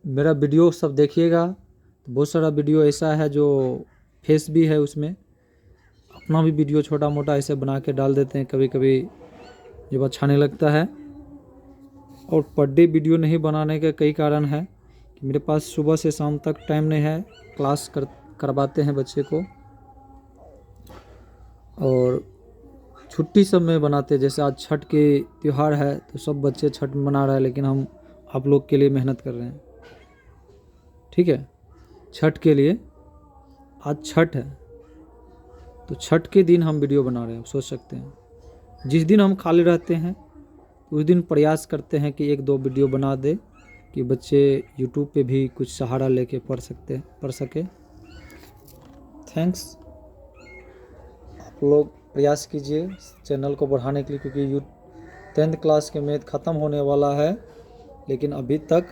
मेरा वीडियो सब देखिएगा, तो बहुत सारा वीडियो ऐसा है जो फेस भी है, उसमें अपना भी वीडियो छोटा मोटा ऐसे बना के डाल देते हैं कभी कभी जब अच्छा नहीं लगता है। और पर डे वीडियो नहीं बनाने के कई कारण है कि मेरे पास सुबह से शाम तक टाइम नहीं है, क्लास करवाते हैं बच्चे को, और छुट्टी सब में बनाते हैं। जैसे आज छठ के त्यौहार है तो सब बच्चे छठ मना रहे हैं, लेकिन हम आप लोग के लिए मेहनत कर रहे हैं, ठीक है। छठ के लिए आज छठ है तो छठ के दिन हम वीडियो बना रहे हैं, सोच सकते हैं। जिस दिन हम खाली रहते हैं उस दिन प्रयास करते हैं कि 1-2 वीडियो बना दे कि बच्चे यूट्यूब पे भी कुछ सहारा लेके पढ़ सके। थैंक्स, आप लोग प्रयास कीजिए चैनल को बढ़ाने के लिए, क्योंकि 10th क्लास के मैथ ख़त्म होने वाला है, लेकिन अभी तक